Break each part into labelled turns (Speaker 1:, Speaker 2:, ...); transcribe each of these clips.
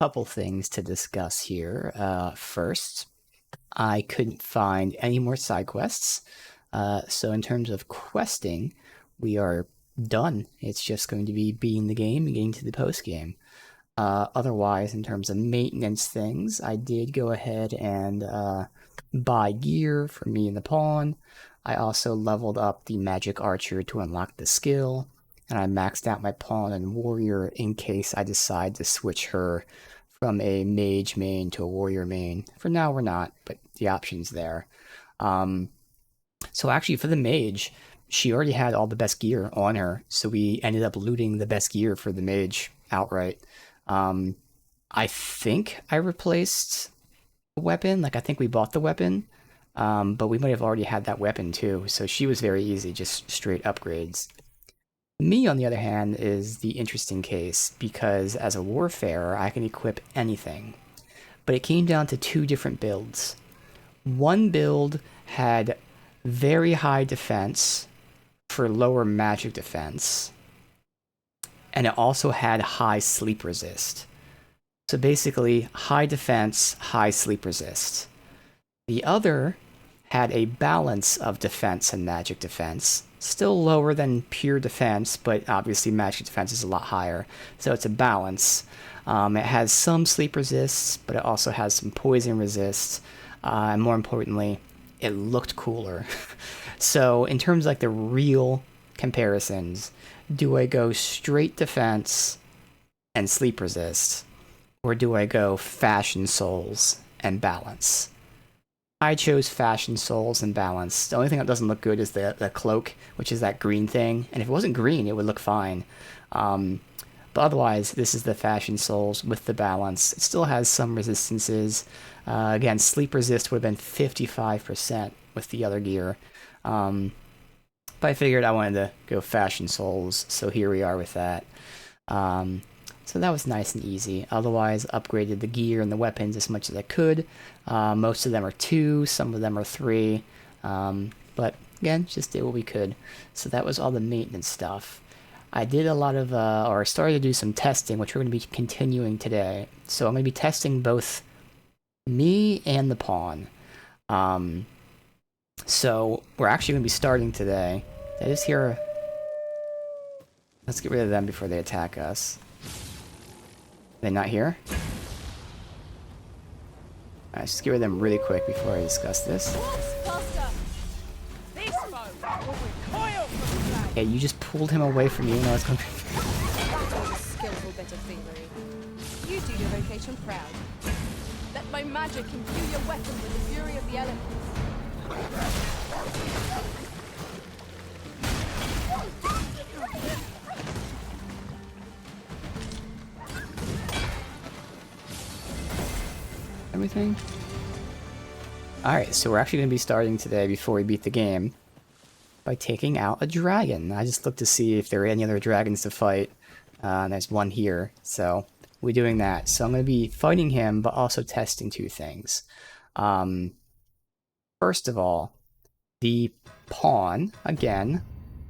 Speaker 1: Couple things to discuss here. First, I couldn't find any more side quests. So in terms of questing, we are done. It's just going to be beating the game and getting to the post game. Otherwise, in terms of maintenance things, I did go ahead and buy gear for me and the pawn. I also leveled up the magic archer to unlock the skill, and I maxed out my pawn and warrior in case I decide to switch her from a mage main to a warrior main. For now, we're not, but the option's there. So actually, for the mage, she already had all the best gear on her, so we ended up looting the best gear for the mage outright. I think I replaced the weapon. Like, I think we bought the weapon, but we might have already had that weapon too, so she was very easy, just straight upgrades. Me, on the other hand, is the interesting case, because as a warfarer, I can equip anything. But it came down to two different builds. One build had very high defense for lower magic defense, and it also had high sleep resist. So basically, high defense, high sleep resist. The other had a balance of defense and magic defense, still lower than pure defense, but obviously magic defense is a lot higher, so it's a balance. It has some sleep resists, but it also has some poison resists, and more importantly, it looked cooler. So in terms of like the real comparisons, do I go straight defense and sleep resist, or do I go fashion souls and balance? I chose fashion souls and balance. The only thing that doesn't look good is the cloak, which is that green thing. And if it wasn't green, it would look fine. But otherwise, this is the fashion souls with the balance. It still has some resistances. Again, sleep resist would have been 55% with the other gear. But I figured I wanted to go fashion souls, so here we are with that. So that was nice and easy. Otherwise, upgraded the gear and the weapons as much as I could. Most of them are 2, some of them are 3. But again, just did what we could. So that was all the maintenance stuff. I did a lot of, or started to do some testing, which we're going to be continuing today. So I'm going to be testing both me and the pawn. So we're actually going to be starting today. Did I just hear... Let's get rid of them before they attack us. They not here? Alright, just get rid of them really quick before I discuss this. Yeah, you just pulled him away from you and I was going to...
Speaker 2: Skillful bit of thievery. You do your vocation proud. Let my magic imbue your weapon with the fury of the elements.
Speaker 1: Everything? Alright, so we're actually going to be starting today before we beat the game by taking out a dragon. I just looked to see if there are any other dragons to fight. There's one here, so we're doing that. So I'm going to be fighting him, but also testing two things. First of all, the pawn, again,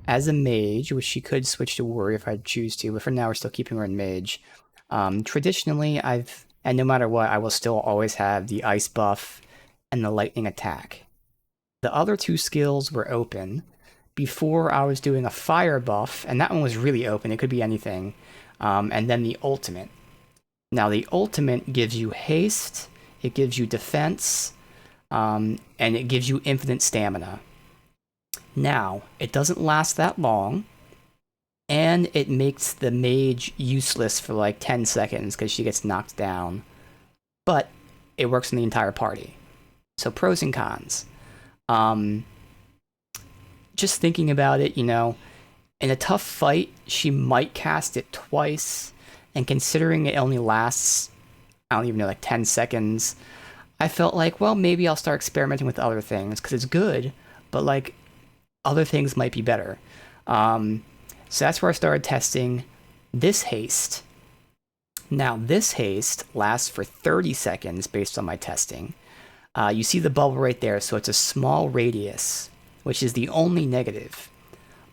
Speaker 1: as a mage, which she could switch to warrior if I choose to, but for now we're still keeping her in mage. Traditionally, and no matter what, I will still always have the ice buff and the lightning attack. The other two skills were open. Before I was doing a fire buff, and that one was really open, it could be anything. And then the ultimate. Now the ultimate gives you haste, it gives you defense, and it gives you infinite stamina. Now, it doesn't last that long, and it makes the mage useless for like 10 seconds because she gets knocked down. But it works in the entire party. So pros and cons. Just thinking about it, you know, in a tough fight, she might cast it twice. And considering it only lasts, I don't even know, like 10 seconds, I felt like, well, maybe I'll start experimenting with other things because it's good, but like other things might be better. So that's where I started testing this haste. Now, this haste lasts for 30 seconds based on my testing. You see the bubble right there, so it's a small radius, which is the only negative.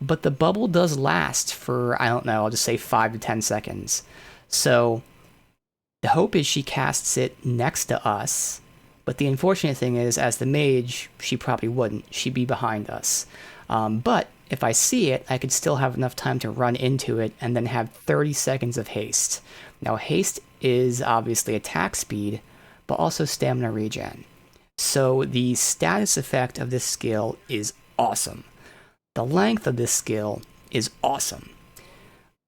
Speaker 1: But the bubble does last for, I don't know, I'll just say 5 to 10 seconds. So The hope is she casts it next to us, but the unfortunate thing is, as the mage, she probably wouldn't. She'd be behind us. But if I see it, I could still have enough time to run into it and then have 30 seconds of haste. Now, haste is obviously attack speed, but also stamina regen. So the status effect of this skill is awesome. The length of this skill is awesome.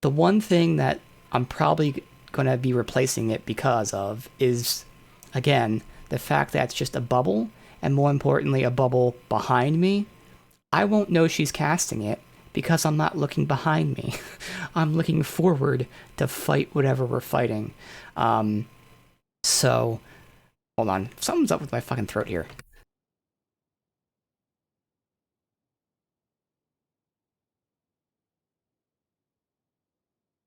Speaker 1: The one thing that I'm probably going to be replacing it because of is, again, the fact that it's just a bubble, and more importantly, a bubble behind me. I won't know she's casting it because I'm not looking behind me. I'm looking forward to fight whatever we're fighting. So, hold on. Something's up with my fucking throat here.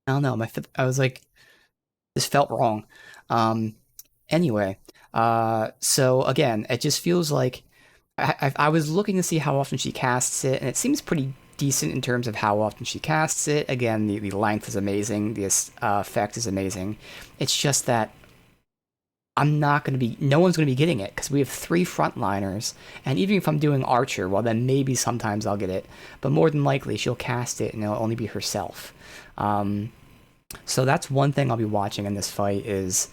Speaker 1: I don't know. I was like, this felt wrong. Um, anyway, so again, it just feels like I was looking to see how often she casts it, and it seems pretty decent in terms of how often she casts it. Again, the length is amazing, the effect is amazing. It's just that no one's going to be getting it because we have three frontliners, and even if I'm doing Archer, well, then maybe sometimes I'll get it, but more than likely she'll cast it and it'll only be herself. So that's one thing I'll be watching in this fight is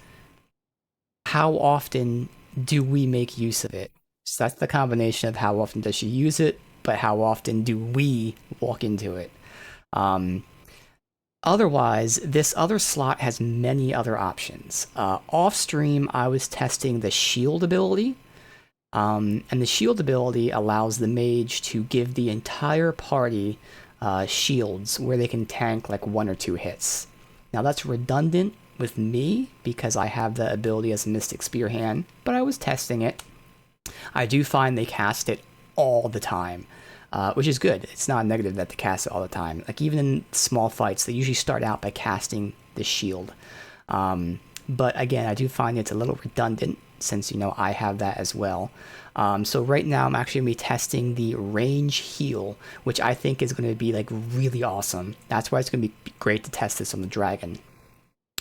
Speaker 1: how often do we make use of it? So that's the combination of how often does she use it, but how often do we walk into it? Um, Otherwise, this other slot has many other options. Off stream, I was testing the shield ability, and the shield ability allows the mage to give the entire party shields where they can tank like 1 or 2 hits. Now that's redundant with me because I have the ability as a Mystic Spear hand, but I was testing it. I do find they cast it all the time, which is good. It's not negative that they cast it all the time. Like even in small fights, they usually start out by casting the shield. But again, I do find it's a little redundant since, I have that as well. So right now I'm actually going to be testing the range heal, which I think is going to be like really awesome. That's why it's going to be great to test this on the dragon.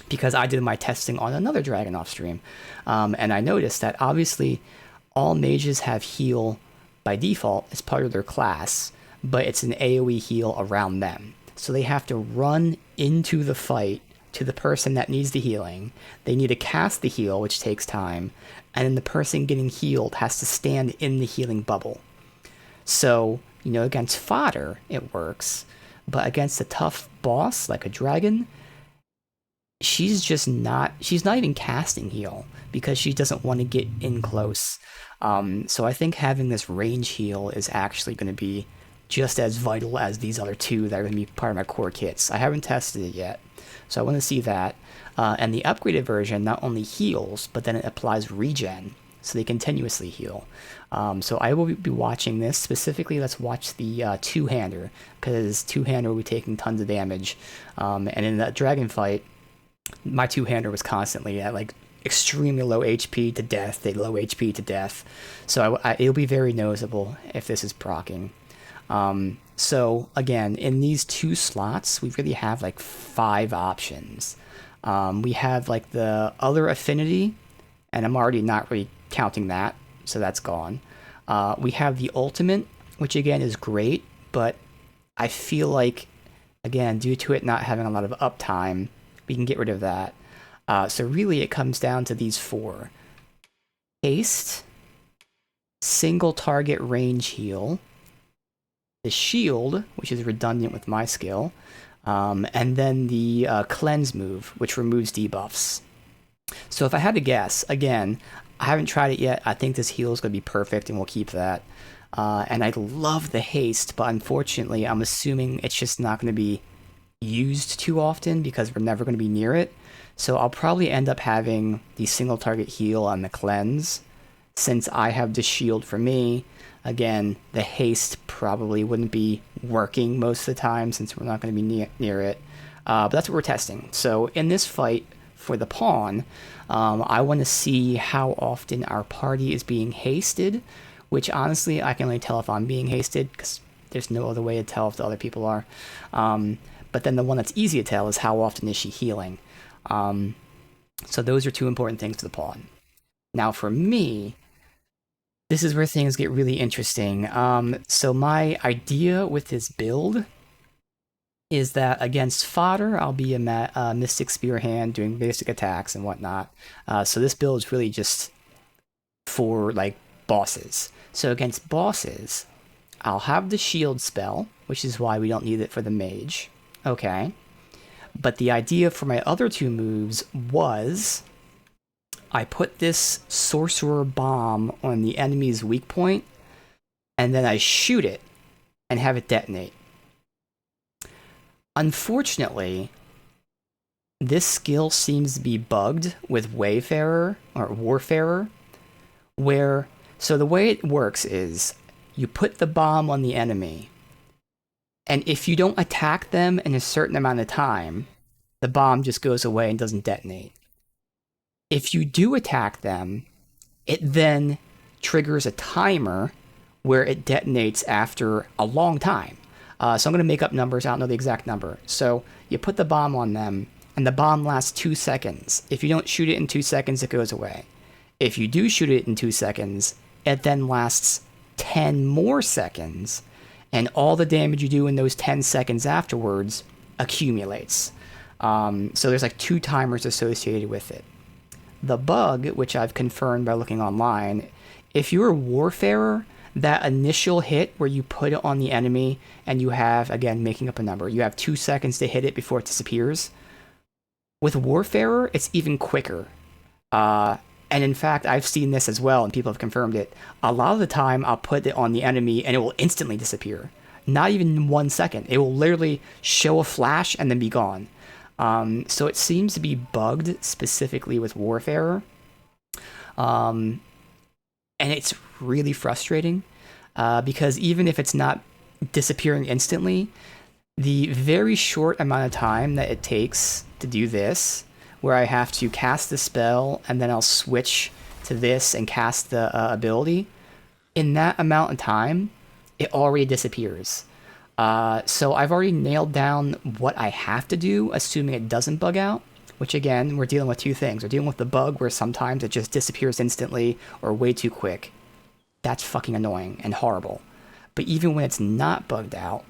Speaker 1: Because I did my testing on another dragon off stream. And I noticed that obviously all mages have heal by default as part of their class, but it's an AoE heal around them. So they have to run into the fight to the person that needs the healing. They need to cast the heal, which takes time, and then the person getting healed has to stand in the healing bubble. So, against fodder, it works, but against a tough boss like a dragon, she's not even casting heal because she doesn't want to get in close. So I think having this range heal is actually going to be just as vital as these other two that are going to be part of my core kits. I haven't tested it yet, so I want to see that. And the upgraded version not only heals, but then it applies regen, so they continuously heal. So I will be watching this. Specifically, let's watch the two-hander, because two-hander will be taking tons of damage. And in that dragon fight, my two-hander was constantly at like extremely low HP to death, low HP to death. So it'll be very noticeable if this is proccing. So again, in these two slots, we really have like 5 options. We have like the other affinity, and I'm already not really counting that, so that's gone. We have the ultimate, which again is great, but I feel like, again, due to it not having a lot of uptime, we can get rid of that. So really it comes down to these 4. Haste, single target range heal, the shield, which is redundant with my skill, and then the cleanse move, which removes debuffs. So if I had to guess, again, I haven't tried it yet. I think this heal is going to be perfect, and we'll keep that. And I love the haste, but unfortunately, I'm assuming it's just not going to be used too often because we're never going to be near it. So I'll probably end up having the single target heal on the cleanse. Since I have the shield for me, again, the haste probably wouldn't be working most of the time since we're not going to be near it. But that's what we're testing. So in this fight for the pawn, I want to see how often our party is being hasted, which honestly I can only tell if I'm being hasted because there's no other way to tell if the other people are. But then the one that's easy to tell is how often is she healing. So those are two important things to the pawn. Now for me, this is where things get really interesting. So my idea with this build is that against fodder, I'll be a Mystic Spear hand doing basic attacks and whatnot. So this build is really just for like bosses. So against bosses, I'll have the shield spell, which is why we don't need it for the mage. Okay. But the idea for my other two moves was I put this sorcerer bomb on the enemy's weak point, and then I shoot it and have it detonate. Unfortunately, this skill seems to be bugged with Wayfarer or Warfarer, where so the way it works is you put the bomb on the enemy, and if you don't attack them in a certain amount of time, the bomb just goes away and doesn't detonate. If you do attack them, it then triggers a timer where it detonates after a long time. So I'm going to make up numbers. I don't know the exact number. So you put the bomb on them, and the bomb lasts 2 seconds. If you don't shoot it in 2 seconds, it goes away. If you do shoot it in 2 seconds, it then lasts 10 more seconds, and all the damage you do in those 10 seconds afterwards accumulates. So there's like 2 timers associated with it. The bug, which I've confirmed by looking online, if you're a Warfarer, that initial hit where you put it on the enemy and you have, again, making up a number, you have 2 seconds to hit it before it disappears. With Warfarer, it's even quicker. And in fact, I've seen this as well, and people have confirmed it. A lot of the time, I'll put it on the enemy and it will instantly disappear. Not even 1 second. It will literally show a flash and then be gone. So it seems to be bugged specifically with Warfarer. And it's really frustrating because even if it's not disappearing instantly, the very short amount of time that it takes to do this, where I have to cast the spell and then I'll switch to this and cast the ability, in that amount of time, it already disappears. So I've already nailed down what I have to do, assuming it doesn't bug out, which again, we're dealing with 2 things. We're dealing with the bug where sometimes it just disappears instantly or way too quick. That's fucking annoying and horrible. But even when it's not bugged out,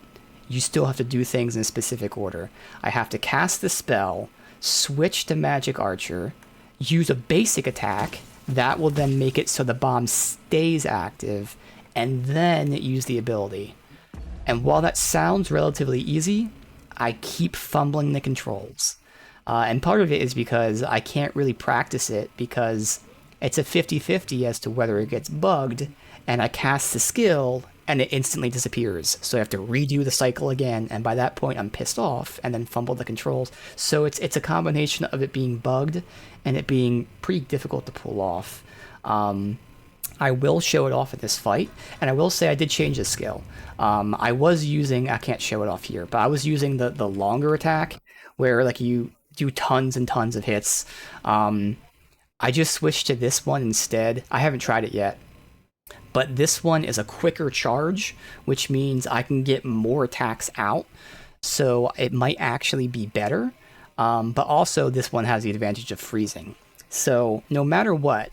Speaker 1: you still have to do things in a specific order. I have to cast the spell, switch to Magic Archer, use a basic attack, that will then make it so the bomb stays active, and then use the ability. And while that sounds relatively easy, I keep fumbling the controls. And part of it is because I can't really practice it because it's a 50-50 as to whether it gets bugged, and I cast the skill and it instantly disappears. So I have to redo the cycle again, and by that point I'm pissed off and then fumble the controls. So it's a combination of it being bugged and it being pretty difficult to pull off. I will show it off at this fight, and I will say I did change the skill. I was using, I can't show it off here, but I was using the longer attack, where like you do tons and tons of hits. I just switched to this one instead. I haven't tried it yet, but this one is a quicker charge, which means I can get more attacks out, so it might actually be better. But also this one has the advantage of freezing. So no matter what,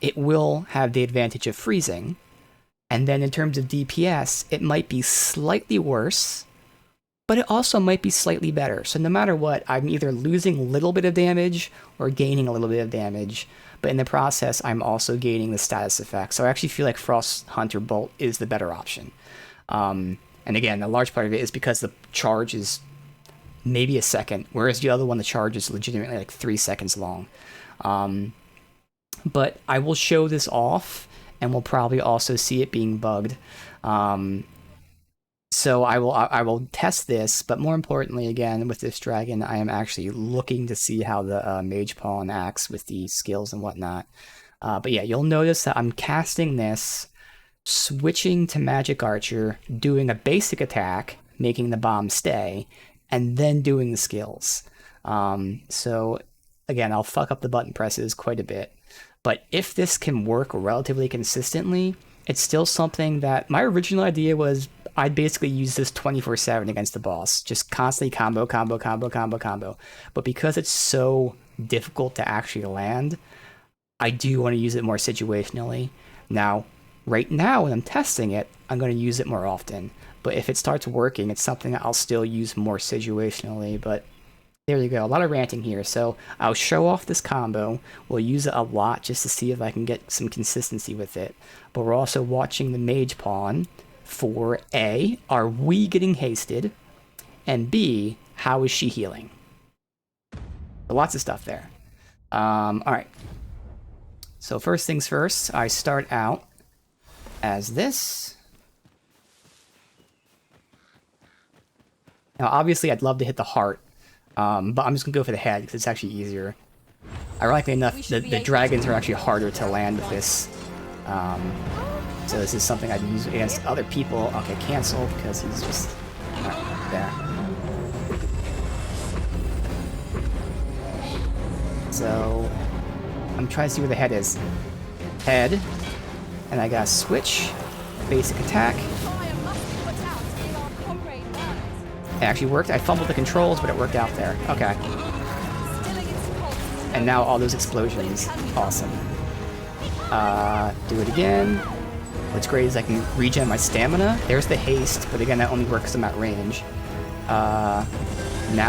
Speaker 1: it will have the advantage of freezing. And then in terms of DPS, it might be slightly worse, but it also might be slightly better. So no matter what, I'm either losing a little bit of damage or gaining a little bit of damage, but in the process, I'm also gaining the status effect. So I actually feel like Frost Hunter Bolt is the better option. And again, a large part of it is because the charge is maybe a second, whereas the other one, the charge is legitimately like 3 seconds long. But I will show this off, and we'll probably also see it being bugged. So I will test this, but more importantly, again, with this dragon, I am actually looking to see how the Mage Pawn acts with the skills and whatnot. But yeah, you'll notice that I'm casting this, switching to Magic Archer, doing a basic attack, making the bomb stay, and then doing the skills. So again, I'll fuck up the button presses quite a bit. But if this can work relatively consistently, it's still something that my original idea was I'd basically use this 24/7 against the boss. Just constantly combo. But because it's so difficult to actually land, I do want to use it more situationally. Now, right now when I'm testing it, I'm going to use it more often. But if it starts working, it's something that I'll still use more situationally. But there you go, a lot of ranting here. So I'll show off this combo. We'll use it a lot just to see if I can get some consistency with it. But we're also watching the mage pawn for A, are we getting hasted? And B, how is she healing? So lots of stuff there. Alright. So first things first, I start out as this. Now obviously I'd love to hit the heart, but I'm just going to go for the head because it's actually easier. Ironically enough, the dragons are actually harder to land with this. So this is something I'd use against other people. Okay, cancel because he's just... Alright, there. So I'm trying to see where the head is. Head. And I gotta switch. Basic attack. It actually worked. I fumbled the controls, but it worked out there. Okay. And now all those explosions. Awesome. Do it again. What's great is I can regen my stamina. There's the haste, but again, that only works because I'm at range. Now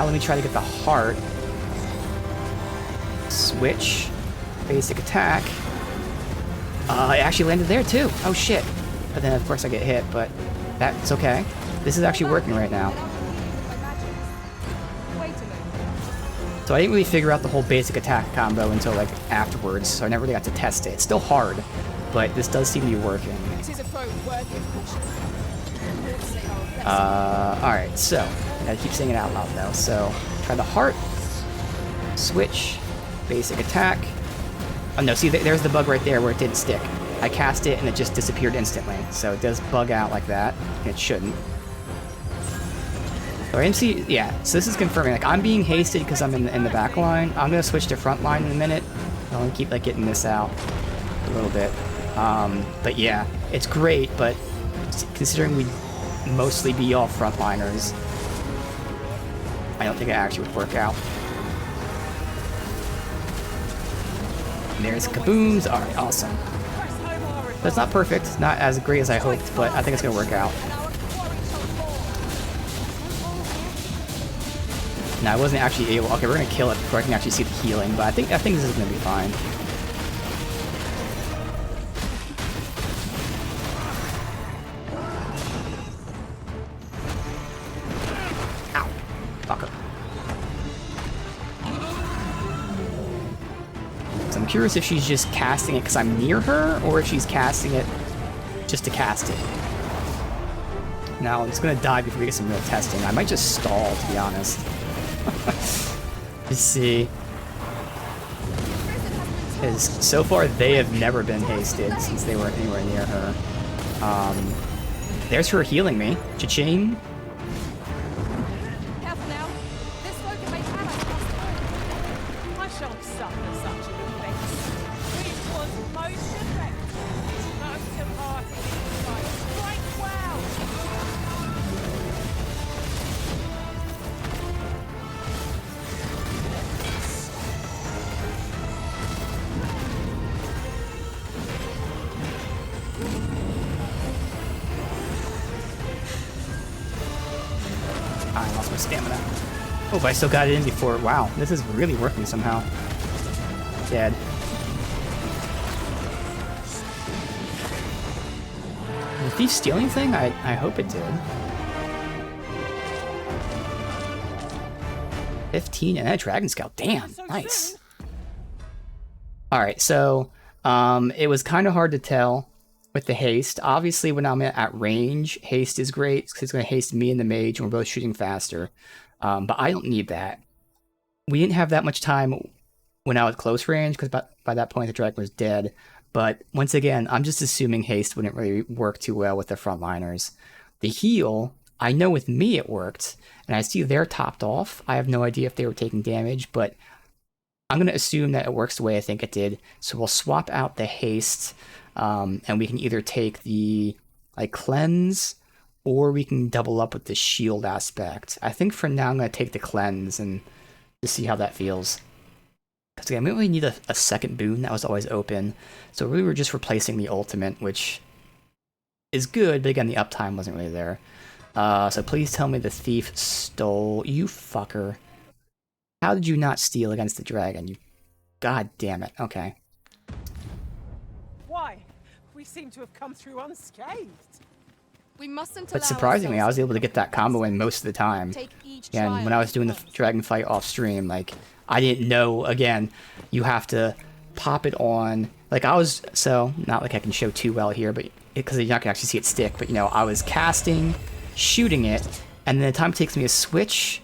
Speaker 1: let me try to get the heart. Switch. Basic attack. It actually landed there too. Oh shit. But then of course I get hit, but that's okay. This is actually working right now. So I didn't really figure out the whole basic attack combo until like afterwards, so I never really got to test it. It's still hard, but this does seem to be working. Alright, so I gotta keep saying it out loud though. So try the heart. Switch. Basic attack. Oh no, see there's the bug right there where it didn't stick. I cast it and it just disappeared instantly. So it does bug out like that. It shouldn't. So I didn't see, yeah, so this is confirming, like, I'm being hasted because I'm in the back line. I'm going to switch to front line in a minute. I'm going to keep, like, getting this out a little bit. But yeah, it's great, but considering we mostly be all frontliners, I don't think it actually would work out. And there's kabooms. Alright, awesome. That's not perfect, it's not as great as I hoped, but I think it's going to work out. Now I wasn't actually able. Okay, we're gonna kill it before I can actually see the healing, but I think this is gonna be fine. Ow, fucker. So I'm curious if she's just casting it because I'm near her, or if she's casting it just to cast it. Now it's gonna die before we get some real testing. I might just stall, to be honest. Let's see. Because so far they have never been hasted since they weren't anywhere near her. There's her healing me. Cha-ching.
Speaker 2: Careful now. This foe can make allies possible. I shan't suffer such an offense. It was most effective. Most of hearty insight. Quite well.
Speaker 1: I lost my stamina. Oh, but I still got it in before. Wow, this is really working somehow. Dead. The thief stealing thing? I hope it did. 15 and a dragon scalp. Damn, nice. Alright, so it was kind of hard to tell with the haste. Obviously, when I'm at range, haste is great because it's going to haste me and the mage, and we're both shooting faster. But I don't need that. We didn't have that much time when I was close range because by that point the dragon was dead. But once again, I'm just assuming haste wouldn't really work too well with the frontliners. The heal, I know with me it worked, and I see they're topped off. I have no idea if they were taking damage, but I'm going to assume that it works the way I think it did. So we'll swap out the haste, and we can either take the like cleanse, or we can double up with the shield aspect. I think for now I'm going to take the cleanse and just see how that feels. Because again, we only need a second boon that was always open. So we were just replacing the ultimate, which is good, but again, the uptime wasn't really there. So please tell me the thief stole... You fucker. How did you not steal against the dragon? You... God damn it. Okay.
Speaker 2: Why? We seem to have come through unscathed.
Speaker 3: We mustn't
Speaker 1: But
Speaker 3: allow
Speaker 1: surprisingly, I was
Speaker 3: ourselves
Speaker 1: able to get that combo in most of the time.
Speaker 3: take each
Speaker 1: And when I was doing the dragon fight off stream, like, I didn't know, again, you have to pop it on. Like, I was... So, not like I can show too well here, but... Because you're not going to actually see it stick. But, you know, I was casting, shooting it, and then the time it takes me to switch...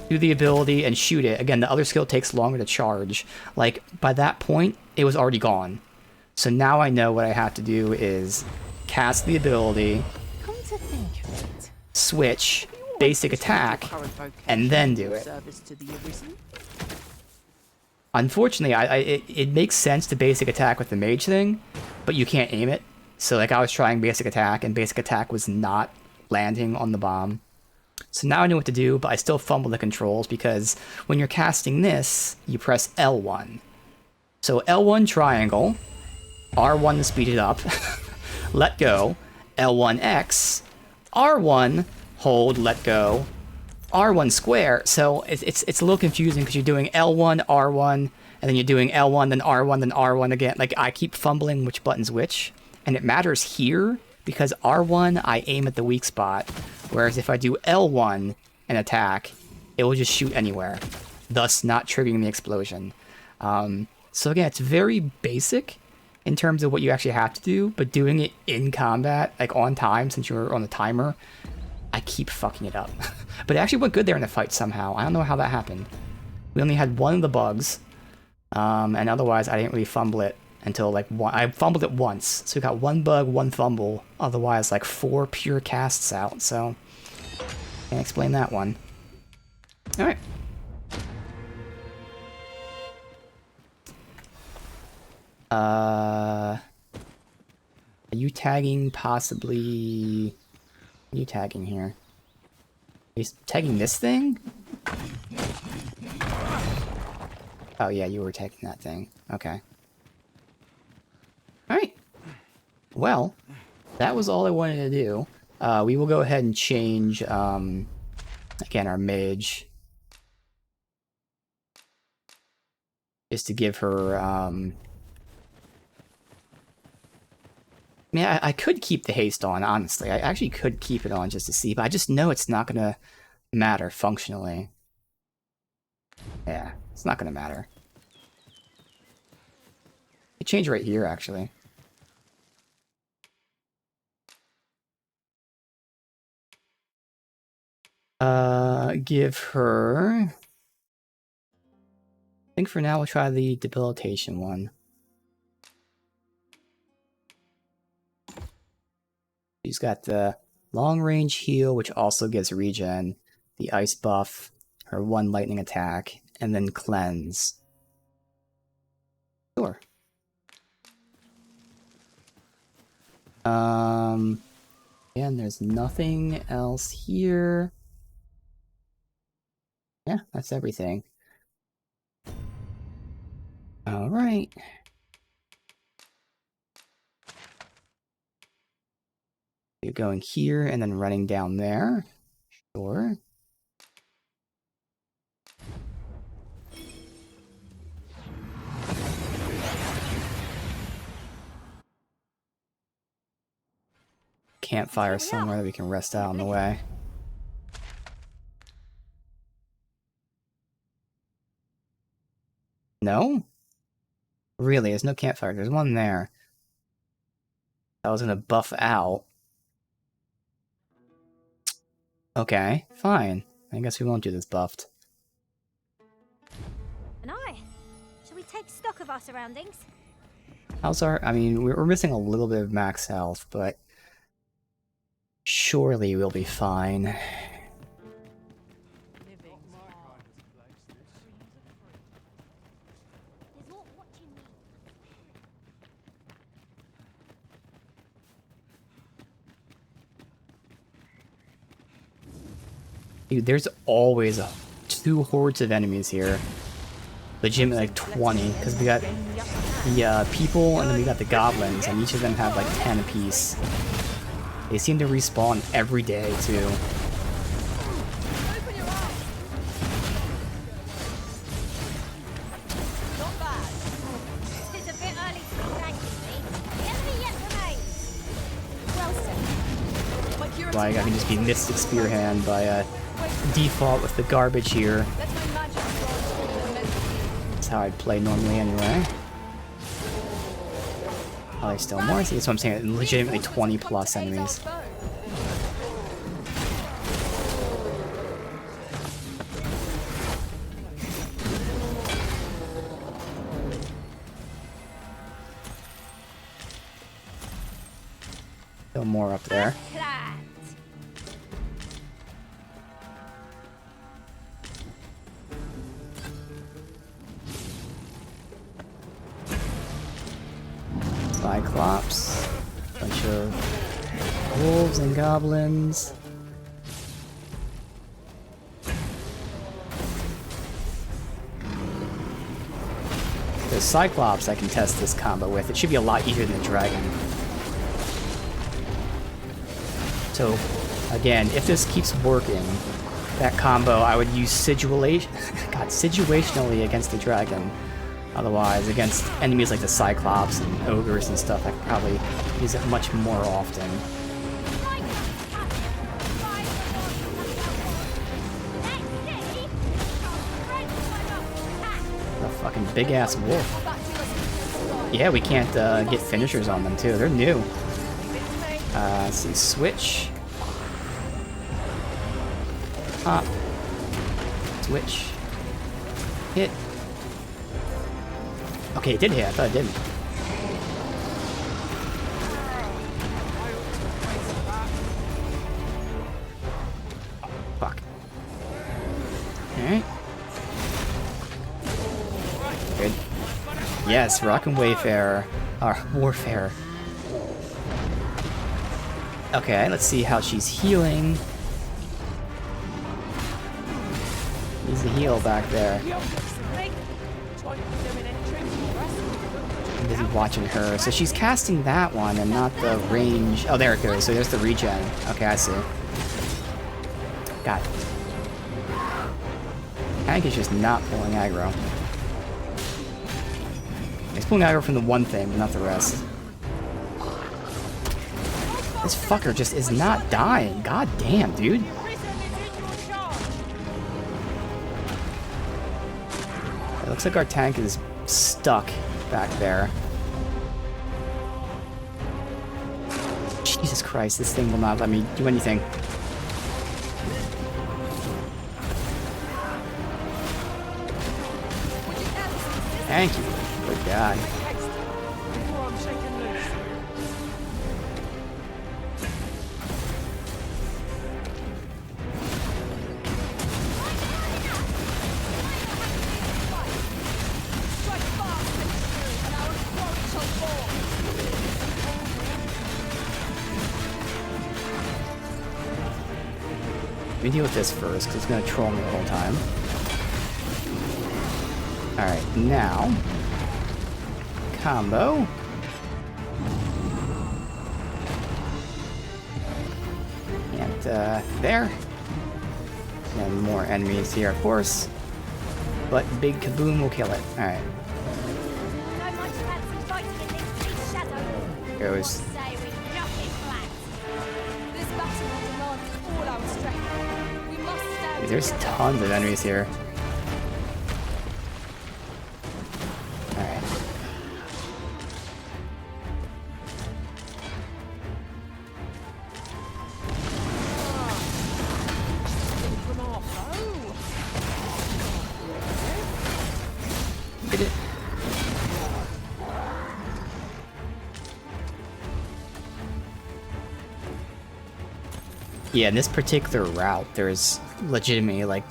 Speaker 1: do the ability and shoot it. Again, the other skill takes longer to charge. Like, by that point, it was already gone. So now I know what I have to do is cast the ability,
Speaker 3: Come to think of it,
Speaker 1: switch, basic attack, and then do it. Unfortunately, it makes sense to basic attack with the mage thing, but you can't aim it. So, like, I was trying basic attack, and basic attack was not landing on the bomb. So now I know what to do, but I still fumble the controls because when you're casting this, you press L1. So L1 triangle, R1 to speed it up, let go, L1X, R1, hold, let go, R1 square. So it's a little confusing because you're doing L1, R1, and then you're doing L1, then R1, then R1 again. Like, I keep fumbling which button's which, and it matters here because R1, I aim at the weak spot, whereas if I do L1 and attack, it will just shoot anywhere, thus not triggering the explosion. So again, it's very basic in terms of what you actually have to do, but doing it in combat, like on time, since you're on the timer, I keep fucking it up. But it actually went good there in the fight somehow. I don't know how that happened. We only had one of the bugs, and otherwise I didn't really fumble it until like one. I fumbled it once, so we got one bug, one fumble. Otherwise, like 4 pure casts out. So can't explain that one. All right. Are you tagging possibly? Are you tagging here? Are you tagging this thing? Oh yeah, you were tagging that thing. Okay. Alright. Well, that was all I wanted to do. We will go ahead and change, again, our mage. Just to give her, I mean, I could keep the haste on, honestly. I actually could keep it on just to see, but I just know it's not gonna matter functionally. Yeah, it's not gonna matter. I change right here, actually. Give her... I think for now we'll try the debilitation one. She's got the long range heal, which also gives regen, the ice buff, her 1 lightning attack, and then cleanse. Sure. And there's nothing else here. Yeah, that's everything. All right. You're going here and then running down there. Sure. Campfire somewhere that we can rest out on the way. No? Really, there's no campfire. There's one there. I was gonna buff out. Okay, fine. I guess we won't do this buffed.
Speaker 4: And shall we take stock of our surroundings?
Speaker 1: How's our... I mean, we're missing a little bit of max health, but... surely we'll be fine. Dude, there's always 2 hordes of enemies here. legitimately like 20, because we got the people and then we got the goblins, and each of them have like 10 apiece. They seem to respawn every day too.
Speaker 4: It's a bit early to be thanking me. The enemy yet remains.
Speaker 3: Well said. My curative
Speaker 1: Like I can just be Mystic Spearhand by default with the garbage here.
Speaker 3: Let my magic rod immense.
Speaker 1: That's how I'd play normally anyway. Oh, there's still more. See, that's what I'm saying. Legitimately 20 plus enemies. Still more up there.
Speaker 4: Plant.
Speaker 1: Cyclops. Bunch of wolves and goblins. The Cyclops I can test this combo with. It should be a lot easier than the dragon. So, again, if this keeps working, that combo, I would use situationally against the dragon. Otherwise, against enemies like the Cyclops and ogres and stuff, I could probably use it much more often. A fucking big-ass wolf. Yeah, we can't get finishers on them, too. They're new. Let's see, switch. Pop. Switch. Hit. Okay, it did hit. I thought it didn't. Fuck. Alright. Good. Yes, Rock and Wayfarer. Or Warfare. Okay, let's see how she's healing. Needs a heal back there. I'm busy watching her. So she's casting that one and not the range. Oh, there it goes. So there's the regen. Okay, I see. Got it. Hank is just not pulling aggro. He's pulling aggro from the one thing, but not the rest. This fucker just is not dying. God damn, dude. It looks like our tank is stuck back there. Jesus Christ, this thing will not let me do anything. Thank you. Good God. Let me deal with this first, because it's going to troll me the whole time. Alright, now... combo. And, there. And more enemies here, of course. But Big Kaboom will kill it. Alright.
Speaker 4: Don't much fancy fighting in this shadow.
Speaker 1: Goes.
Speaker 4: Say we knock it flat.
Speaker 3: This battle will demand all our strength. We must stand
Speaker 1: Dude, there's
Speaker 3: together.
Speaker 1: tons of enemies here. Alright.
Speaker 2: From our foe.
Speaker 1: Get it. Yeah, in this particular route, there's legitimately like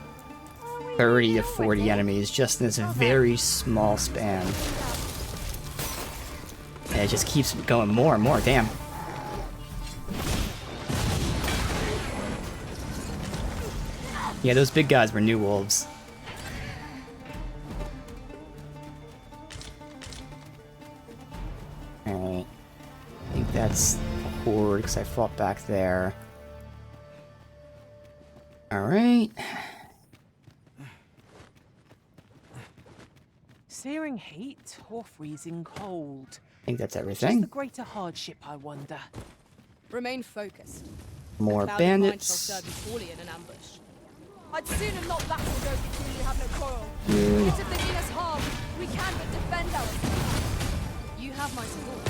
Speaker 1: 30 to 40 enemies just in this very small span. And it just keeps going more and more, damn. Yeah, those big guys were new wolves. Alright. I think that's a horde, because I fought back there. Alright.
Speaker 2: Searing heat or freezing cold?
Speaker 1: I think that's
Speaker 2: Just the
Speaker 1: everything.
Speaker 2: greater hardship, I wonder.
Speaker 3: Remain focused.
Speaker 1: More
Speaker 3: Valiant mind shall
Speaker 1: bandits.
Speaker 3: serve you fully in an ambush. I'd sooner not battle those with whom we have no quarrel.
Speaker 1: Good.
Speaker 3: Yet if they mean us harm, we can but defend ourselves. You have my support.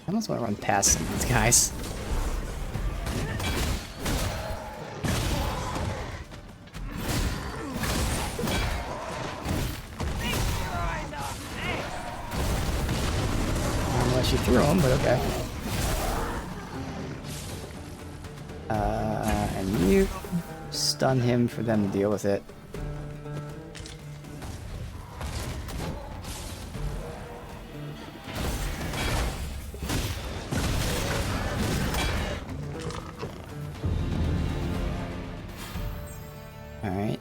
Speaker 1: I almost want to run past some of these guys. Unless you threw them, but okay. And you stun him for them to deal with it. Alright.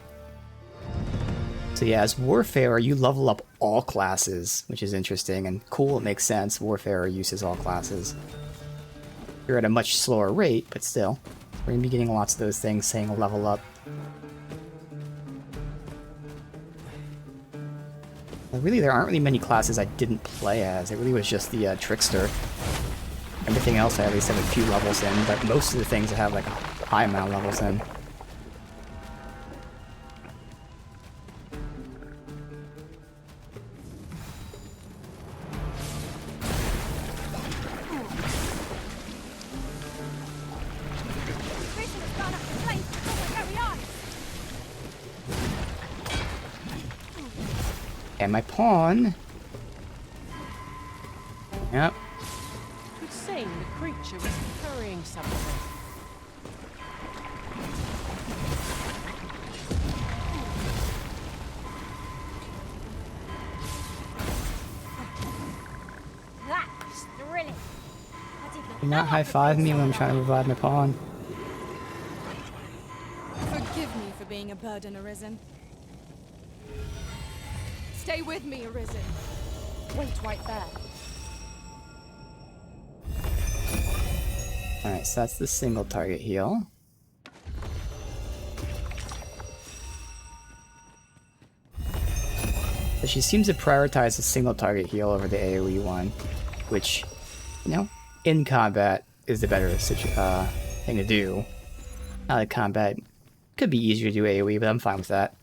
Speaker 1: So yeah, as Warfarer, you level up all classes, which is interesting and cool. It makes sense. Warfarer uses all classes. You're at a much slower rate, but still. We're going to be getting lots of those things saying level up. Well, really, there aren't really many classes I didn't play as. It really was just the Trickster. Everything else I at least have a few levels in, but most of the things I have like a high amount of levels in.
Speaker 4: Vision has gone up in flames before my very eyes.
Speaker 1: And my pawn. Yep.
Speaker 2: Could seem the creature was carrying something.
Speaker 4: That was thrilling. I did
Speaker 1: Do
Speaker 4: not
Speaker 1: not
Speaker 4: know
Speaker 1: high-five me when I'm trying to revive my pawn.
Speaker 3: Forgive me for being a burden, Arisen. Stay with me, Arisen. Wait right there.
Speaker 1: Alright, so that's the single target heal. But she seems to prioritize the single target heal over the AoE one, which, you know, in combat is the better thing to do. Out of combat, could be easier to do AoE, but I'm fine with that.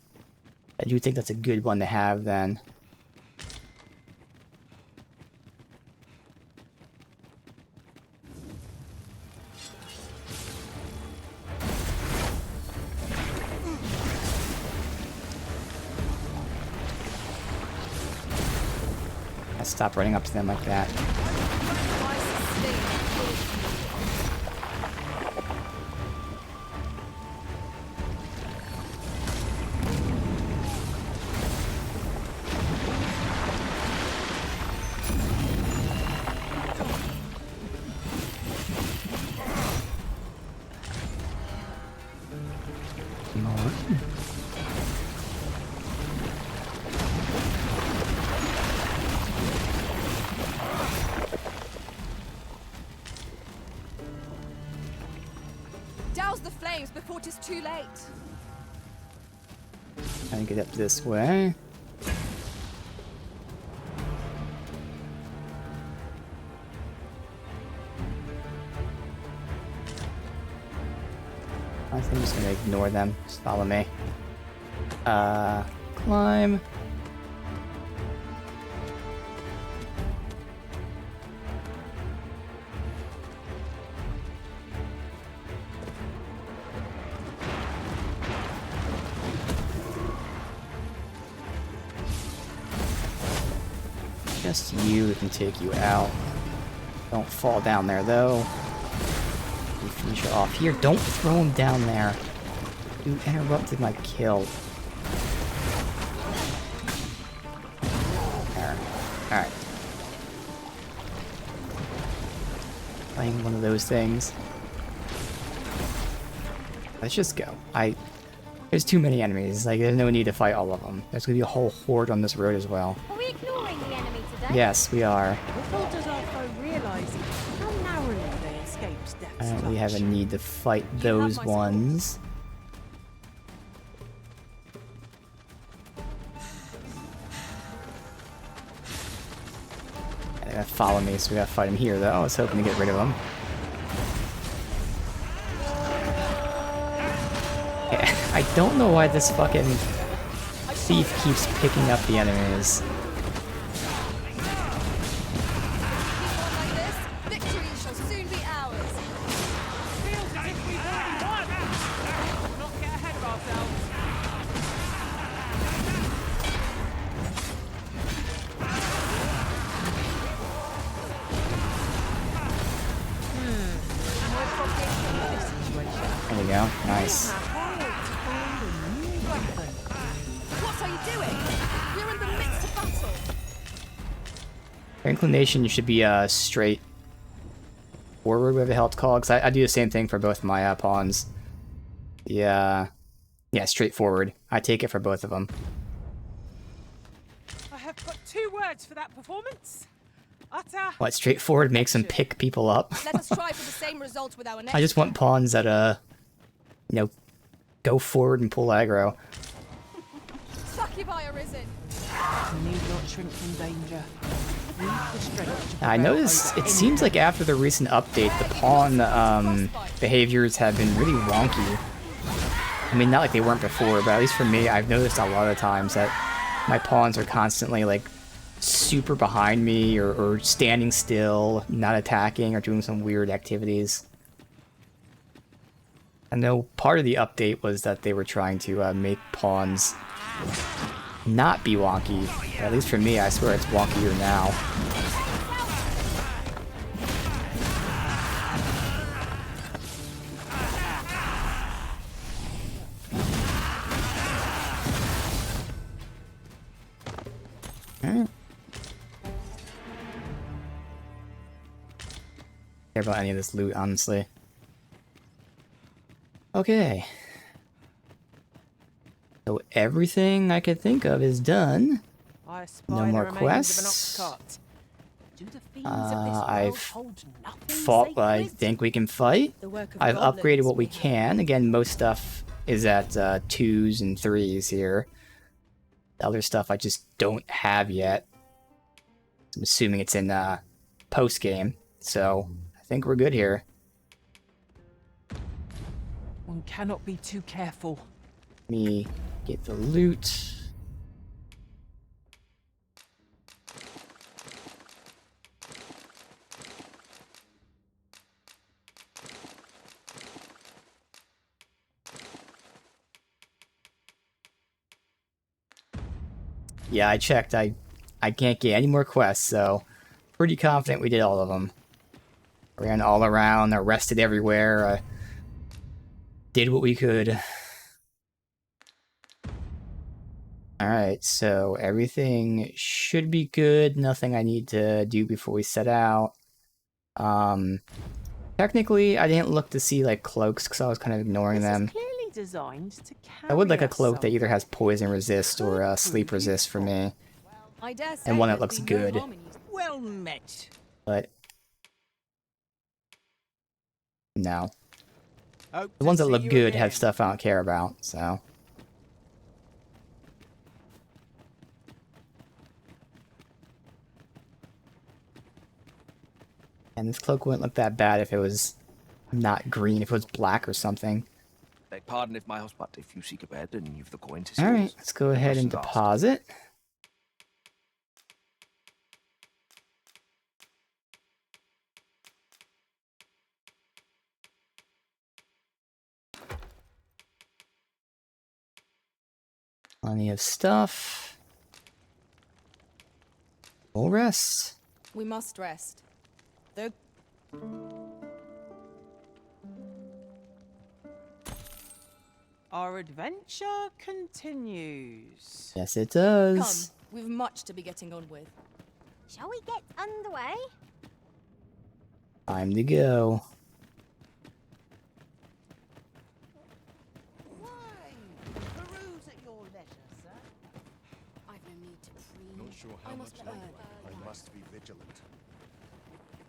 Speaker 1: I do think that's a good one to have then. I stop running up to them like that.
Speaker 3: I sustain your douse the flames before 'tis too late.
Speaker 1: Trying to get up this way. I think I'm just gonna ignore them. Just follow me. Climb. Just you can take you out. Don't fall down there though. You finish it off here. Don't throw him down there. You interrupted my kill. There. Alright. playing one of those things. Let's just go. There's too many enemies. Like, there's no need to fight all of them. There's gonna be a whole horde on this road as well.
Speaker 4: Are we ignoring the enemy today?
Speaker 1: Yes, we are.
Speaker 2: Little does our foe realise how narrowly they escaped death's
Speaker 1: We have a
Speaker 2: touch.
Speaker 1: need to fight
Speaker 3: have
Speaker 1: those
Speaker 3: my
Speaker 1: ones. They're gonna follow me, so we gotta fight him here, though. I was hoping to get rid of him. Yeah, I don't know why this fucking thief keeps picking up the enemies.
Speaker 3: Keep on like this, victory shall soon be ours.
Speaker 2: Feels as if we've already won. Not get ahead of ourselves. We're probably in this situation.
Speaker 1: There we go. Nice.
Speaker 3: What are you doing? We're in the midst of battle.
Speaker 1: Your inclination should be straight forward, whatever the hell it's called, because I do the same thing for both my pawns. Yeah, straight forward. I take it for both of them.
Speaker 2: I have got 2 words for that performance. Utter.
Speaker 1: What, straightforward makes them pick people up?
Speaker 3: Let us try for the same result with our next.
Speaker 1: I just want pawns that, go forward and pull aggro.
Speaker 3: Succubi arisen.
Speaker 2: We need not shrink from danger. We have the strength to
Speaker 1: I
Speaker 2: prevail
Speaker 1: noticed
Speaker 2: over
Speaker 1: it seems like after the recent update, the pawn behaviors have been really wonky. I mean, not like they weren't before, but at least for me, I've noticed a lot of times that my pawns are constantly, like, super behind me or standing still, not attacking, or doing some weird activities. I know part of the update was that they were trying to make pawns not be wonky. But at least for me, I swear it's wonkier now. Alright. Care about any of this loot, honestly. Okay. So everything I could think of is done.
Speaker 2: I spy
Speaker 1: No
Speaker 2: the
Speaker 1: more
Speaker 2: remains
Speaker 1: quests.
Speaker 2: of an ox cart. Do the fiends of this world
Speaker 1: I've
Speaker 2: hold nothing
Speaker 1: Fought what I
Speaker 2: sacred?
Speaker 1: think we can fight.
Speaker 3: The work of
Speaker 1: I've
Speaker 3: goblins
Speaker 1: upgraded what we
Speaker 3: have.
Speaker 1: can. Again, most stuff is at 2s and 3s here. The other stuff I just don't have yet. I'm assuming it's in post-game. So, I think we're good here.
Speaker 2: One cannot be too careful.
Speaker 1: Let me get the loot. Yeah, I checked. I can't get any more quests, so pretty confident we did all of them. Ran all around, arrested everywhere, did what we could. Alright, so everything should be good. Nothing I need to do before we set out. Technically, I didn't look to see, like, cloaks, because I was kind of ignoring
Speaker 2: This
Speaker 1: them.
Speaker 2: is clearly designed to carry
Speaker 1: I would like a
Speaker 2: us
Speaker 1: cloak that either
Speaker 2: somewhere.
Speaker 1: has poison resist or sleep resist for me.
Speaker 3: I dare say
Speaker 1: And one that
Speaker 3: there'd
Speaker 1: looks
Speaker 3: be no
Speaker 1: good.
Speaker 3: harm in using-
Speaker 2: Well met.
Speaker 1: But no.
Speaker 2: Hope
Speaker 1: The
Speaker 2: to
Speaker 1: ones that
Speaker 2: see
Speaker 1: look
Speaker 2: you
Speaker 1: good
Speaker 2: again.
Speaker 1: have stuff I don't care about, so. And this cloak wouldn't look that bad if it was not green, if it was black or something.
Speaker 5: Beg pardon if my host, but if you seek a bed and you've the coin to
Speaker 1: Alright, let's go ahead and
Speaker 5: Questions asked.
Speaker 1: deposit. Plenty of stuff. We'll rest.
Speaker 3: We must rest. Though
Speaker 2: Our adventure continues.
Speaker 1: Yes, it
Speaker 3: come,
Speaker 1: does.
Speaker 3: we've much to be getting on with.
Speaker 4: Shall we get underway?
Speaker 1: Time to go.
Speaker 2: Peruse at your leisure, sir.
Speaker 3: I've no need to preen.
Speaker 6: Not sure how
Speaker 3: I
Speaker 6: much
Speaker 3: must
Speaker 6: longer.
Speaker 3: earn.
Speaker 6: I must be vigilant.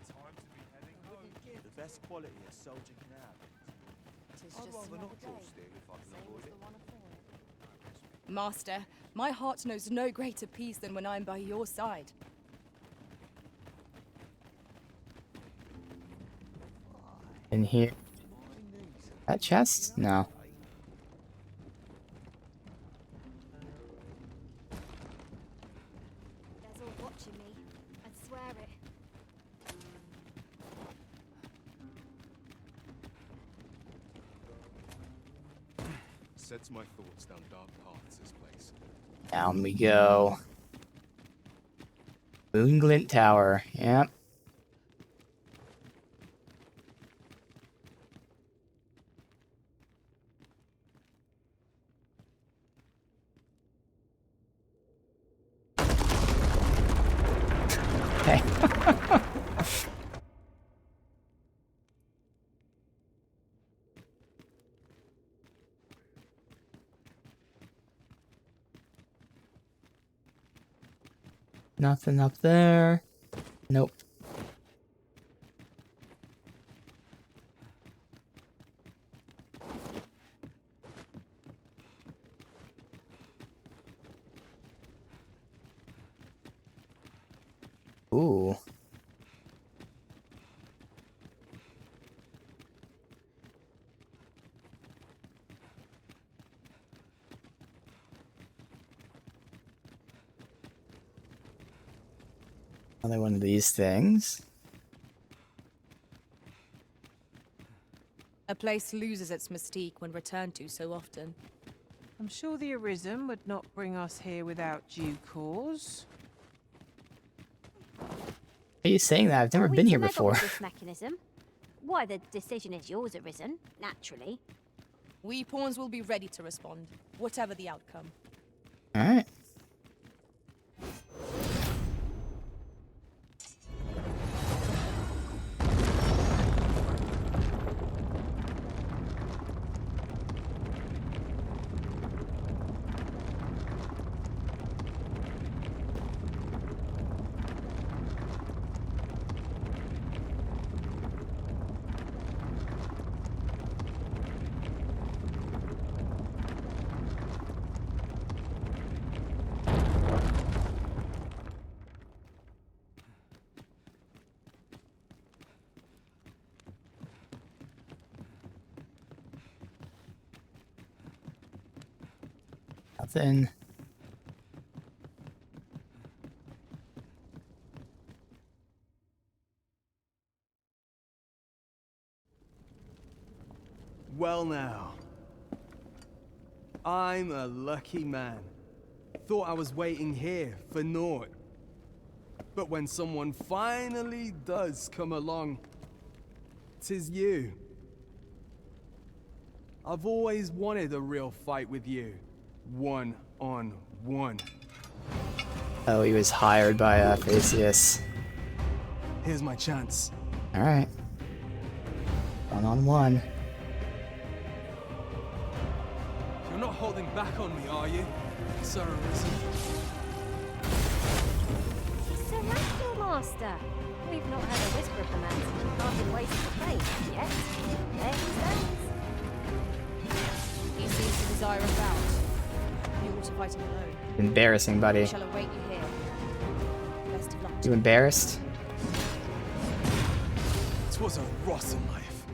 Speaker 5: Time to be heading home.
Speaker 7: The best quality a soldier can have.
Speaker 5: I'd rather not draw steel if I can avoid it.
Speaker 3: Master, my heart knows no greater peace than when I'm by your side.
Speaker 1: In here. That chest? No.
Speaker 4: There's all watching me. I'd swear it.
Speaker 6: Sets my thoughts down dark paths, this place.
Speaker 1: Down we go. Moonglint Tower. Yep. Okay. Nothing up there. Nope. Ooh. Another one of these things.
Speaker 3: A place loses its mystique when returned to so often.
Speaker 2: I'm sure the Arisen would not bring us here without due cause.
Speaker 1: Why are you saying that? I've never
Speaker 4: Are we
Speaker 1: been
Speaker 4: to
Speaker 1: here
Speaker 4: meddle
Speaker 1: before.
Speaker 4: with this mechanism? Why, the decision is yours, Arisen. Naturally.
Speaker 3: We pawns will be ready to respond, whatever the outcome.
Speaker 1: Alright. Nothing.
Speaker 7: Well now. I'm a lucky man. Thought I was waiting here for naught. But when someone finally does come along, 'tis you. I've always wanted a real fight with you. One on one.
Speaker 1: Oh, he was hired by Theseus.
Speaker 7: Here's my chance.
Speaker 1: Alright. 1-on-1.
Speaker 7: You're not holding back on me, are you, Sir Arisen?
Speaker 4: Celestial Master! We've not heard a whisper of the man since we parted ways in the place, yet. There he stands.
Speaker 3: He seems to desire a bout. You ought to fight him alone.
Speaker 1: Embarrassing,
Speaker 3: We
Speaker 1: buddy.
Speaker 3: shall await you here. Best of luck.
Speaker 1: You embarrassed?
Speaker 7: Twas a rotten life.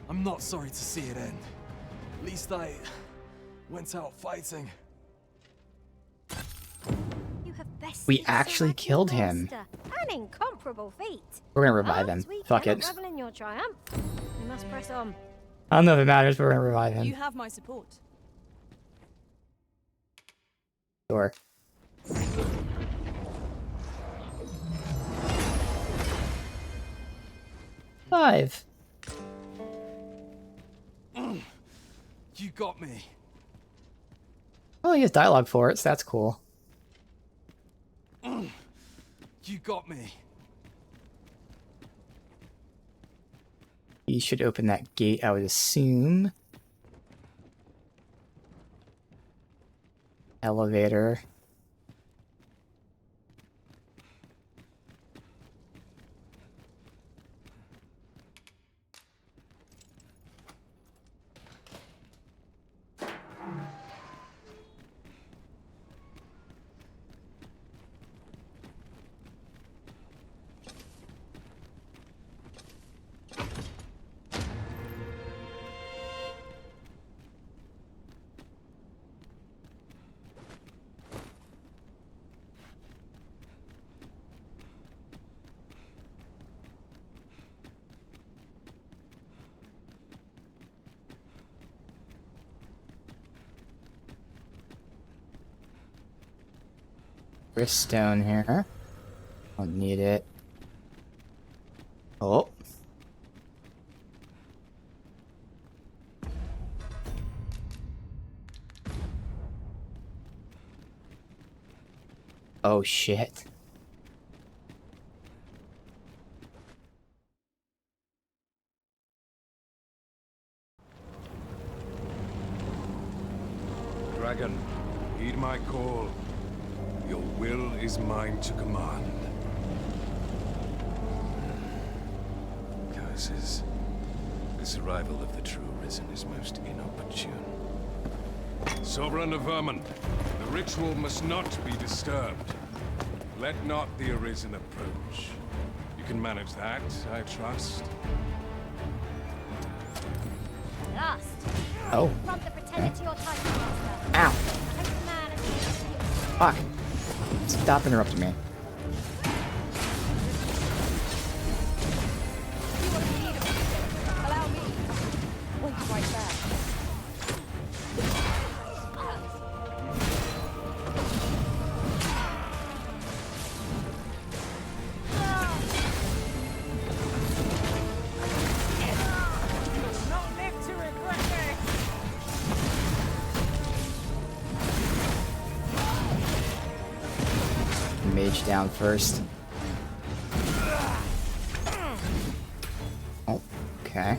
Speaker 7: I'm not sorry to see it end. At least I went out fighting.
Speaker 4: You have bested
Speaker 1: We
Speaker 4: Sir
Speaker 1: actually
Speaker 4: Ragnar
Speaker 1: killed him.
Speaker 4: Master. An incomparable feat.
Speaker 1: We're gonna revive
Speaker 4: Arms,
Speaker 1: him.
Speaker 4: we
Speaker 1: Fuck
Speaker 4: cannot
Speaker 1: it.
Speaker 4: revel in your triumph. We must press on.
Speaker 1: I don't know if it matters, but we're gonna revive
Speaker 3: You
Speaker 1: him.
Speaker 3: have my support.
Speaker 1: Sure. Five.
Speaker 7: You got me.
Speaker 1: Oh, he has dialogue for it, so that's cool.
Speaker 7: You got me.
Speaker 1: He should open that gate, I would assume. Elevator. Stone here. Don't need it. Oh. Oh shit.
Speaker 6: Dragon, heed my call. Your will is mine to command. Curses. This arrival of the true Risen is most inopportune. Sovereign of Vermont, the ritual must not be disturbed. Let not the Arisen approach. You can manage that, I trust.
Speaker 4: Last.
Speaker 1: Oh.
Speaker 4: Prompt the pretender to your title, Master.
Speaker 1: Ow.
Speaker 4: Take the man as he
Speaker 1: Fuck. Stop interrupting me.
Speaker 3: Allow me. Wait right there.
Speaker 2: Not live to regret it.
Speaker 1: Mage down first. Oh, okay.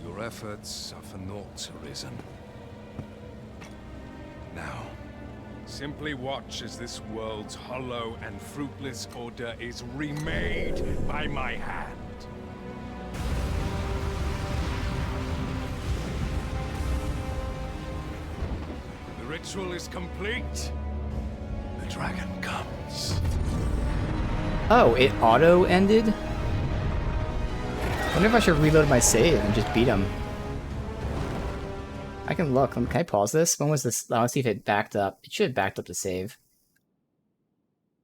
Speaker 6: Your efforts are for naught, Arisen. Now, simply watch as this world's hollow and fruitless order is remade by my hand. The ritual is complete. The dragon comes.
Speaker 1: Oh, it auto-ended? Wonder if I should reload my save and just beat him. I can look. Can I pause this? When was this? I want to see if it backed up. It should have backed up the save.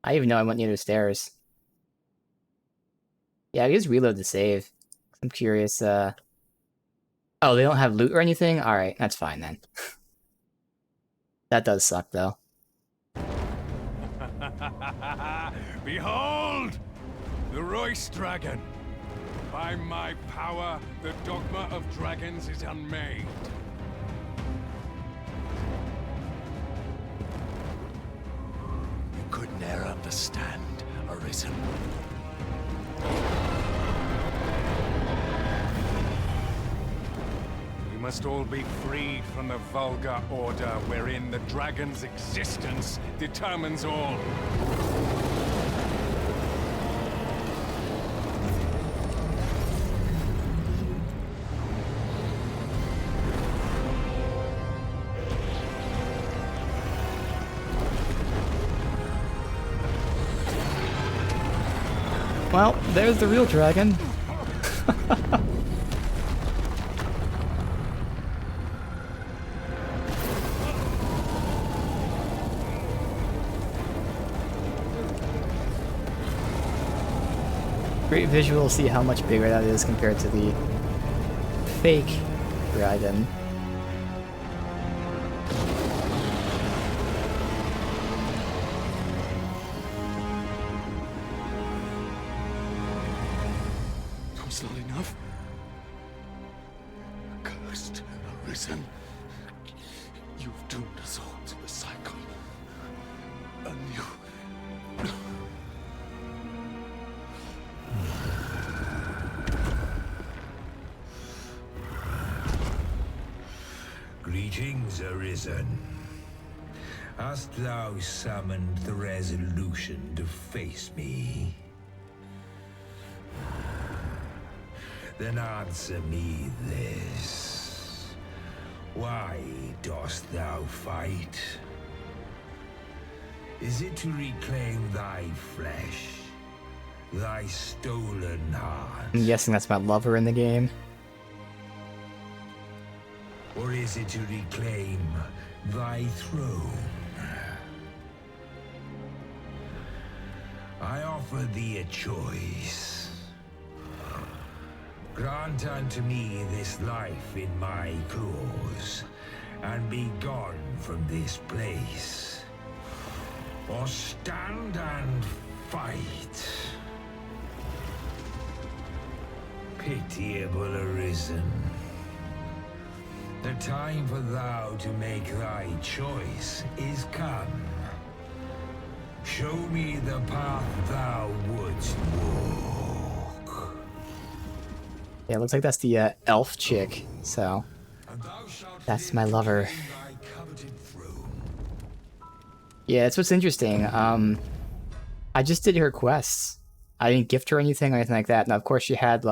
Speaker 1: I didn't even know I went near the stairs. Yeah, I just reload the save. I'm curious, Oh, they don't have loot or anything? Alright, that's fine then. That does suck, though.
Speaker 6: Behold! The Royce Dragon! By my power, the Dogma of Dragons is unmade. You could ne'er understand, Arisen. We must all be freed from the vulgar order wherein the dragon's existence determines all.
Speaker 1: Well, there's the real dragon. Great visual, see how much bigger that is compared to the fake dragon.
Speaker 6: Was not enough? Cursed, Arisen. You've doomed us all. to the cycle. A new
Speaker 8: Greetings, Arisen. Hast thou summoned the resolution to face me? Then answer me this. Why dost thou fight? Is it to reclaim thy flesh? Thy stolen heart?
Speaker 1: I'm guessing that's my lover in the game.
Speaker 8: Or is it to reclaim thy throne? I offer thee a choice. Grant unto me this life in my claws, and be gone from this place. Or stand and fight. Pitiable Arisen. The time for thou to make thy choice is come. Show me the path thou wouldst walk.
Speaker 1: Yeah, it looks like that's the elf chick, so that's my lover. Yeah, that's what's interesting. I just did her quests. I didn't gift her anything or anything like that. Now, of course, she had,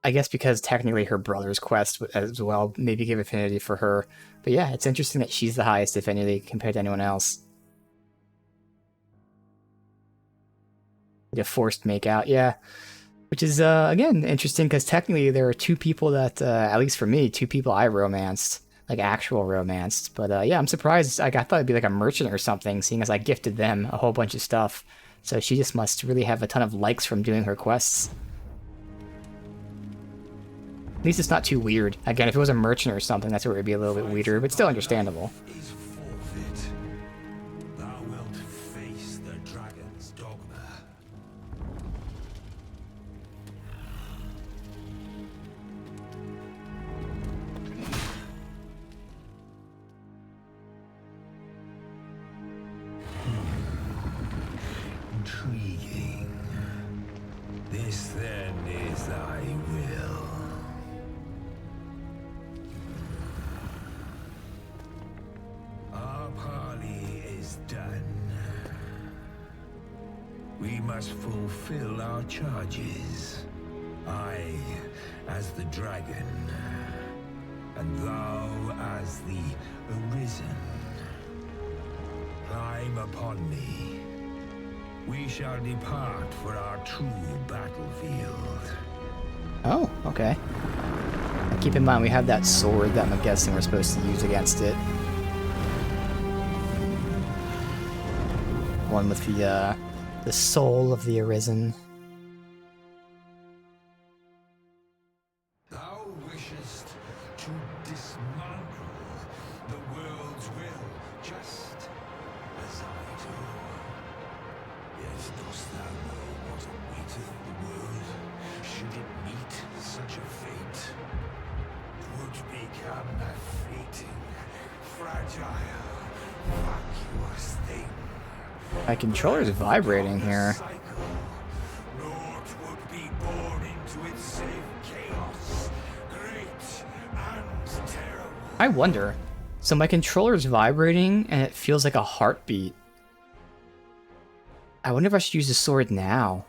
Speaker 1: I guess because technically her brother's quest as well, maybe give affinity for her. But yeah, it's interesting that she's the highest affinity compared to anyone else. A forced make out, yeah. Which is, again, interesting because technically there are two people that, at least for me, two people I romanced. Like, actual romanced. But, yeah, I'm surprised. I thought it'd be like a merchant or something, seeing as I gifted them a whole bunch of stuff. So she just must really have a ton of likes from doing her quests. At least it's not too weird. Again, if it was a merchant or something, that's where it would be a little bit weirder, but still understandable.
Speaker 8: Thou wilt face the dragon's dogma. Intriguing. This then is thy will. Our parley is done. We must fulfill our charges. I, as the dragon, and thou as the Arisen. Climb upon me. We shall depart for our true battlefield.
Speaker 1: Oh, okay. Keep in mind, we have that sword that I'm guessing we're supposed to use against it. One with the soul of the Arisen.
Speaker 8: Thou wishest to dismantle the world's will, just as I do. Yet dost thou know what awaiteth the world, should it meet such a fate? 'Twould become a fleeting, fragile, vacuous thing.
Speaker 1: My controller's vibrating here.
Speaker 8: Naught would be born into its save chaos, great and terrible.
Speaker 1: I wonder. So my controller's vibrating and it feels like a heartbeat. I wonder if I should use the sword now.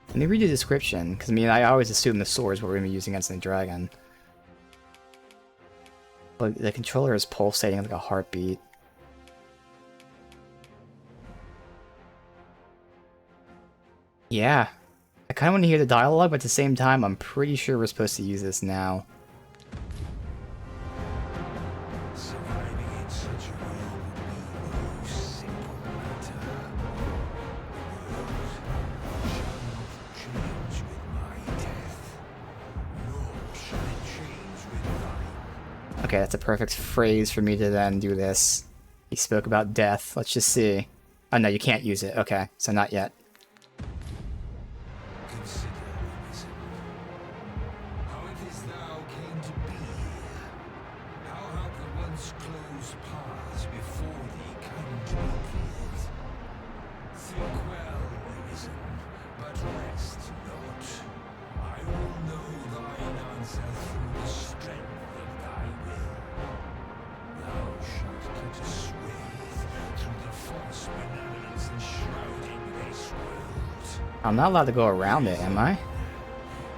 Speaker 1: Let me read the description, because I mean, I always assume the sword is what we're going to be using against the dragon. But the controller is pulsating like a heartbeat. Yeah. I kind of want to hear the dialogue, but at the same time, I'm pretty sure we're supposed to use this now.
Speaker 8: Surviving in such a world would be no simple matter. World shall not change with my death, nor shall it change with thine.
Speaker 1: Okay, that's a perfect phrase for me to then do this. He spoke about death. Let's just see. Oh no, you can't use it. Okay, so not yet.
Speaker 8: Consider, Arisen, how it is thou came to be here. How have the once closed paths before thee come to be cleared? Think well, Arisen, but rest not. I will know thine answer through the strength of thy I will. Thou shalt cut a swathe through the false benevolence enshrouding this world.
Speaker 1: I'm not allowed to go around it, am I?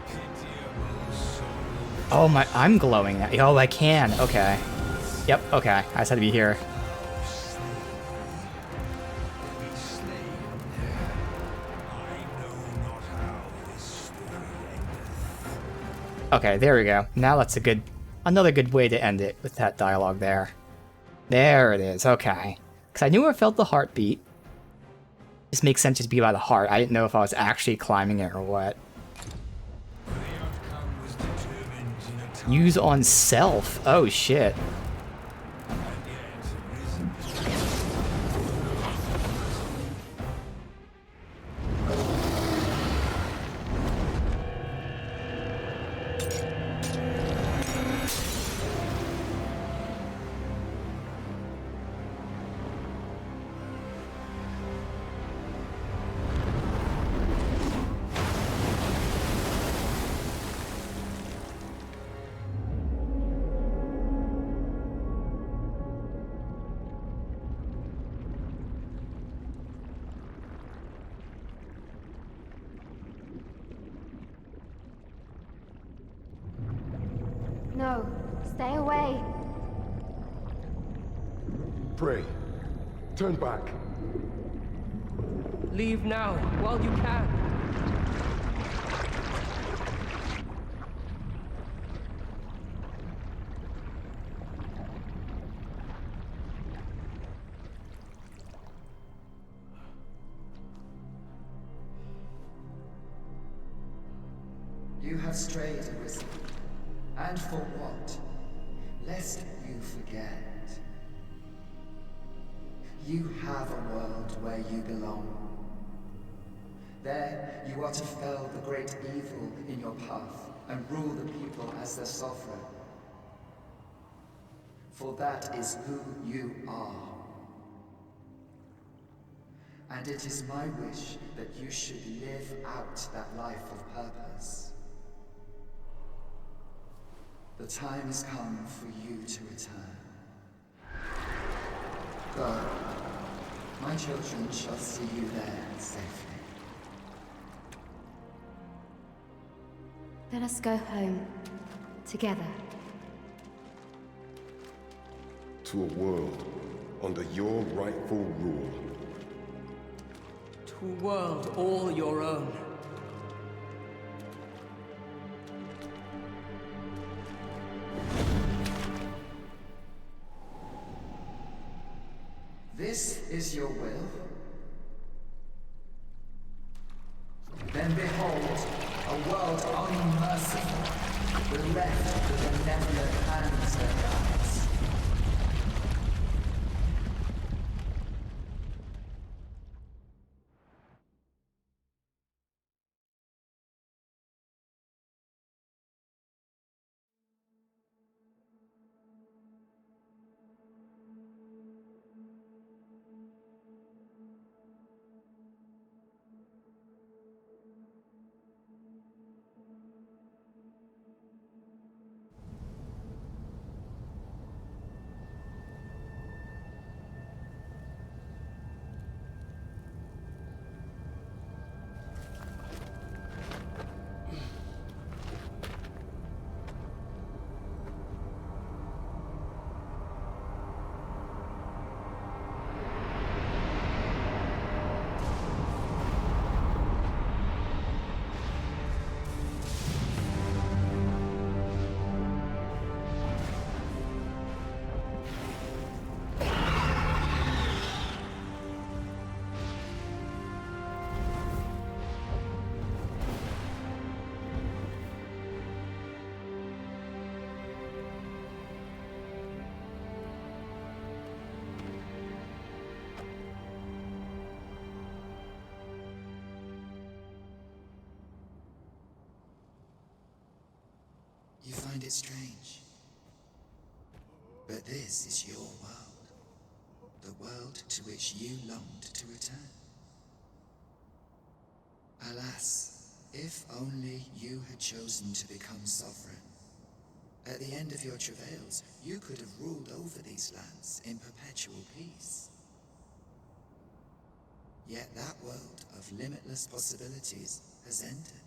Speaker 8: Pitiable soul.
Speaker 1: Oh my, I'm glowing now. Oh, I can. Okay. Yep, okay. I just had to be here. Okay, there we go. Now that's another good way to end it with that dialogue there. There it is, okay. Because I knew I felt the heartbeat. This makes sense just to be by the heart. I didn't know if I was actually climbing it or what. Use on self. Oh shit.
Speaker 4: No, stay away.
Speaker 9: Pray. Turn back.
Speaker 2: Leave now, while you can.
Speaker 10: You have strayed, Arisen. And for what? Lest you forget. You have a world where you belong. There, you are to fell the great evil in your path and rule the people as their sovereign. For that is who you are. And it is my wish that you should live out that life of purpose. The time has come for you to return. Go. My children shall see you there safely.
Speaker 4: Let us go home. Together.
Speaker 9: To a world under your rightful rule.
Speaker 2: To a world all your own.
Speaker 10: This is your will? Then behold, a world unmerciful, bereft of the benevolent hands that guides. You find it strange. But this is your world. The world to which you longed to return. Alas, if only you had chosen to become sovereign. At the end of your travails, you could have ruled over these lands in perpetual peace. Yet that world of limitless possibilities has ended.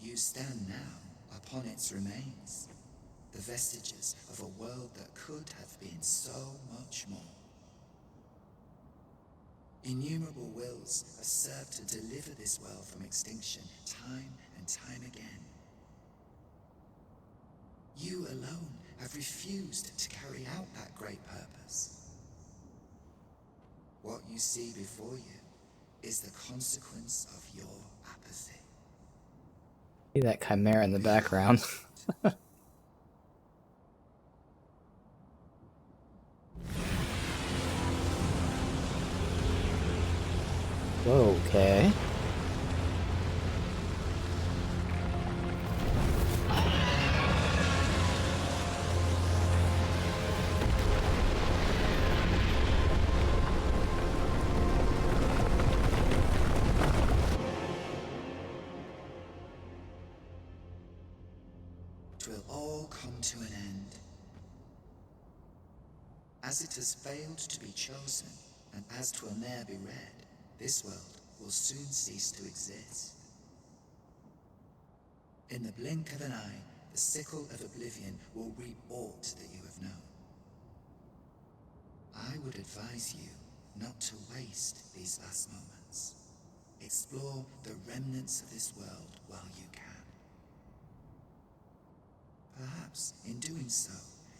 Speaker 10: You stand now upon its remains, the vestiges of a world that could have been so much more. Innumerable wills have served to deliver this world from extinction time and time again. You alone have refused to carry out that great purpose. What you see before you is the consequence of your apathy.
Speaker 1: See that chimera in the background. Whoa, okay.
Speaker 10: It will all come to an end. As it has failed to be chosen, and as 'twill ne'er be read, this world will soon cease to exist. In the blink of an eye, the sickle of oblivion will reap aught that you have known. I would advise you not to waste these last moments. Explore the remnants of this world while you can. Perhaps, in doing so,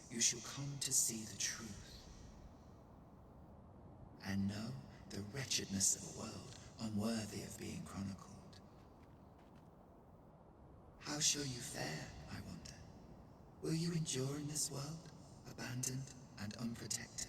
Speaker 10: you shall come to see the truth. And know the wretchedness of a world unworthy of being chronicled. How shall you fare, I wonder? Will you endure in this world, abandoned and unprotected?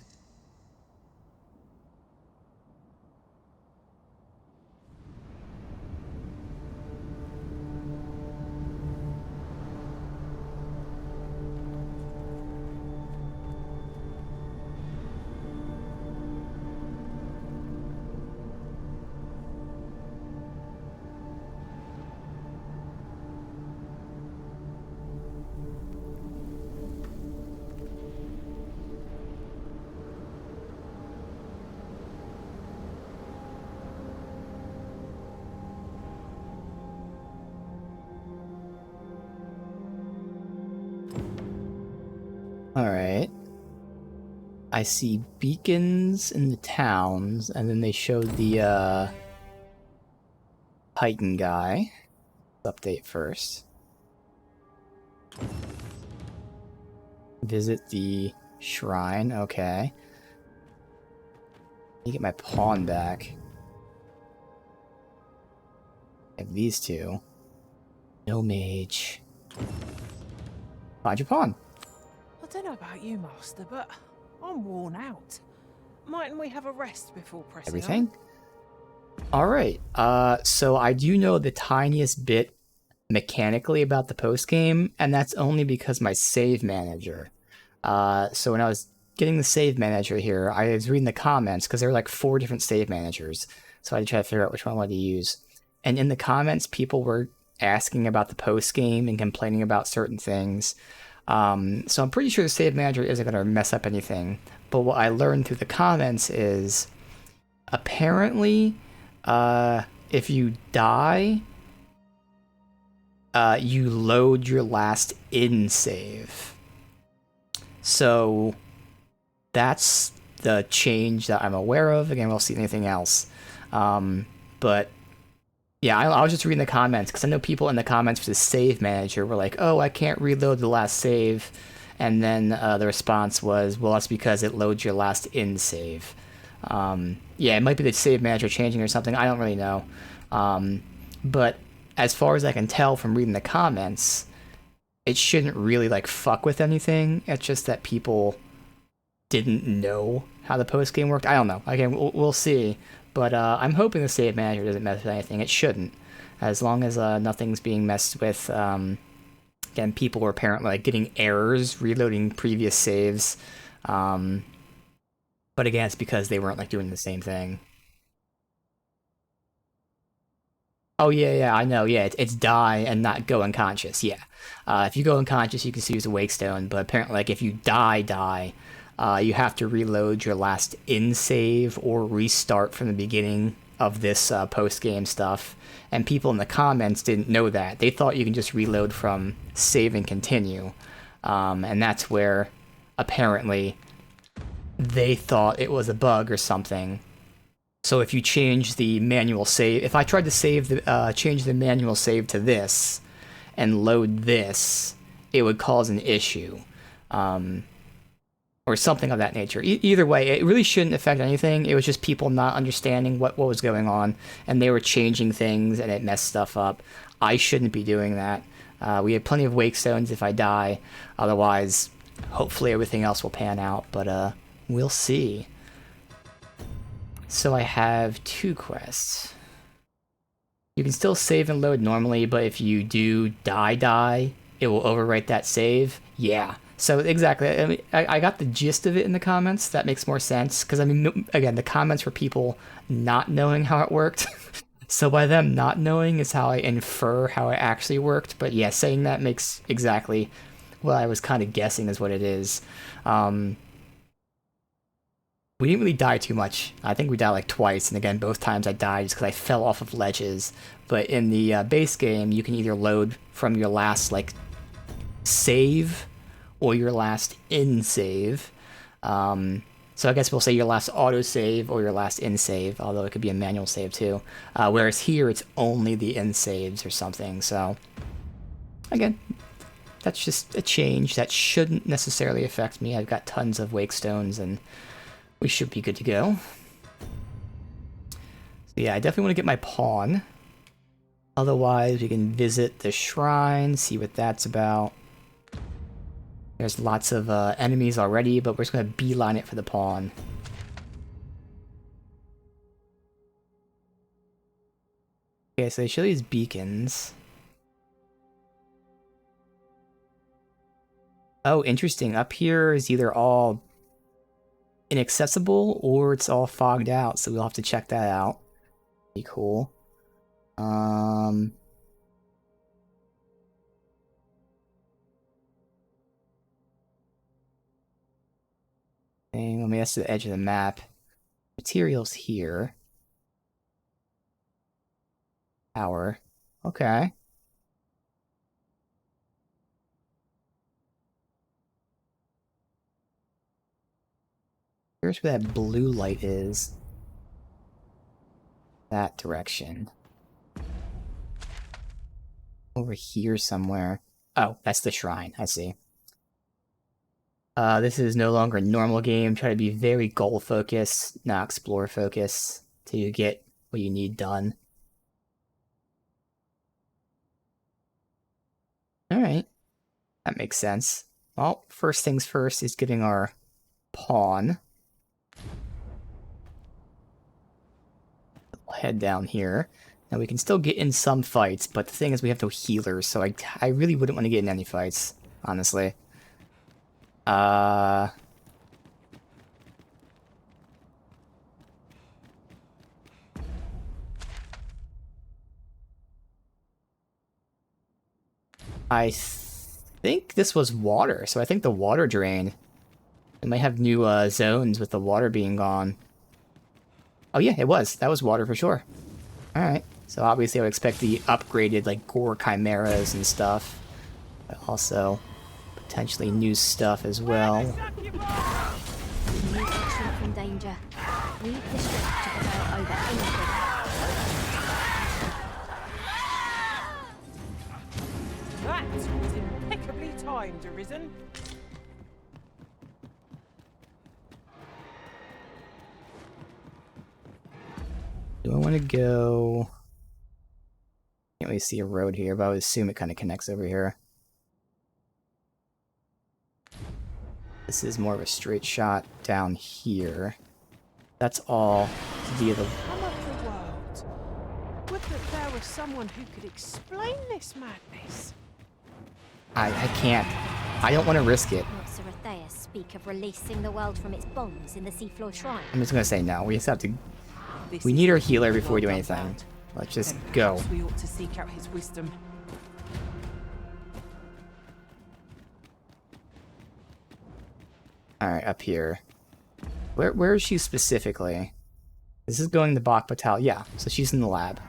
Speaker 1: Alright. I see beacons in the towns, and then they showed the, Titan guy. Update first. Visit the shrine, okay. Let me get my pawn back. I have these two. No mage. Find your pawn.
Speaker 2: I don't know about you, Master, but I'm worn out. Mightn't we have a rest before pressing
Speaker 1: Everything? Alright, so I do know the tiniest bit mechanically about the post-game, and that's only because my save manager. So when I was getting the save manager here, I was reading the comments, because there were like 4 different save managers, so I had to try to figure out which one I wanted to use. And in the comments, people were asking about the post-game and complaining about certain things. So I'm pretty sure the save manager isn't going to mess up anything. But what I learned through the comments is, apparently, if you die, you load your last in save. So that's the change that I'm aware of. Again, we'll see anything else. But yeah, I was just reading the comments because I know people in the comments for the save manager were like, "Oh, I can't reload the last save," and then the response was, "Well, that's because it loads your last in save." Yeah, it might be the save manager changing or something. I don't really know. But as far as I can tell from reading the comments, it shouldn't really like fuck with anything. It's just that people didn't know how the post game worked. I don't know. Again, we'll see. But I'm hoping the save manager doesn't mess with anything. It shouldn't, as long as nothing's being messed with. Again, people were apparently like getting errors reloading previous saves. But again, it's because they weren't like doing the same thing. Oh yeah, I know. Yeah, it's die and not go unconscious. Yeah, if you go unconscious, you can still use a wake stone. But apparently, like if you die, you have to reload your last in save or restart from the beginning of this post game stuff. And people in the comments didn't know that. They thought you can just reload from save and continue, and that's where apparently they thought it was a bug or something. So if you change the manual save, if I tried to save the change the manual save to this and load this, it would cause an issue, or something of that nature. Either way, it really shouldn't affect anything. It was just people not understanding what was going on, and they were changing things, and it messed stuff up. I shouldn't be doing that. We have plenty of wake stones if I die. Otherwise, hopefully everything else will pan out, but we'll see. So I have 2 quests. You can still save and load normally, but if you do die, it will overwrite that save. Yeah. So exactly. I mean, I got the gist of it in the comments. That makes more sense. Because, I mean, again, the comments were people not knowing how it worked. So by them not knowing is how I infer how it actually worked. But yeah, saying that makes exactly what I was kind of guessing is what it is. We didn't really die too much. I think we died like twice, and again, both times I died just because I fell off of ledges. But in the base game, you can either load from your last, like, save or your last in-save. So I guess we'll say your last auto-save or your last in-save, although it could be a manual save too. Whereas here, it's only the in-saves or something, so... Again, that's just a change that shouldn't necessarily affect me. I've got tons of wake stones, and we should be good to go. So yeah, I definitely want to get my pawn. Otherwise, we can visit the shrine, see what that's about. There's lots of enemies already, but we're just going to beeline it for the pawn. Okay, so they show these beacons. Oh, interesting. Up here is either all inaccessible or it's all fogged out, so we'll have to check that out. Be cool. And let me that's to the edge of the map. Materials here. Power. Okay. Here's where that blue light is. That direction. Over here somewhere. Oh, that's the shrine. I see. This is no longer a normal game. Try to be very goal-focused, not explore-focused, till you get what you need done. Alright. That makes sense. Well, first things first is getting our pawn. We'll head down here. Now we can still get in some fights, but the thing is we have no healers, so I really wouldn't want to get in any fights, honestly. I think this was water, so I think the water drained. It might have new zones with the water being gone. Oh yeah, it was. That was water for sure. Alright, so obviously I would expect the upgraded, like, gore chimeras and stuff. But also, potentially new stuff as well.
Speaker 4: We need to retreat from danger. Leave the ship to prevail over anything.
Speaker 2: That was impeccably timed, Arisen.
Speaker 1: Do I want to go... Can't really see a road here, but I would assume it kind of connects over here. This is more of a straight shot down here. That's all via the...
Speaker 2: Come of the world. Would that there was someone who could explain this madness.
Speaker 1: I can't. I don't want to risk it.
Speaker 4: Not Saratheus speak of releasing the world from its bonds in the seafloor shrine.
Speaker 1: I'm just going to say no. We just have to... We need our healer before we do anything. Let's just
Speaker 2: Then
Speaker 1: go.
Speaker 2: perhaps we ought to seek out his wisdom.
Speaker 1: Alright, up here. Where is she specifically? This is going to Dogma II. Yeah, so she's in the lab.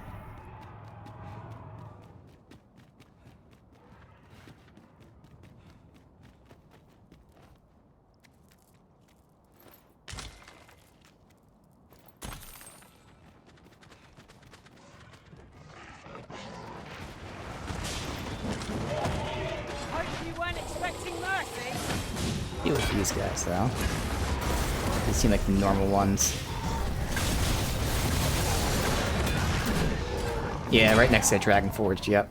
Speaker 2: Hope you weren't expecting mercy.
Speaker 1: Deal with these guys, though. They seem like the normal ones. Yeah, right next to Dragon Forge, yep.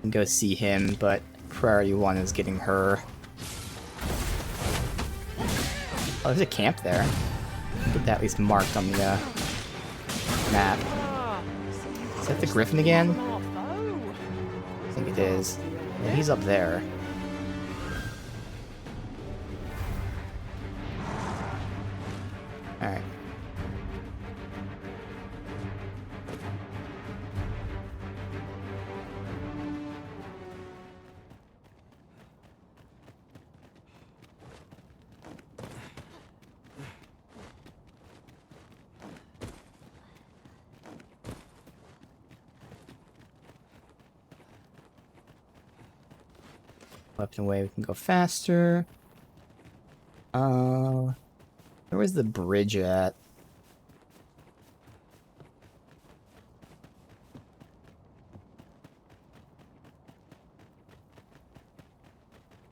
Speaker 1: Can go see him, but priority one is getting her. Oh, there's a camp there. Get that at least marked on the map. Is that the Griffin again? I think it is. Yeah, he's up there. Alright. Up and away, we can go faster. Where was the bridge at?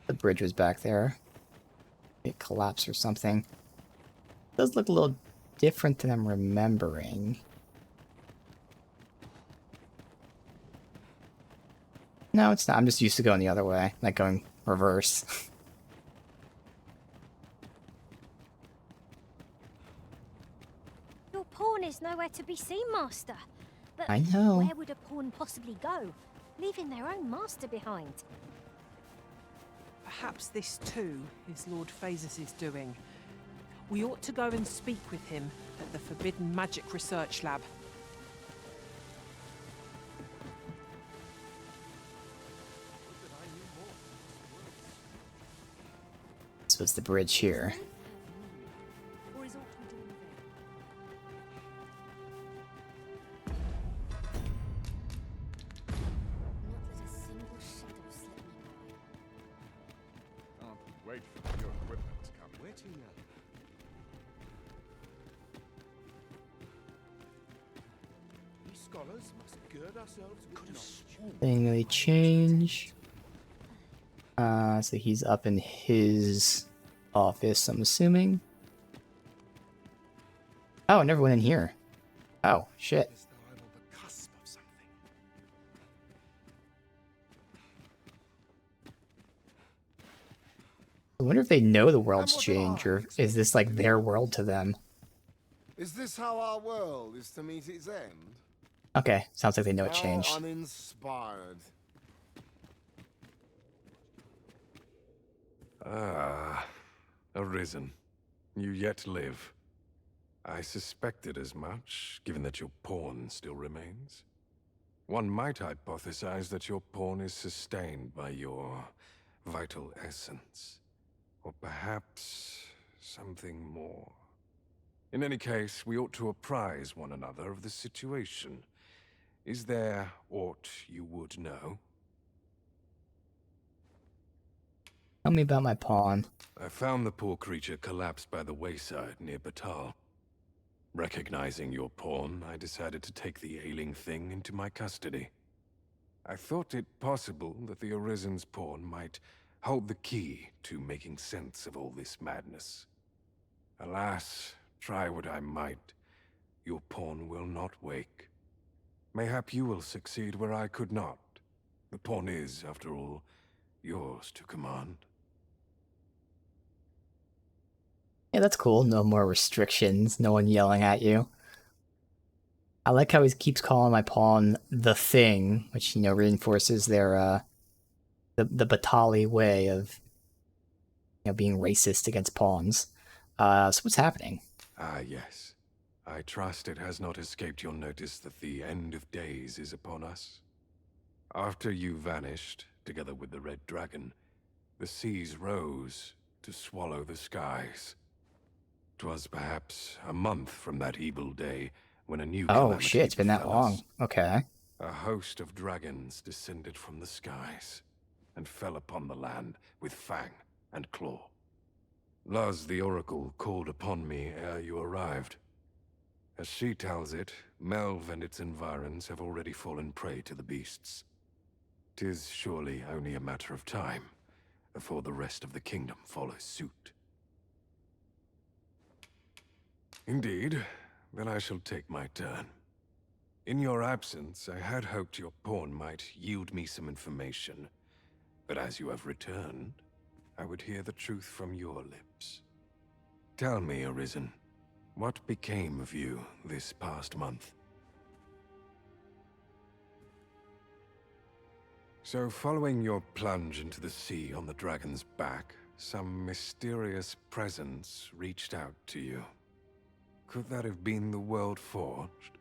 Speaker 1: The bridge was back there. It collapsed or something. It does look a little different than I'm remembering. No, it's not. I'm just used to going the other way, like going reverse.
Speaker 4: Your pawn is nowhere to be seen, Master. But
Speaker 1: I know.
Speaker 4: where would a pawn possibly go, leaving their own master behind?
Speaker 2: Perhaps this too is Lord Phases' doing. We ought to go and speak with him at the Forbidden Magic Research Lab.
Speaker 1: This was the bridge here.
Speaker 3: Or is all we doing there?
Speaker 4: Not let a single shadow slip me by.
Speaker 6: Wait for your equipment to come. Waiting now. We scholars must gird ourselves with knowledge.
Speaker 1: Didn't really change. So he's up in his office, I'm assuming. Oh, I never went in here. Oh, shit.
Speaker 6: As though I'm on the cusp of something.
Speaker 1: I wonder if they know the world's changed, or is this like their world to them?
Speaker 11: Is this how our world is to meet its end?
Speaker 1: Okay, sounds like they know it
Speaker 11: How
Speaker 1: changed.
Speaker 11: uninspired.
Speaker 6: Ah, Arisen. You yet live. I suspected as much, given that your pawn still remains. One might hypothesize that your pawn is sustained by your vital essence. Or perhaps something more. In any case, we ought to apprise one another of the situation. Is there aught you would know?
Speaker 1: Tell me about my pawn.
Speaker 6: I found the poor creature collapsed by the wayside near Batal. Recognizing your pawn, I decided to take the ailing thing into my custody. I thought it possible that the Arisen's pawn might hold the key to making sense of all this madness. Alas, try what I might, your pawn will not wake. Mayhap you will succeed where I could not. The pawn is, after all, yours to command.
Speaker 1: Yeah, that's cool. No more restrictions. No one yelling at you. I like how he keeps calling my pawn the thing, which, you know, reinforces their, the Batali way of, you know, being racist against pawns. So what's happening?
Speaker 6: Ah, yes. I trust it has not escaped your notice that the end of days is upon us. After you vanished, together with the Red Dragon, the seas rose to swallow the skies. 'Twas perhaps a month from that evil day when a new
Speaker 1: Oh shit,
Speaker 6: calamity
Speaker 1: it's been that
Speaker 6: befell
Speaker 1: long.
Speaker 6: us.
Speaker 1: Okay.
Speaker 6: A host of dragons descended from the skies and fell upon the land with fang and claw. Luz the Oracle called upon me ere you arrived. As she tells it, Melve and its environs have already fallen prey to the beasts. 'Tis surely only a matter of time before the rest of the kingdom follows suit. Indeed, then I shall take my turn. In your absence, I had hoped your pawn might yield me some information. But as you have returned, I would hear the truth from your lips. Tell me, Arisen, what became of you this past month? So, following your plunge into the sea on the dragon's back, some mysterious presence reached out to you. Could that have been the World Forged?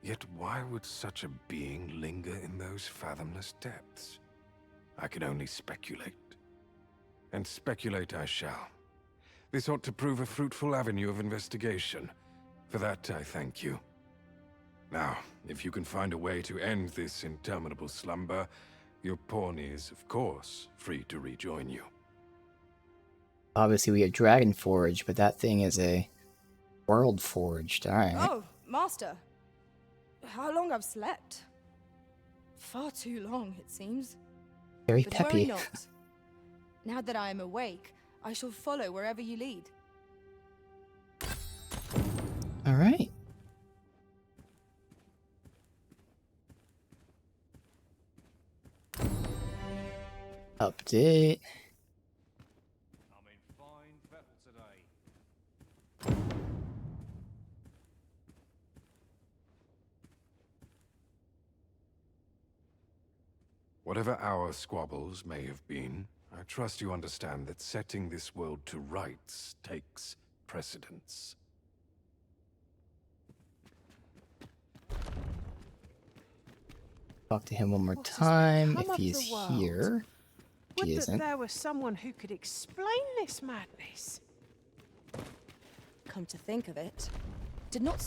Speaker 6: Yet why would such a being linger in those fathomless depths? I can only speculate. And speculate I shall. This ought to prove a fruitful avenue of investigation. For that, I thank you. Now, if you can find a way to end this interminable slumber, your pawn is, of course, free to rejoin you.
Speaker 1: Obviously, we have Dragon Forge, but that thing is a World Forged. Alright.
Speaker 3: Oh, Master. How long I've slept? Far too long, it seems.
Speaker 1: Very
Speaker 3: But
Speaker 1: peppy.
Speaker 3: worry not. Now that I am awake, I shall follow wherever you lead.
Speaker 1: Alright. Update.
Speaker 5: I'm in fine fettle today.
Speaker 6: Whatever our squabbles may have been, I trust you understand that setting this world to rights takes precedence.
Speaker 1: Talk to him one more
Speaker 2: What has
Speaker 1: time
Speaker 2: become
Speaker 1: if
Speaker 2: of
Speaker 1: he
Speaker 2: the
Speaker 1: is
Speaker 2: world?
Speaker 1: here.
Speaker 2: Would
Speaker 1: He
Speaker 2: that
Speaker 1: isn't.
Speaker 2: there was someone who could explain this madness.
Speaker 3: Come to think of it, did not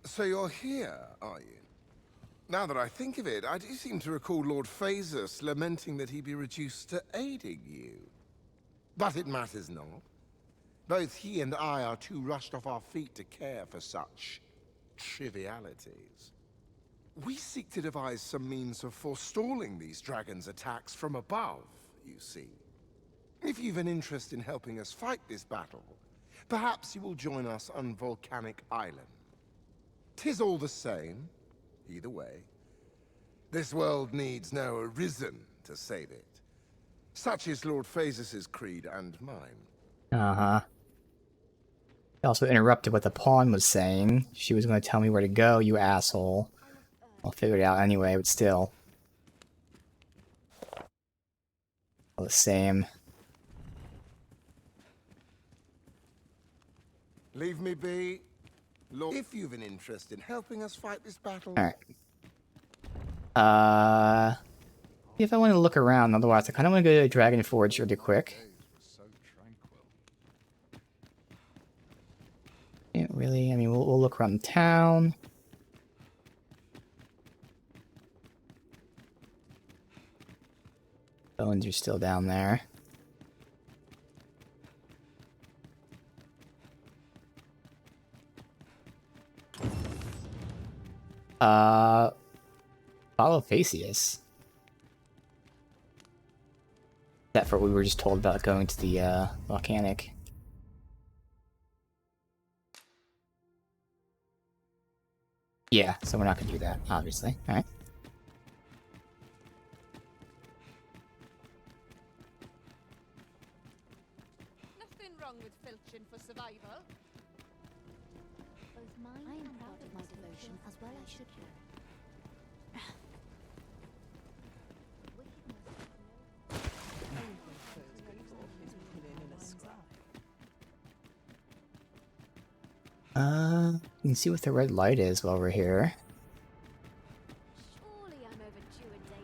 Speaker 11: So you're here, are you? Now that I think of it, I do seem to recall Lord Phasus lamenting that he be reduced to aiding you. But it matters not. Both he and I are too rushed off our feet to care for such trivialities. We seek to devise some means of forestalling these dragons' attacks from above, you see. If you've an interest in helping us fight this battle, perhaps you will join us on Volcanic Island. 'Tis all the same, either way. This world needs no Arisen to save it. Such is Lord Phasus's creed and mine.
Speaker 1: Uh-huh. He also interrupted what the pawn was saying. She was going to tell me where to go, you asshole. I'll figure it out anyway, but still. All the same.
Speaker 11: Leave me be, Lord. If you've an interest in helping us fight this battle...
Speaker 1: Alright. If I want to look around, otherwise I kind of want to go to Dragon Forge really quick. Can't really, I mean, we'll look around town. Bones are still down there. Follow Phaseus. Except for what we were just told about going to the, volcanic. Yeah, so we're not gonna do that, obviously. Alright.
Speaker 2: Nothing wrong with filching for survival.
Speaker 4: Both mine I am proud of my devotion as well I should be.
Speaker 1: You can see what the red light is while we're here.
Speaker 4: Surely I'm overdue a day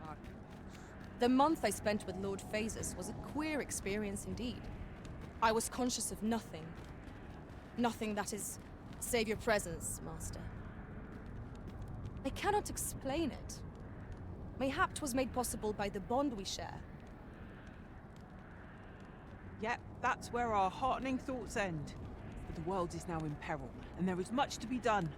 Speaker 4: off.
Speaker 3: The month I spent with Lord Phasus was a queer experience indeed. I was conscious of nothing. Nothing, that is, save your presence, Master. I cannot explain it. Mayhap 'twas made possible by the bond we share.
Speaker 2: Yep, that's where our heartening thoughts end. But the world is now in peril, and there is much to be done.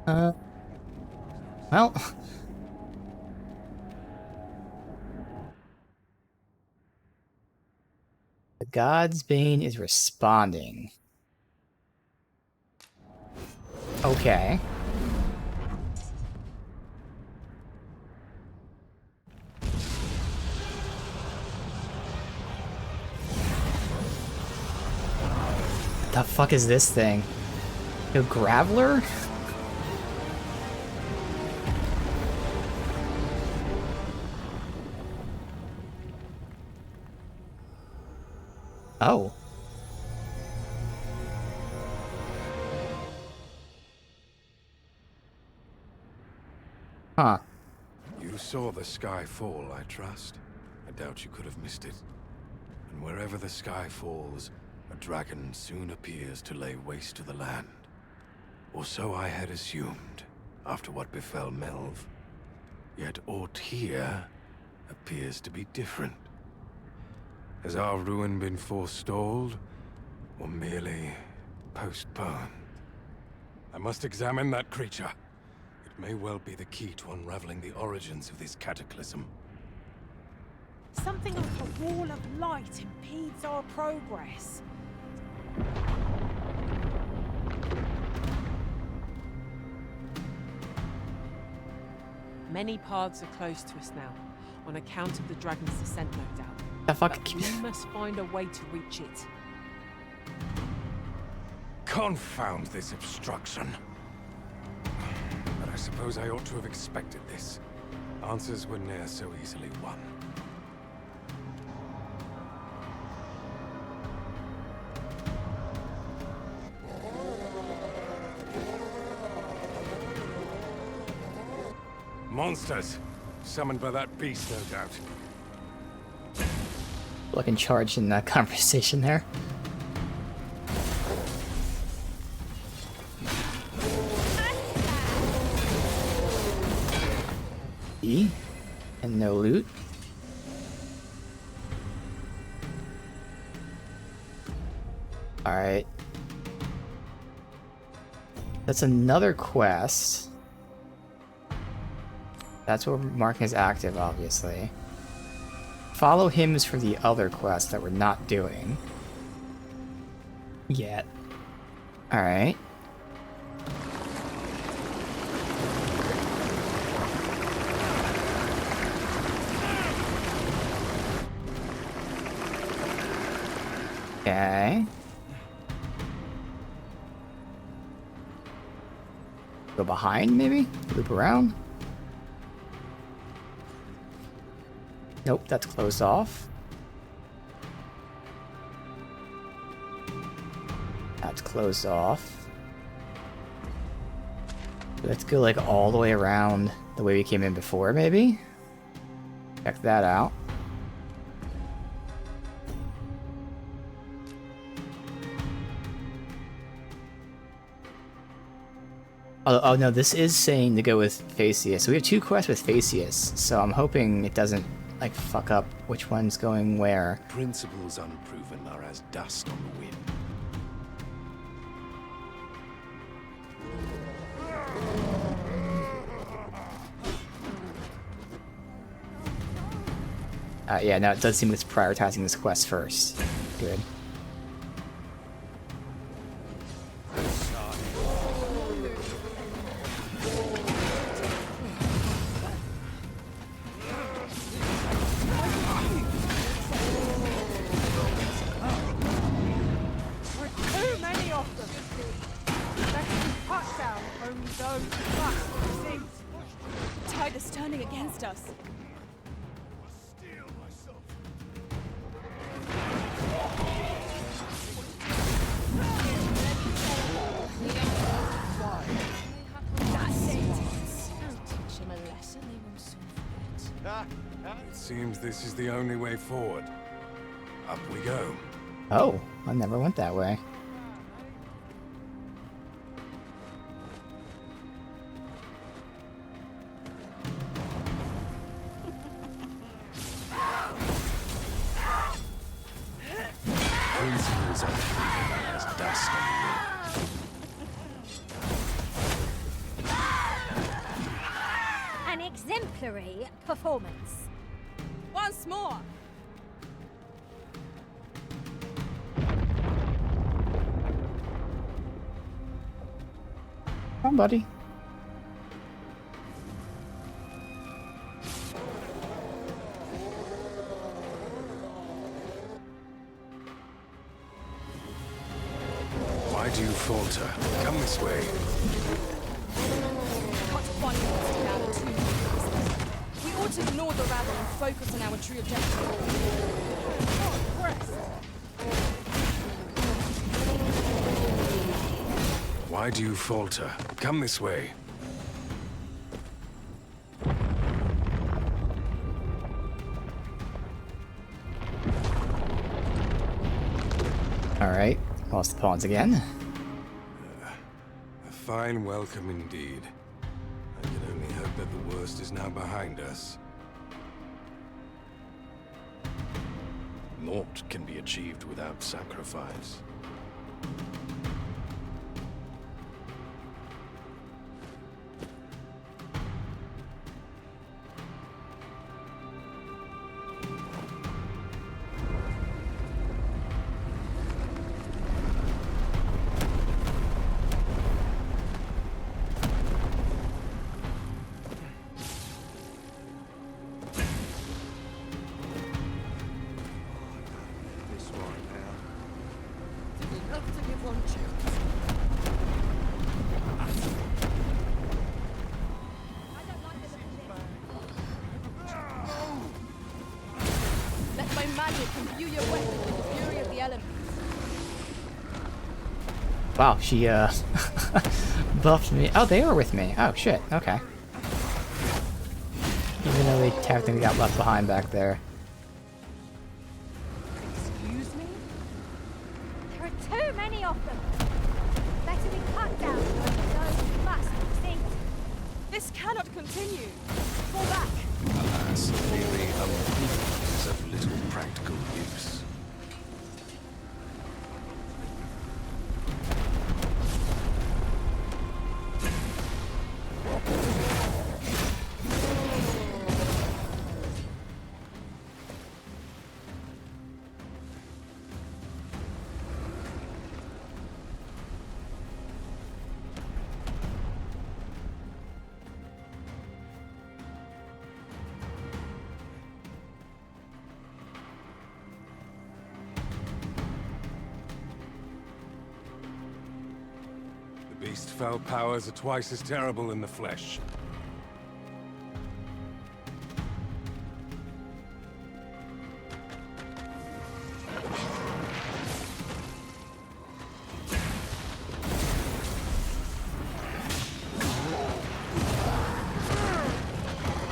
Speaker 1: Well. The God's Bane is responding. Okay. The fuck is this thing? A Graveler? Oh. Huh.
Speaker 6: You saw the sky fall, I trust. I doubt you could have missed it. And wherever the sky falls, a dragon soon appears to lay waste to the land. Or so I had assumed, after what befell Melv. Yet aught here appears to be different. Has our ruin been forestalled, or merely postponed? I must examine that creature. It may well be the key to unraveling the origins of this cataclysm.
Speaker 2: Something like a wall of light impedes our progress. Many paths are closed to us now, on account of the dragon's descent, no doubt.
Speaker 1: The fuck?
Speaker 2: But we must find a way to reach it.
Speaker 6: Confound this obstruction. But I suppose I ought to have expected this. Answers were ne'er so easily won. Monsters! Summoned by that beast, no doubt.
Speaker 1: Looking charged in that conversation there. E? And no loot. Alright. That's another quest. That's what we're marking as active, obviously. Follow him is for the other quest that we're not doing yet. Alright. Okay. Go behind, maybe? Loop around? Nope, that's closed off. That's closed off. Let's go like all the way around the way we came in before, maybe? Check that out. Oh no, this is saying to go with Phaseus. So we have two quests with Phaseus, so I'm hoping it doesn't like fuck up which one's going where.
Speaker 6: Principles unproven are as dust on the wind.
Speaker 1: Yeah, no, it does seem it's prioritizing this quest first. Good.
Speaker 2: Those bastards think.
Speaker 3: Tide is turning against us. That's it. Don't teach him a lesson they will soon forget.
Speaker 6: It seems this is the only way forward. Up we go.
Speaker 1: Oh, I never went that way.
Speaker 6: Principles are fleeting as dust on the wind.
Speaker 4: An exemplary performance.
Speaker 3: Once more.
Speaker 1: Come on, buddy.
Speaker 6: Why do you falter? Come this way.
Speaker 3: Cut one monster down and 2 monsters. We ought to ignore the rabble and focus on our true objective. Oh, Crest.
Speaker 6: Why do you falter? Come this way.
Speaker 1: Alright, lost the pawns again.
Speaker 6: A fine welcome indeed. I can only hope that the worst is now behind us. Naught can be achieved without sacrifice.
Speaker 3: Let my magic imbue your weapon with the fury of the elements.
Speaker 1: Wow, she buffed me. Oh, they were with me. Oh shit, okay. Even though they technically got left behind back there.
Speaker 3: Excuse me?
Speaker 4: There are too many of them. Better be cut down by those bastards think.
Speaker 3: This cannot continue. Fall back.
Speaker 6: Alas, merely a movement is of little practical use. The beast's fell powers are twice as terrible in the flesh.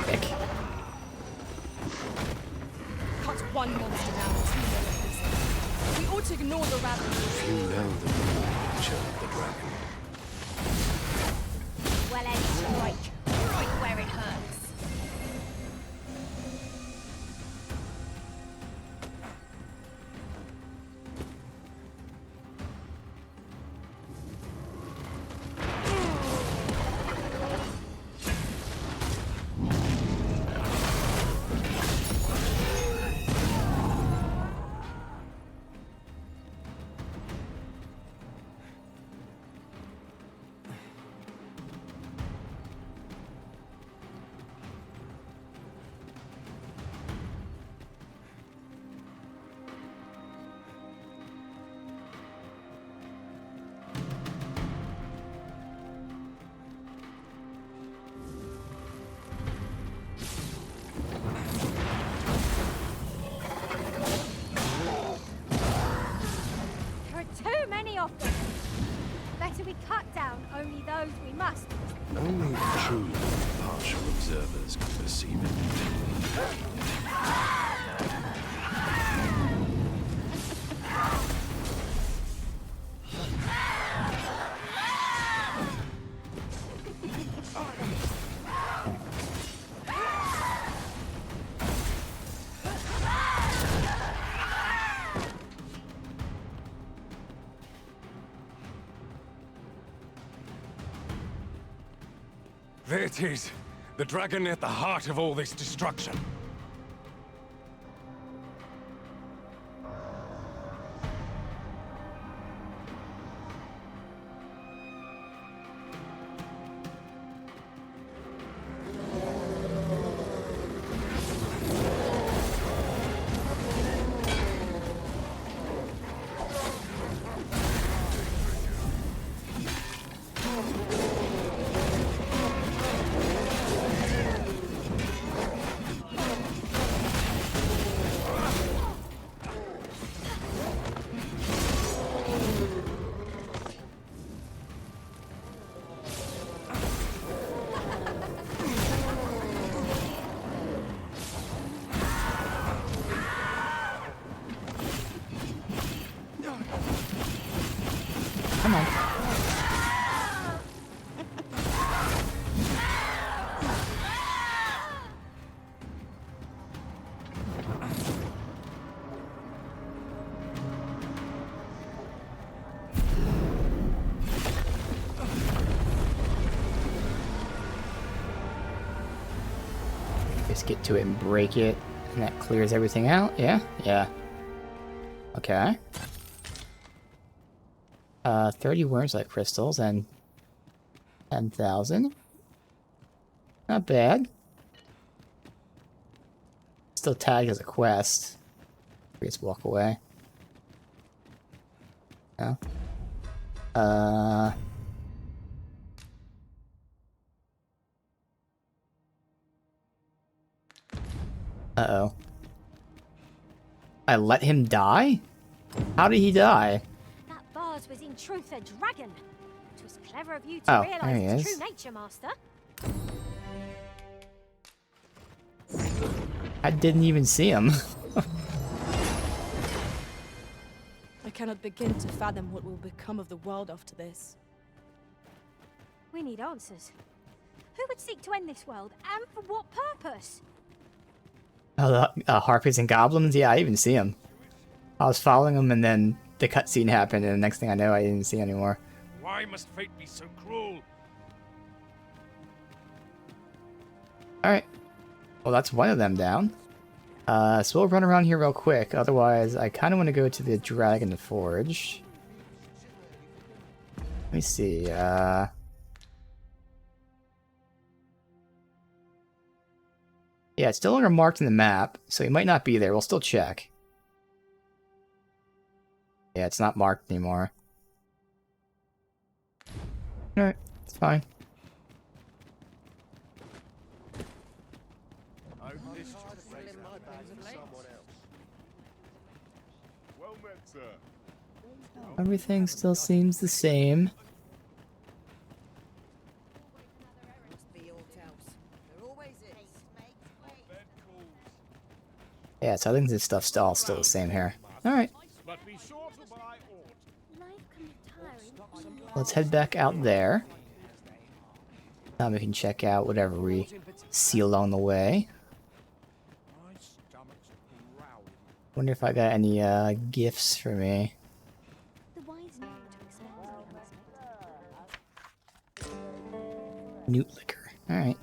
Speaker 1: Dick.
Speaker 3: Cut one monster down and 2 monsters. We ought to ignore the rabble.
Speaker 6: Few know the real nature of the dragon.
Speaker 4: Well, and strike. Right where it hurts.
Speaker 6: observers can perceive it. There it is! The dragon at the heart of all this destruction.
Speaker 1: Come on. Just get to it and break it, and that clears everything out. Yeah? Yeah. Okay. 30 wormslight crystals and 10,000. Not bad. Still tagged as a quest. Just walk away. No. Uh-oh. I let him die? How did he die?
Speaker 4: That vase was in truth a dragon. It was clever of you to realize its true nature, Master.
Speaker 1: I didn't even see him.
Speaker 3: I cannot begin to fathom what will become of the world after this.
Speaker 4: We need answers. Who would seek to end this world, and for what purpose?
Speaker 1: Oh, the harpies and goblins? Yeah, I even see him. I was following him, and then the cutscene happened, and the next thing I know, I didn't see anymore.
Speaker 6: Why must fate be so cruel?
Speaker 1: Alright. Well, that's one of them down. So we'll run around here real quick. Otherwise, I kind of want to go to the Dragon Forge. Let me see. Yeah, it's still longer marked in the map, so he might not be there. We'll still check. Yeah, it's not marked anymore. Alright, it's fine. Everything still seems the same. Yeah, so I think this stuff's all still the same here. Alright. Let's head back out there. Now we can check out whatever we see along the way. Wonder if I got any gifts for me. Newt liquor. Alright.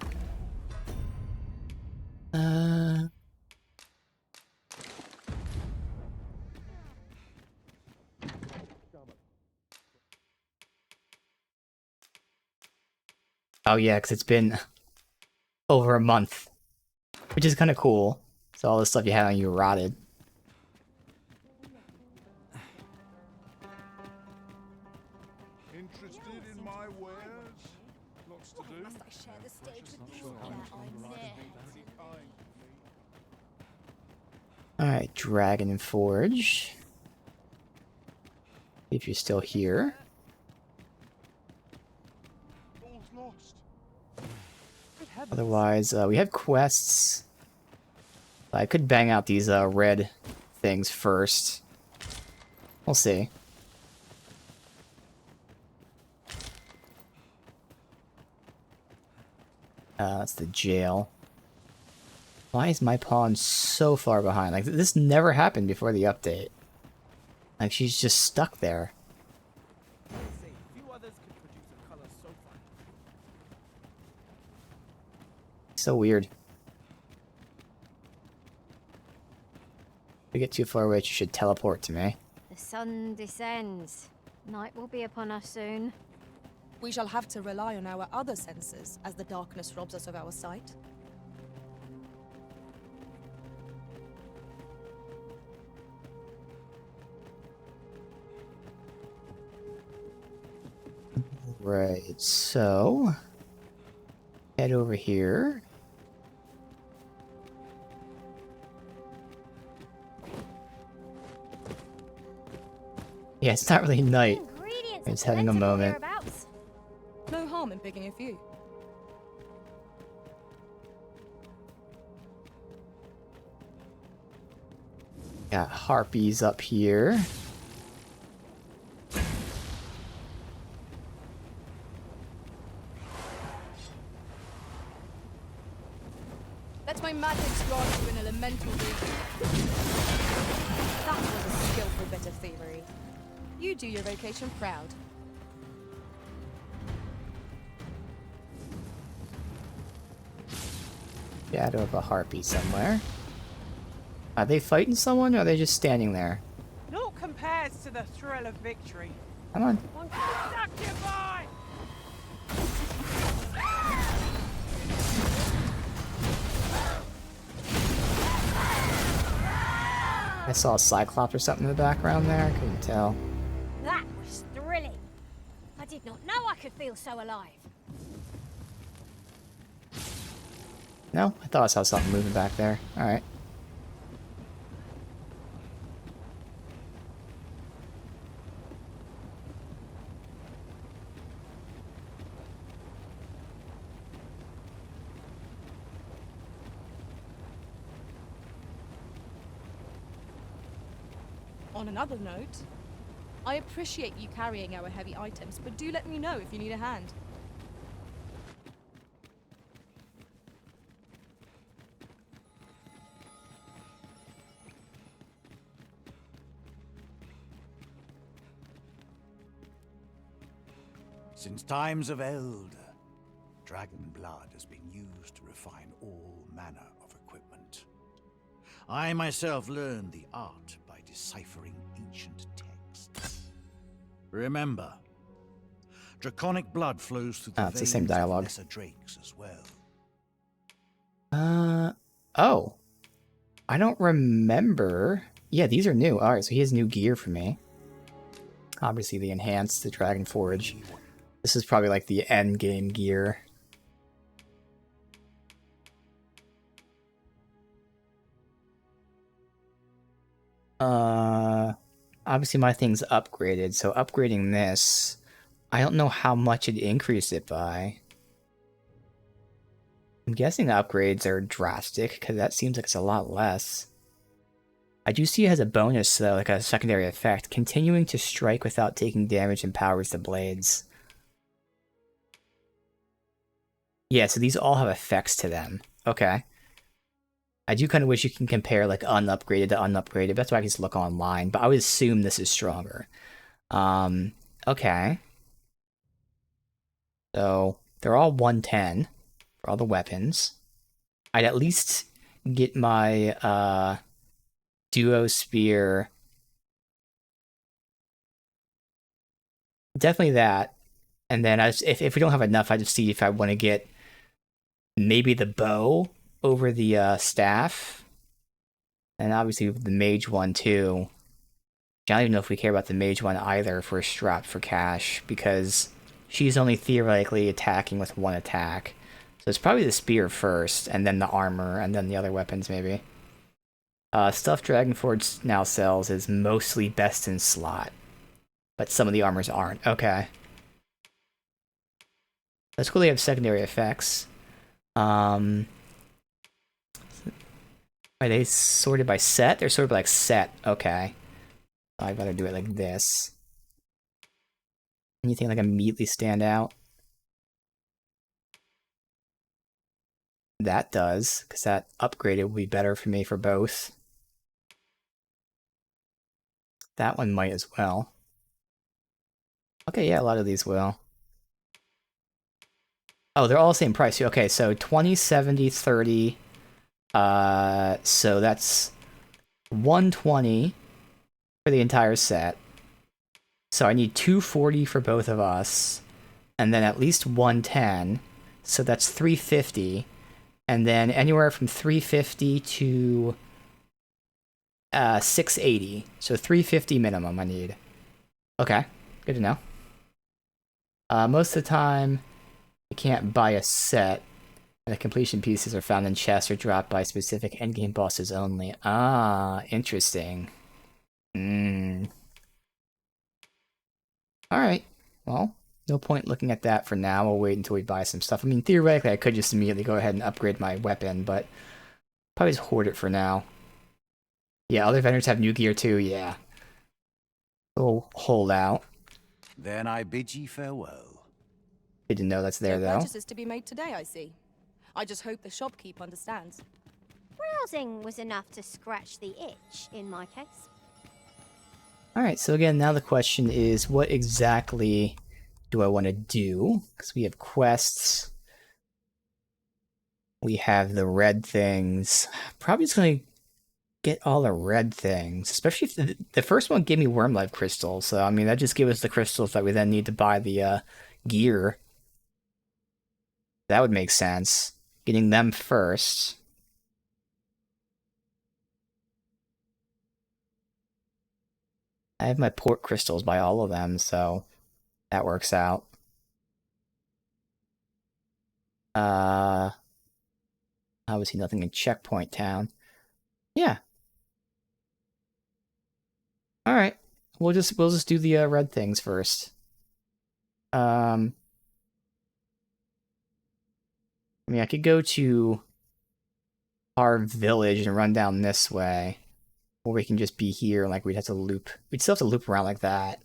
Speaker 1: Oh yeah, because it's been over a month, which is kind of cool. So all the stuff you had on you rotted.
Speaker 6: Interested in my wares? Lots to do.
Speaker 4: Must I share the stage with you?
Speaker 1: Alright, Dragon Forge. If you're still here.
Speaker 5: It had
Speaker 1: Otherwise, we have quests. I could bang out these red things first. We'll see. That's the jail. Why is my pawn so far behind? Like, this never happened before the update. Like, she's just stuck there. So weird. If we get too far away, you should teleport to me.
Speaker 4: The sun descends. Night will be upon us soon.
Speaker 3: We shall have to rely on our other senses as the darkness robs us of our sight.
Speaker 1: Right, so... head over here. Yeah, it's not really night. It's having a moment.
Speaker 3: No harm in picking a few.
Speaker 1: Got harpies up here.
Speaker 3: Let my magic grant you an elemental region. That was a skillful bit of thievery. You do your vocation proud.
Speaker 1: Shadow of a harpy somewhere. Are they fighting someone, or are they just standing there?
Speaker 2: Naught compares to the thrill of victory.
Speaker 1: Come on.
Speaker 2: One can sacrifice!
Speaker 1: I saw a cyclops or something in the background there. I couldn't tell.
Speaker 4: That was thrilling. I did not know I could feel so alive.
Speaker 1: No? I thought I saw something moving back there. Alright.
Speaker 3: On another note, I appreciate you carrying our heavy items, but do let me know if you need a hand.
Speaker 12: Since times of eld, dragon blood has been used to refine all manner of equipment. I myself learned the art by deciphering ancient texts. Remember, draconic blood flows through the
Speaker 1: it's the
Speaker 12: veins
Speaker 1: same dialogue.
Speaker 12: of lesser drakes as well.
Speaker 1: Oh. I don't remember. Yeah, these are new. Alright, so he has new gear for me. Obviously the enhanced, the Dragon Forge. This is probably like the end game gear. Obviously my thing's upgraded, so upgrading this, I don't know how much it increased it by. I'm guessing the upgrades are drastic, because that seems like it's a lot less. I do see it has a bonus, though, like a secondary effect. Continuing to strike without taking damage empowers the blades. Yeah, so these all have effects to them. Okay. I do kind of wish you can compare, like, unupgraded to unupgraded. That's why I can just look online, but I would assume this is stronger. Okay. So, they're all 110 for all the weapons. I'd at least get my, duo spear. Definitely that. And then if we don't have enough, I just see if I want to get maybe the bow over the staff. And obviously the mage one too. I don't even know if we care about the mage one either for a strap for cash, because she's only theoretically attacking with one attack. So it's probably the spear first, and then the armor, and then the other weapons maybe. Stuff Dragonforge now sells is mostly best in slot, but some of the armors aren't. Okay. That's cool they have secondary effects. Um, are they sorted by set? They're sorted by like set. Okay. I better do it like this. Anything like immediately stand out? That does, because that upgraded will be better for me for both. That one might as well. Okay, yeah, a lot of these will. Oh, they're all the same price. Okay, so 20, 70, 30. So that's 120 for the entire set. So I need 240 for both of us. And then at least 110. So that's 350. And then anywhere from 350 to 680. So 350 minimum I need. Okay, good to know. Most of the time, you can't buy a set, and the completion pieces are found in chests or dropped by specific endgame bosses only. Ah, interesting. Alright, well, no point looking at that for now. We'll wait until we buy some stuff. I mean, theoretically, I could just immediately go ahead and upgrade my weapon, but probably just hoard it for now. Yeah, other vendors have new gear too, yeah. We'll hold out.
Speaker 12: Then I bid ye farewell.
Speaker 1: Good to know that's there,
Speaker 3: No
Speaker 1: though.
Speaker 3: purchases to be made today, I see. I just hope the shopkeep understands.
Speaker 4: Browsing was enough to scratch the itch, in my case.
Speaker 1: Alright, so again, now the question is, what exactly do I want to do? Because we have quests. We have the red things. Probably just going to get all the red things. Especially if the first one gave me worm life crystals. So, I mean, that just gives us the crystals that we then need to buy the gear. That would make sense. Getting them first. I have my port crystals by all of them, so that works out. Obviously nothing in Checkpoint Town. Yeah. Alright. We'll just do the red things first. I mean, I could go to our village and run down this way. Or we can just be here, like we'd have to loop. We'd still have to loop around like that.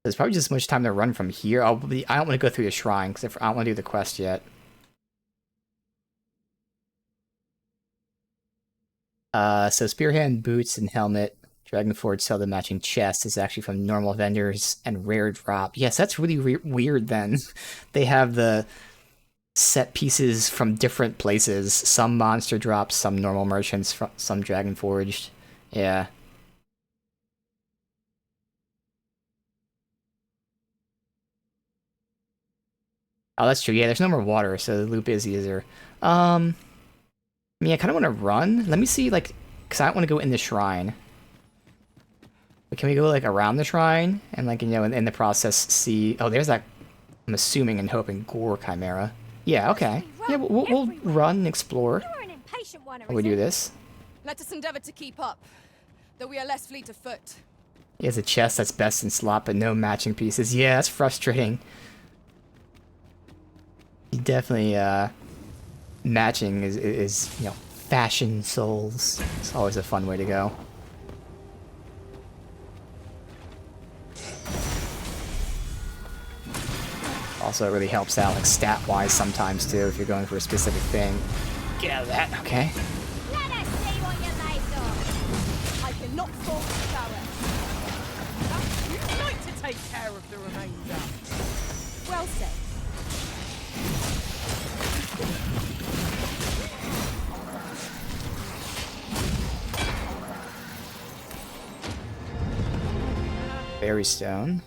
Speaker 1: There's probably just as much time to run from here. I don't want to go through the shrine, because I don't want to do the quest yet. So Spearhand boots and helmet, Dragonforge sell the matching chest is actually from normal vendors and rare drop. Yes, that's really weird then. They have the set pieces from different places. Some monster drops, some normal merchants, some Dragonforged. Yeah. Oh, that's true. Yeah, there's no more water, so the loop is easier. I mean, I kind of want to run. Let me see, like, because I don't want to go in the shrine. But can we go, like, around the shrine? And, like, you know, in the process, see... Oh, there's that, I'm assuming and hoping, Gore Chimera. Yeah, okay. Yeah, we'll run and explore.
Speaker 4: You're an impatient one,
Speaker 1: While we do this.
Speaker 3: Let us endeavor to keep up, though we are less fleet of foot.
Speaker 1: He has a chest that's best in slot, but no matching pieces. Yeah, that's frustrating. He definitely, matching is, you know, fashion souls. It's always a fun way to go. Also, it really helps out, like, stat-wise sometimes, too, if you're going for a specific thing. Get out of that, okay?
Speaker 4: Let us see what you're made of.
Speaker 2: I cannot fault the power. You'd like to take care of the remainder.
Speaker 3: Well said.
Speaker 1: Berry stone.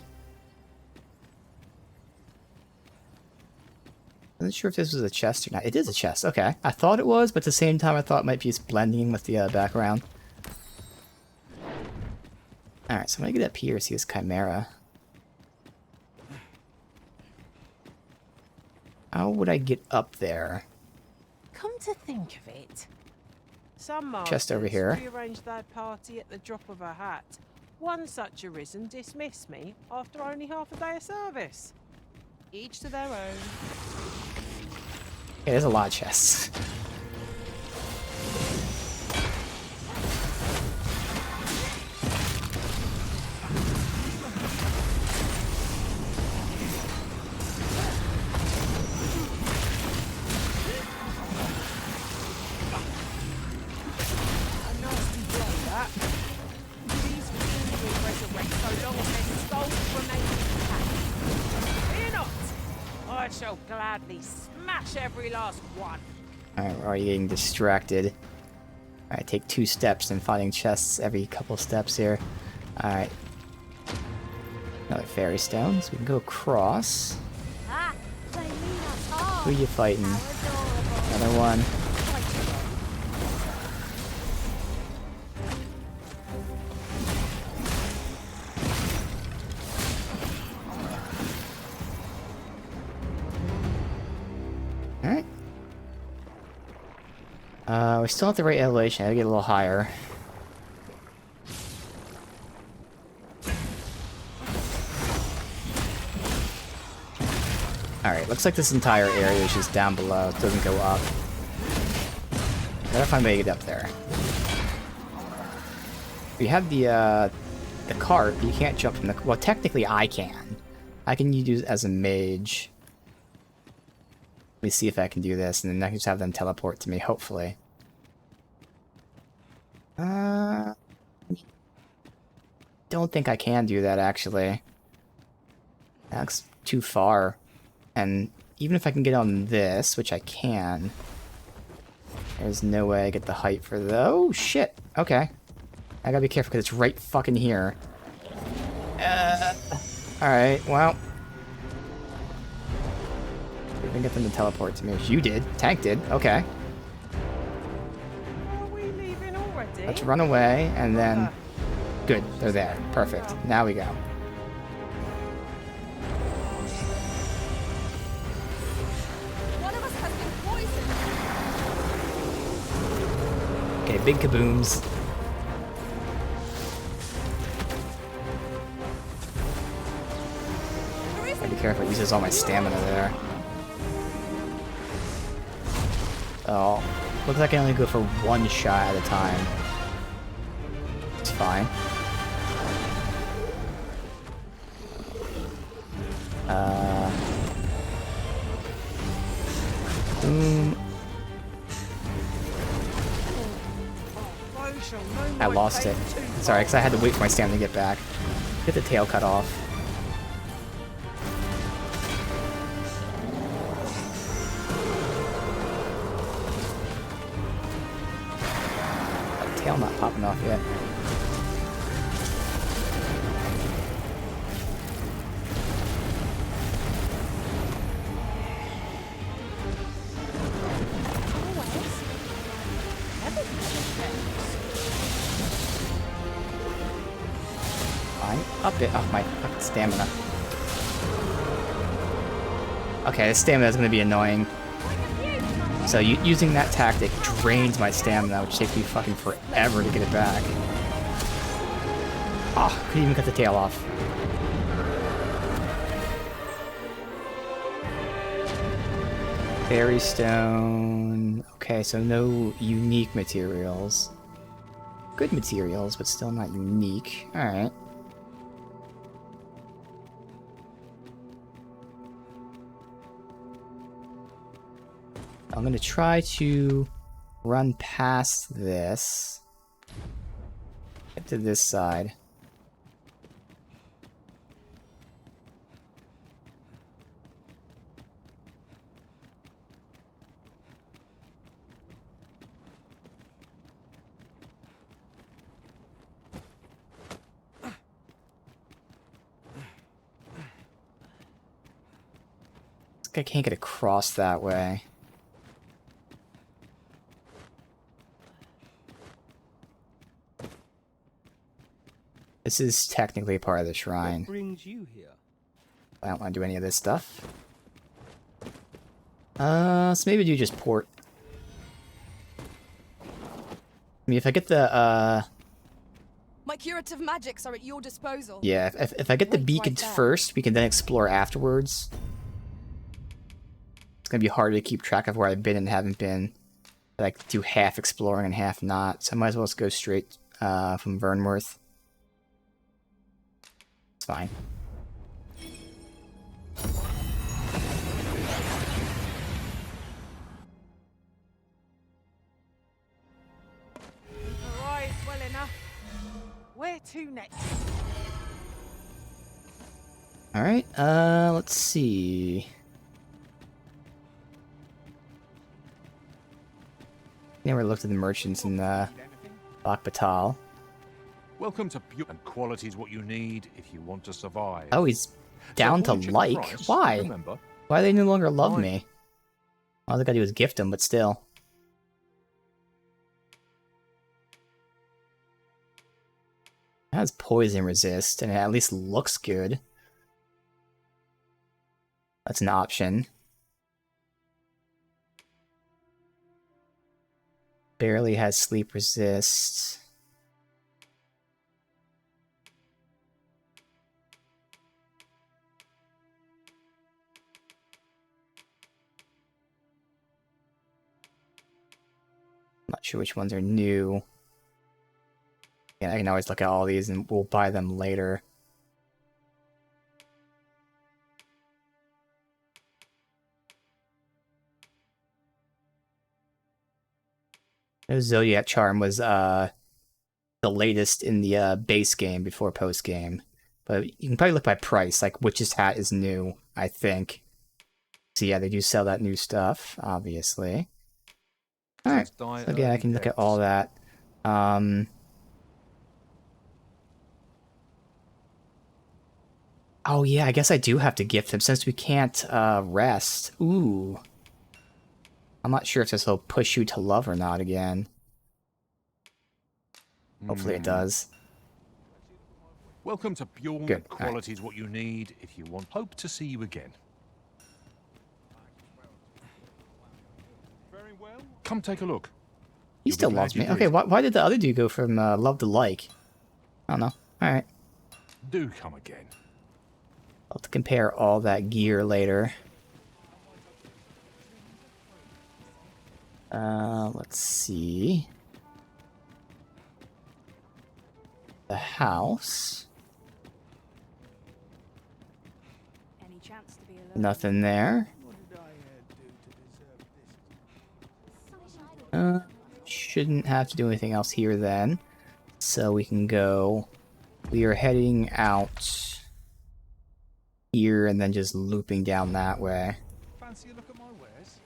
Speaker 1: I wasn't sure if this was a chest or not. It is a chest, okay. I thought it was, but at the same time I thought it might be just blending with the background. Alright, so I'm gonna get up here, see this Chimera. How would I get up there?
Speaker 2: Come to think of it, some
Speaker 1: Chest over
Speaker 2: masters
Speaker 1: here.
Speaker 2: rearrange their party at the drop of a hat. One such arisen dismissed me after only half a day of service.
Speaker 3: Each to their own.
Speaker 1: Okay, there's a lot of chests.
Speaker 2: A nasty blow, that. These fiends will resurrect so long as their souls remain intact. Fear not! I shall gladly smash every last one.
Speaker 1: Alright, we're already getting distracted. Alright, take 2 steps and finding chests every couple steps here. Alright. Another fairy stone, so we can go across.
Speaker 4: Ah, they mean us all.
Speaker 1: Who are you fighting?
Speaker 4: How adorable.
Speaker 1: Another one. Alright. We're still at the right elevation. I gotta get a little higher. Alright, looks like this entire area is just down below. It doesn't go up. Gotta find a way to get up there. You have the cart, but you can't jump from the... Well, technically I can. I can use it as a mage. Let me see if I can do this, and then I can just have them teleport to me, hopefully. Don't think I can do that, actually. That's too far. And even if I can get on this, which I can, there's no way I get the height for the... Oh, shit! Okay. I gotta be careful, because it's right fucking here. Alright, well... Didn't get them to teleport to me. You did. Tank did. Okay.
Speaker 2: Are we leaving already?
Speaker 1: Let's run away, and then... Good. They're there. Perfect. Now we go.
Speaker 3: One of us has been poisoned.
Speaker 1: Okay, big kabooms. Gotta be careful. It uses all my stamina there. Oh. Looks like I only go for 1 shot at a time. It's fine. Boom. I lost it. Sorry, because I had to wait for my stamina to get back. Get the tail cut off. Tail not popping off yet. Up it. Oh, my fucking stamina. Okay, the stamina is going to be annoying. So using that tactic drains my stamina, which takes me fucking forever to get it back. Oh, couldn't even cut the tail off. Fairy stone. Okay, so no unique materials. Good materials, but still not unique. Alright. I'm going to try to run past this. Get to this side. I can't get across that way. This is technically part of the shrine.
Speaker 7: What brings you here?
Speaker 1: I don't want to do any of this stuff. So maybe do just port. I mean, if I get the,
Speaker 3: Curative magics are at your disposal.
Speaker 1: Yeah, if I get the
Speaker 3: Wait,
Speaker 1: beacons
Speaker 3: right there.
Speaker 1: first, we can then explore afterwards. It's gonna be hard to keep track of where I've been and haven't been. Like, do half exploring and half not. So I might as well just go straight from Vernworth. It's fine.
Speaker 2: Arrived well enough. Where to next?
Speaker 1: Alright, let's see. Never looked at the merchants in Batal.
Speaker 5: Welcome to Pure, and quality is what you need if you want to survive.
Speaker 1: Oh, he's down to
Speaker 5: avoid check
Speaker 1: like?
Speaker 5: price,
Speaker 1: Why?
Speaker 5: remember.
Speaker 1: Why do they no longer love
Speaker 5: Why?
Speaker 1: me? All I gotta do is gift them, but still. It has poison resist, and it at least looks good. That's an option. Barely has sleep resist. Not sure which ones are new. Yeah, I can always look at all these and we'll buy them later. No, Zodiac Charm was the latest in the base game before post game. But you can probably look by price, like Witch's Hat is new, I think. So yeah, they do sell that new stuff, obviously. Alright, so again, I can look at all that. Oh yeah, I guess I do have to gift him since we can't rest. Ooh. I'm not sure if this will push you to love or not again. Hopefully it does.
Speaker 5: Welcome to Bjorn.
Speaker 1: Good.
Speaker 5: Quality is what you need if you want. Hope to see you again. Very well. Come take a look.
Speaker 1: He
Speaker 5: You'll be
Speaker 1: still
Speaker 5: glad
Speaker 1: loves
Speaker 5: you
Speaker 1: me.
Speaker 5: did.
Speaker 1: Okay, why did the other dude go from love to like? I don't know. Alright.
Speaker 5: Do come again.
Speaker 1: I'll have to compare all that gear later. Let's see. The house.
Speaker 3: Any chance to be alone?
Speaker 1: Nothing there. Shouldn't have to do anything else here then. So we can go. We are heading out here and then just looping down that way.
Speaker 5: Fancy a look at my wares?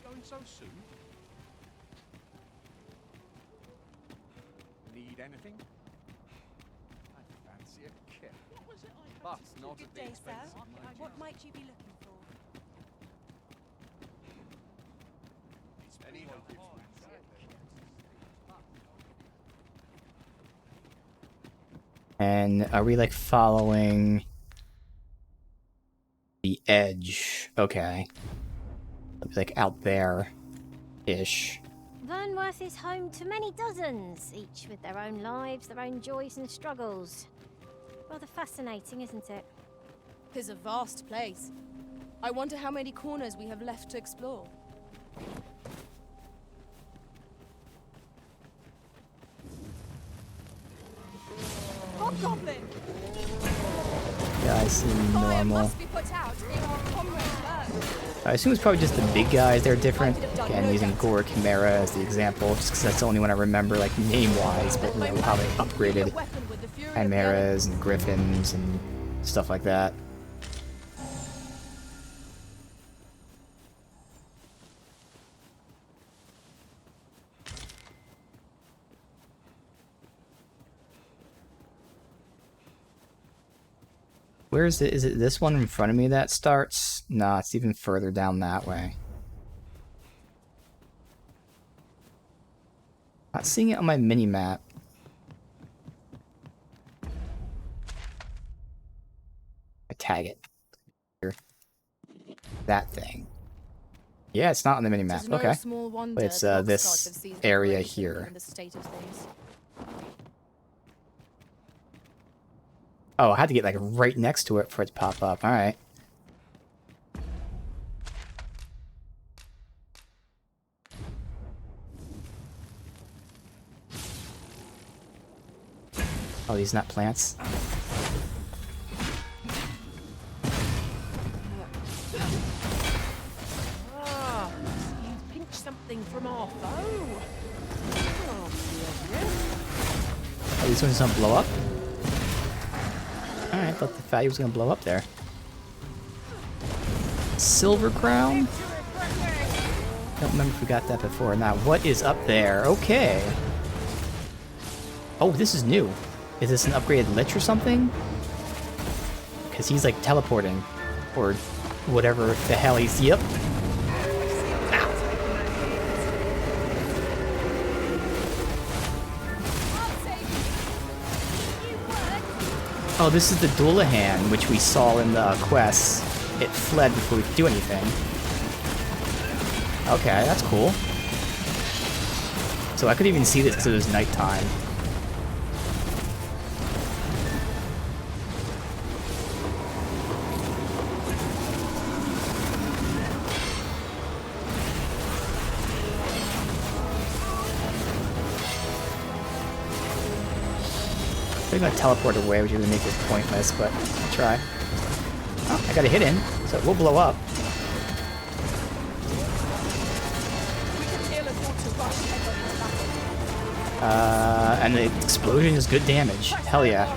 Speaker 5: Going so soon? Need anything? I fancy a kit. What was it I but not at the expense of my
Speaker 3: What might you be looking for?
Speaker 5: Anyone gives me
Speaker 1: And are we like following the edge? Okay. Like out there-ish.
Speaker 4: Vernworth is home to many dozens, each with their own lives, their own joys and struggles. Rather fascinating, isn't it?
Speaker 3: Tis a vast place. I wonder how many corners we have left to explore. Hobgoblin!
Speaker 1: Guys seem
Speaker 3: Fire
Speaker 1: normal.
Speaker 3: must be put out. They are comrades burn.
Speaker 1: I assume it's probably just the big guys. They're different. Again, using Gore Chimera as the example, just because that's the only one I remember, like name-wise. But you know how they upgraded chimeras and griffins and stuff like that. Where is it? Is it this one in front of me that starts? Nah, it's even further down that way. Not seeing it on my mini-map. I tag it. Here. That thing. Yeah, it's not on the mini-map. Okay. But it's this area here. Oh, I had to get like right next to it for it to pop up. All right. Oh, these not plants.
Speaker 2: Ah, you pinched something from our foe. Oh,
Speaker 1: Oh, these ones don't blow up? Alright, I thought the fatty was gonna blow up there. Silver crown? Don't remember if we got that before. Now, what is up there? Okay. Oh, this is new. Is this an upgraded lich or something? Because he's like teleporting. Or whatever the hell he's... Yep. Oh, this is the Dullahan, which we saw in the quests. It fled before we could do anything. Okay, that's cool. So I could even see this because it was nighttime. I'm gonna teleport away, which is gonna make this pointless, but I'll try. Oh, I got a hit in, so it will blow up. And the explosion is good damage. Hell yeah.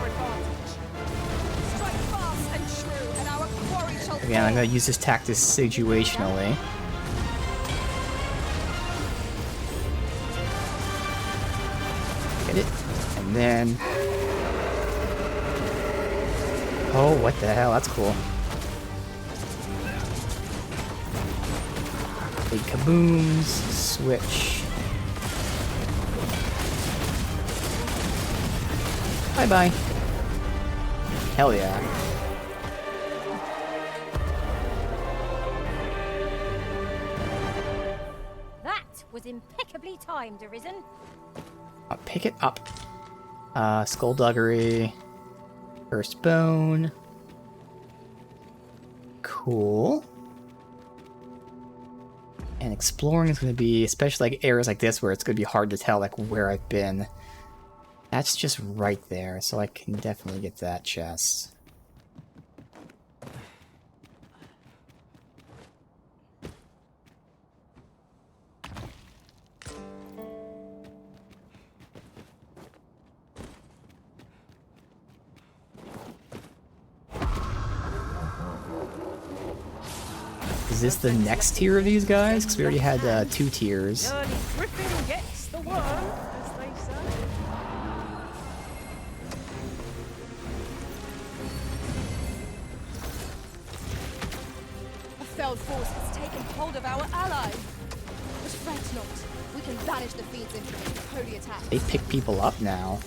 Speaker 1: Again, I'm gonna use this tactic situationally. Get it, and then. Oh, what the hell? That's cool. Big kabooms, switch. Bye-bye. Hell yeah.
Speaker 4: That was impeccably timed, Arisen.
Speaker 1: I'll pick it up. Skullduggery. First bone. Cool. And exploring is going to be, especially like areas like this where it's going to be hard to tell like where I've been. That's just right there, so I can definitely get that chest. Is this the next tier of these guys? Because we already had 2 tiers.
Speaker 2: Early Griffin gets the worm, as they say.
Speaker 3: A felled force has taken hold of our ally. But fret not. We can banish the fiend's infamy with holy attack.
Speaker 1: They pick people up now.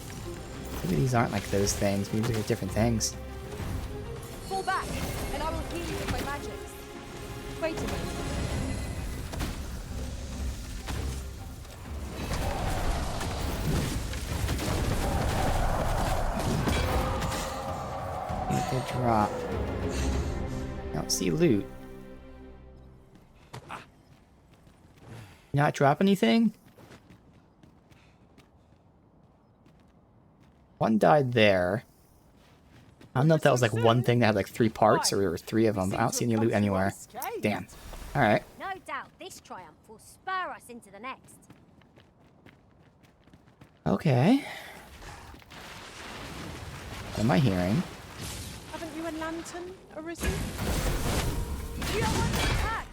Speaker 1: Maybe these aren't like those things. Maybe they're different things.
Speaker 3: Fall back, and I will heal you with my magics. Wait a minute. Need to drop. I don't see loot. Not drop anything? One died there. I don't know if that was like one thing that had like 3 parts or there were 3 of them. I don't see any loot anywhere. Damn. Alright.
Speaker 4: No doubt this triumph will spur us into the next.
Speaker 1: Okay. What am I hearing?
Speaker 2: Haven't you a lantern, Arisen?
Speaker 4: You don't want to attack!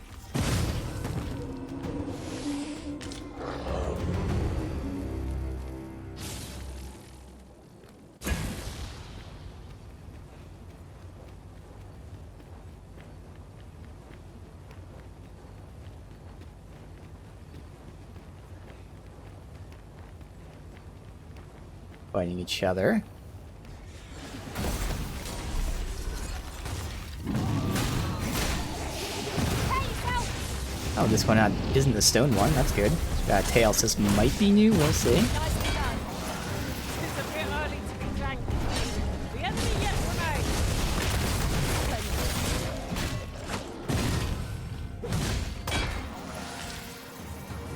Speaker 1: Fighting each other. Oh, this one isn't the stone one. That's good. Tail says might be new. We'll see.
Speaker 2: It's a bit early to be janky. The enemy yet remains.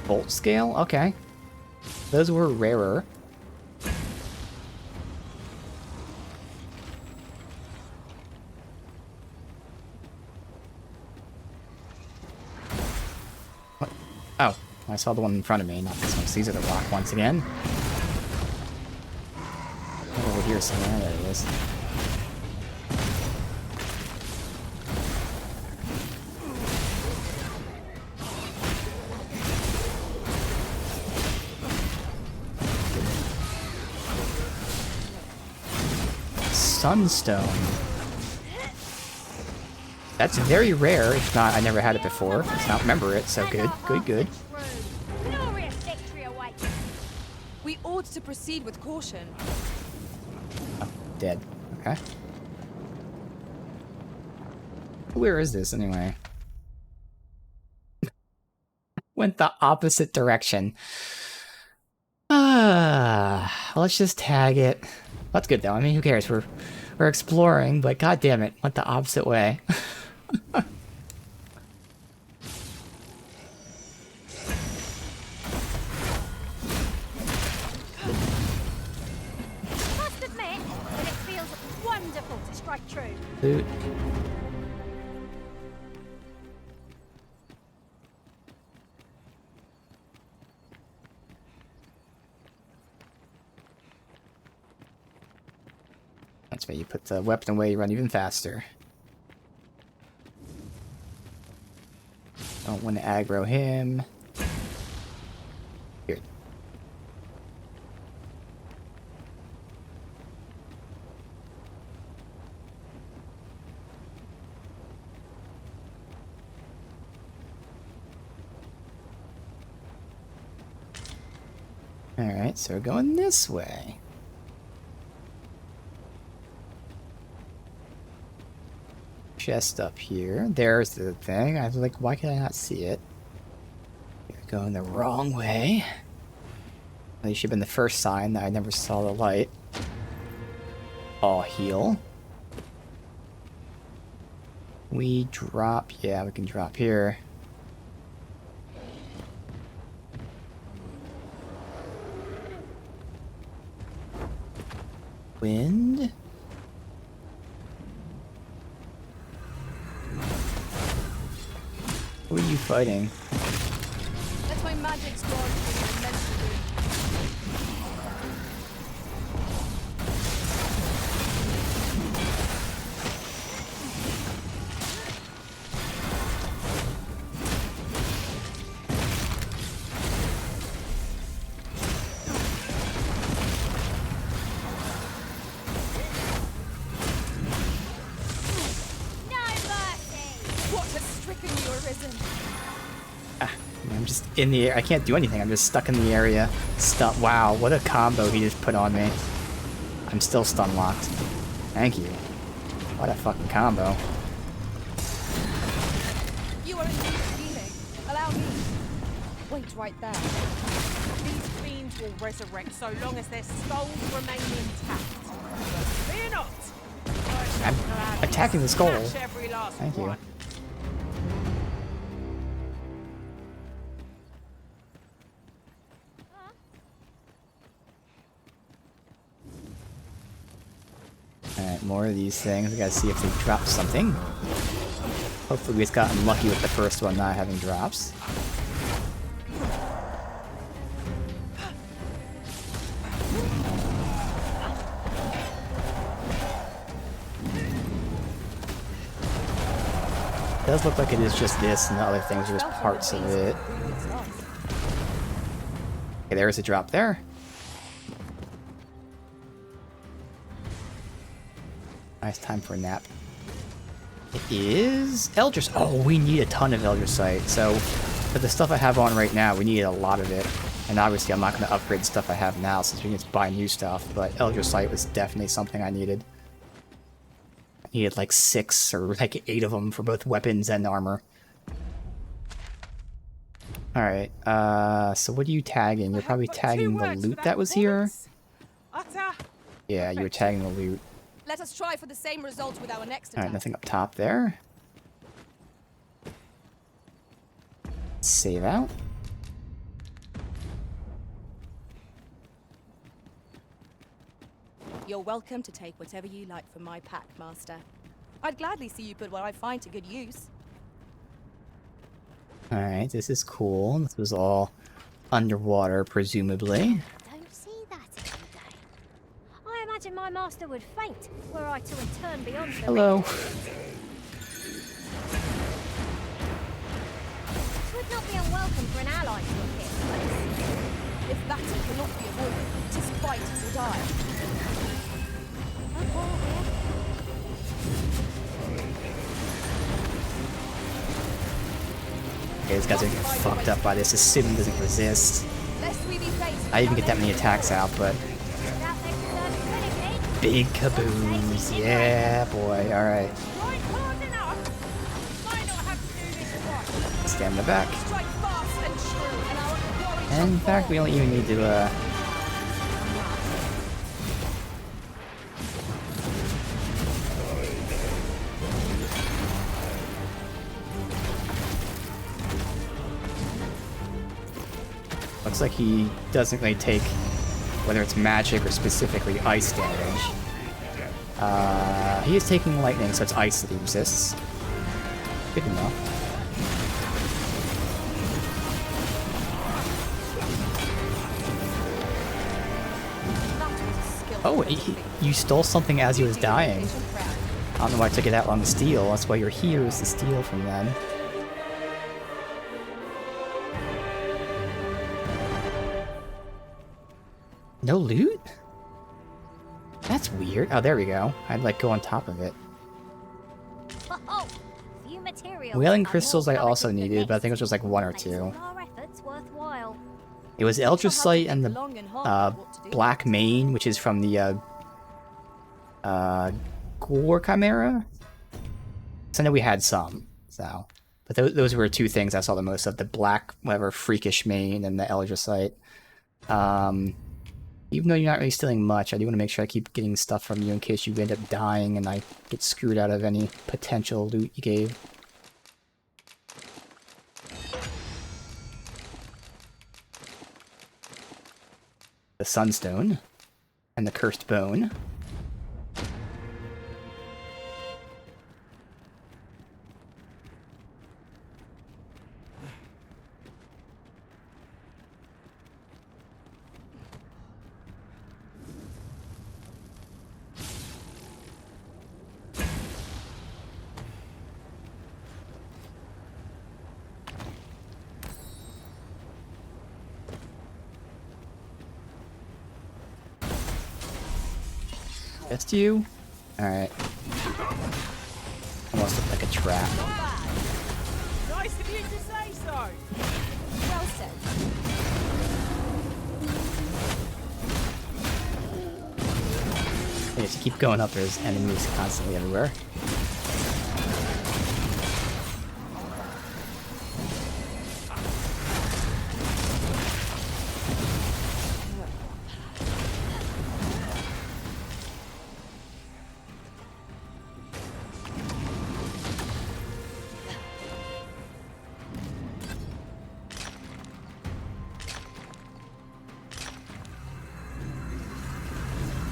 Speaker 1: Bolt scale? Okay. Those were rarer. What? Oh, I saw the one in front of me, not this one. These are the rock once again. Over here somewhere. There it is. Sunstone. That's very rare, if not, I never had it before. I don't remember it, so good, good, good.
Speaker 4: Glorious victory awaits.
Speaker 3: We ought to proceed with caution.
Speaker 1: Oh, dead. Okay. Where is this, anyway? Went the opposite direction. Let's just tag it. That's good, though. I mean, who cares? We're exploring, but god damn it, went the opposite way.
Speaker 4: Must admit that it feels wonderful to strike true.
Speaker 1: Loot. That's why you put the weapon away, you run even faster. Don't want to aggro him. Here. Alright, so we're going this way. Chest up here. There's the thing. I was like, why can I not see it? You're going the wrong way. That should have been the first sign that I never saw the light. All heal. We drop. Yeah, we can drop here. Wind. Who are you fighting?
Speaker 3: That's my magic squad for the immensity.
Speaker 1: I'm just in the air. I can't do anything. I'm just stuck in the area. Stuck. Wow, what a combo he just put on me. I'm still stun locked. Thank you. What a fucking combo.
Speaker 3: You are indeed healing. Allow me. Wait right there.
Speaker 2: These fiends will resurrect so long as their skulls remain intact. But fear not.
Speaker 1: I'm attacking the skull. Thank you. Alright, more of these things. We gotta see if they drop something. Hopefully we just got unlucky with the first one not having drops. It does look like it is just this and the other things are just parts of it. Okay, there's a drop there. Nice time for a nap. It is Eldritch. Oh, we need a ton of Eldritch. So, for the stuff I have on right now, we need a lot of it. And obviously, I'm not going to upgrade the stuff I have now since we can just buy new stuff. But Eldritch was definitely something I needed. I needed like 6 or like 8 of them for both weapons and armor. Alright, so what are you tagging? You're probably tagging the loot that was here? Yeah, you were tagging the loot.
Speaker 3: Let us try for the same result with our next attack.
Speaker 1: Alright, nothing up top there. Save out.
Speaker 3: You're welcome to take whatever you like from my pack, Master. I'd gladly see you put what I find to good use.
Speaker 1: Alright, this is cool. This was all underwater, presumably.
Speaker 4: Don't see that every day. I imagine my master would faint were I to return beyond the
Speaker 1: Hello.
Speaker 4: Would not be unwelcome for an ally to appear close.
Speaker 3: If battle cannot be avoided, 'tis fight or die.
Speaker 1: Okay, these guys are getting fucked up by this. Assuming doesn't resist. I didn't get that many attacks out, but big kabooms. Yeah, boy. All right. Stamina back. And in fact, we don't even need to. Looks like he doesn't really take, whether it's magic or specifically ice damage. He is taking lightning, so it's ice that he resists. Good enough. Oh, you stole something as he was dying. I don't know why it took you that long to steal. That's why you're here, is to steal from them. No loot? That's weird. Oh, there we go. I'd like go on top of it.
Speaker 4: Oh, few materials
Speaker 1: Whaling
Speaker 4: are
Speaker 1: crystals
Speaker 4: more
Speaker 1: I also
Speaker 4: coveted than
Speaker 1: needed, but I think it was
Speaker 4: next.
Speaker 1: just like one or
Speaker 4: Makes
Speaker 1: two.
Speaker 4: all our efforts worthwhile.
Speaker 1: It was Eldricite and the Black Mane, which is from the Gore Chimera. So I know we had some, so. But those were two things I saw the most of: the black, whatever, freakish mane, and the Eldricite. Even though you're not really stealing much, I do want to make sure I keep getting stuff from you in case you end up dying and I get screwed out of any potential loot you gave. The Sunstone and the Cursed Bone. Just you? Alright. Almost looked like a trap.
Speaker 2: Nice of you to say so.
Speaker 3: Well said.
Speaker 1: I just keep going up, there's enemies constantly everywhere.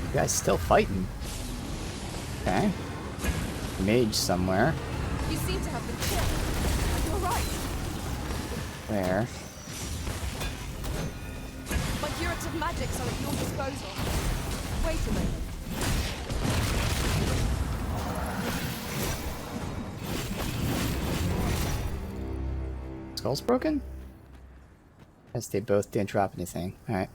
Speaker 1: You guys still fighting. Okay. Mage somewhere.
Speaker 3: You seem to have been killed. You're right.
Speaker 1: Where?
Speaker 3: My curative magics are at your disposal. Wait a minute.
Speaker 1: Skull's broken? Guess they both didn't drop anything. Alright.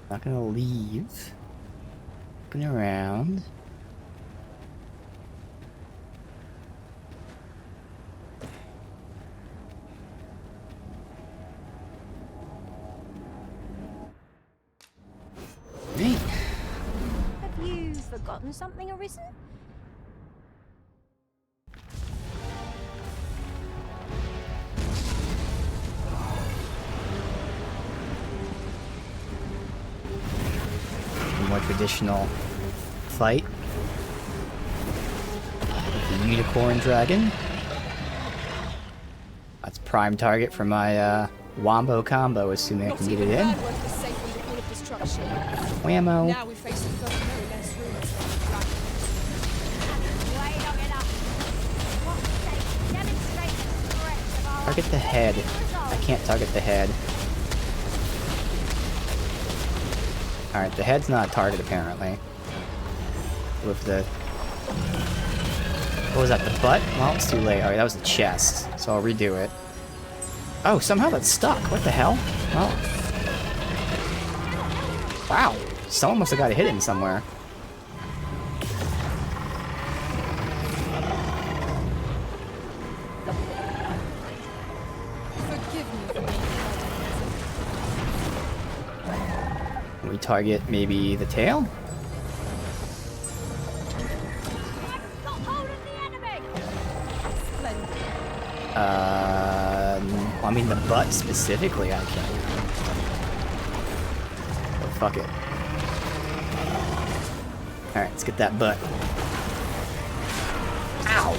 Speaker 1: Not gonna leave. Looking around. Neat.
Speaker 4: Have you forgotten something, Arisen?
Speaker 1: more traditional fight. The unicorn dragon. That's prime target for my wombo combo, assuming I can get it in. Whammo.
Speaker 3: Now we face the first very less rumors about the dragon.
Speaker 1: Target the head. I can't target the head. Alright, the head's not a target apparently. With the... What was that, the butt? Well, it's too late. Alright, that was the chest. So I'll redo it. Oh, somehow that's stuck. What the hell? Well... Wow. Someone must have got it hidden somewhere. We target maybe the tail? I mean the butt specifically, I can't. Oh, fuck it. Alright, let's get that butt. Ow!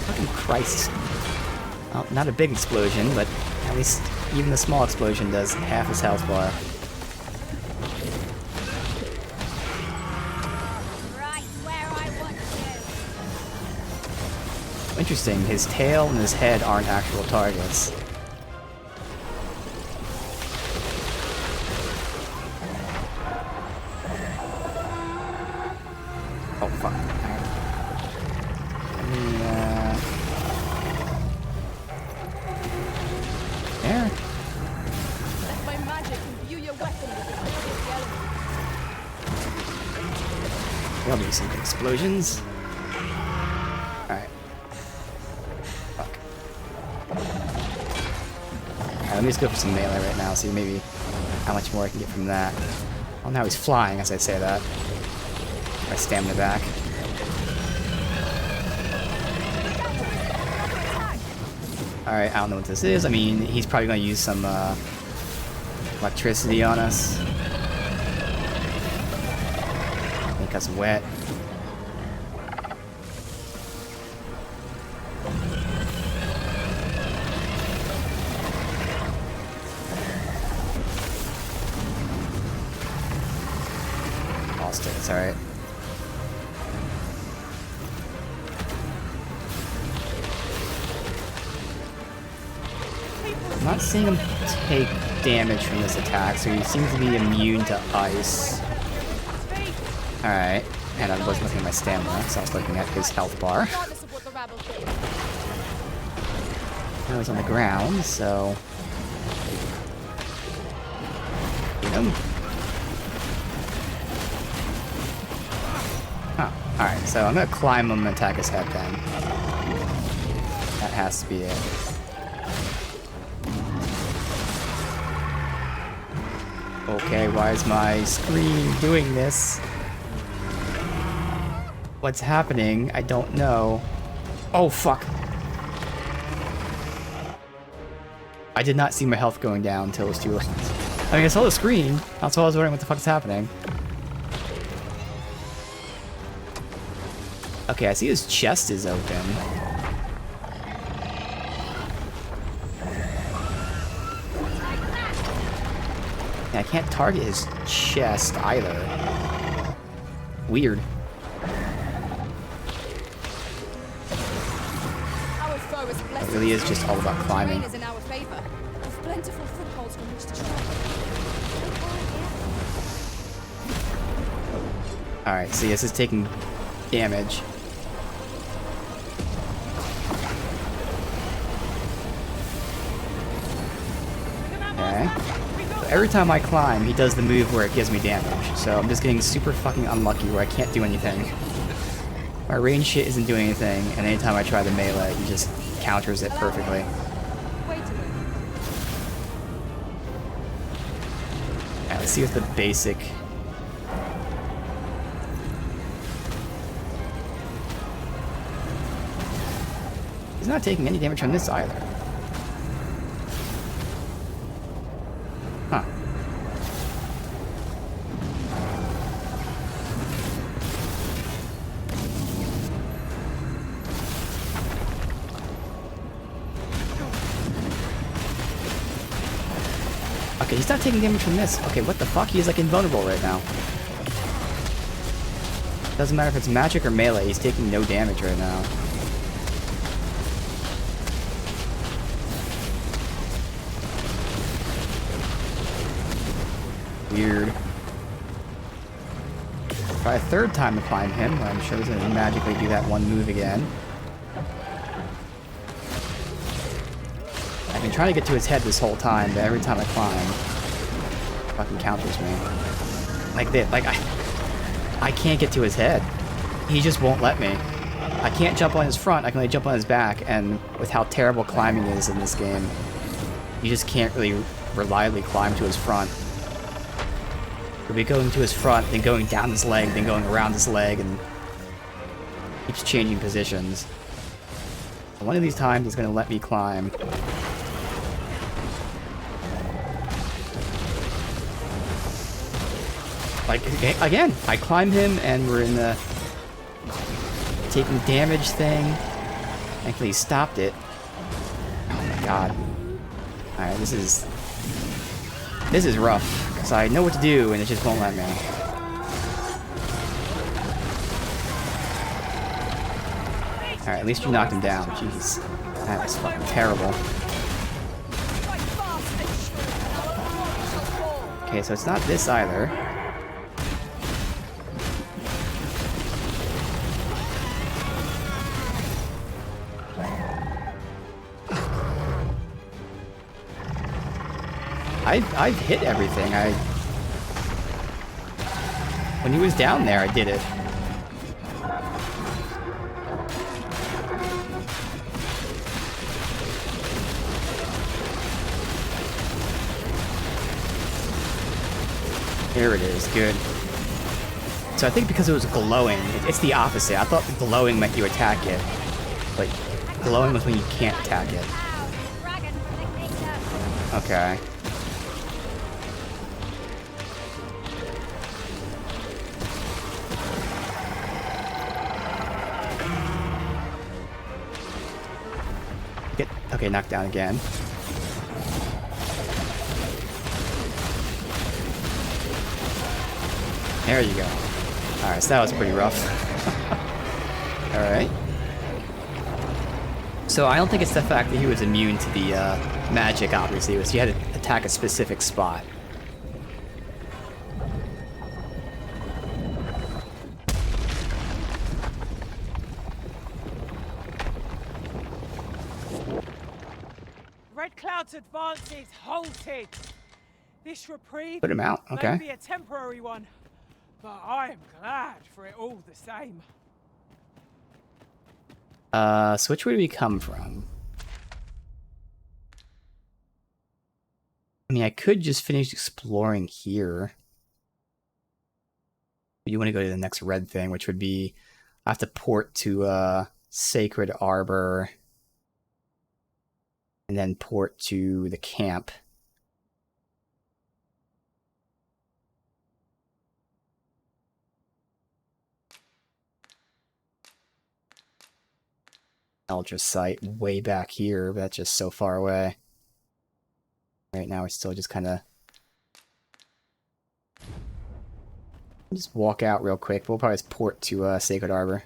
Speaker 1: Fucking Christ. Well, not a big explosion, but at least even the small explosion does half his health bar. Interesting, his tail and his head aren't actual targets. Oh, fuck. Let me, there.
Speaker 3: Let my magic imbue your weapon with the power of the element.
Speaker 1: There'll be some explosions. Alright. Fuck. Alright, let me just go for some melee right now, see maybe how much more I can get from that. Oh, now he's flying as I say that. My stamina back. Alright, I don't know what this is. I mean, he's probably going to use some electricity on us. Make us wet. Lost it, it's alright. I'm not seeing him take damage from this attack, so he seems to be immune to ice. Alright, and I wasn't looking at my stamina, so I was looking at his health bar. Now he's on the ground, so... Get him. Huh, alright, so I'm gonna climb him and attack his head then. That has to be it. Okay, why is my screen doing this? What's happening? I don't know. Oh, fuck. I did not see my health going down until it was too late. I mean, I saw the screen. That's why I was wondering what the fuck is happening. Okay, I see his chest is open. I can't target his chest either. Weird. It really is just all about climbing. Alright, so this is taking damage. Okay. Every time I climb, he does the move where it gives me damage, so I'm just getting super fucking unlucky where I can't do anything. My range shit isn't doing anything, and anytime I try the melee, he just counters it perfectly. Alright, let's see what the basic... He's not taking any damage from this either. Huh. Okay, he's not taking damage from this. Okay, what the fuck? He's like invulnerable right now. Doesn't matter if it's magic or melee, he's taking no damage right now. Weird. Try a third time to climb him, but I'm sure he's gonna magically do that one move again. I've been trying to get to his head this whole time, but every time I climb, fucking counters me. Like this, like I can't get to his head. He just won't let me. I can't jump on his front, I can only jump on his back, and with how terrible climbing is in this game, you just can't really reliably climb to his front. He'll be going to his front, then going down his leg, then going around his leg, and keeps changing positions. One of these times he's gonna let me climb. Like, again, I climb him and we're in the taking damage thing. Thankfully he stopped it. Oh my god. Alright, this is rough, because I know what to do and it just won't let me. Alright, at least you knocked him down. Jeez. That was fucking terrible. Okay, so it's not this either. I've hit everything. When he was down there, I did it. There it is. Good. So I think because it was glowing, it's the opposite. I thought glowing meant you attack it, but glowing was when you can't attack it. Okay. Okay, knocked down again. There you go. Alright, so that was pretty rough. Alright. So I don't think it's the fact that he was immune to the magic, obviously. It was you had to attack a specific spot.
Speaker 2: Red Cloud's advance is halted. This reprieve
Speaker 1: Put him out, okay.
Speaker 2: may be a temporary one, but I am glad for it all the same.
Speaker 1: So which way do we come from? I mean, I could just finish exploring here. But you want to go to the next red thing, which would be I have to port to Sacred Arbor. And then port to the camp. Eldritch site way back here, but that's just so far away. Right now we're still just kind of... Just walk out real quick. We'll probably just port to Sacred Arbor.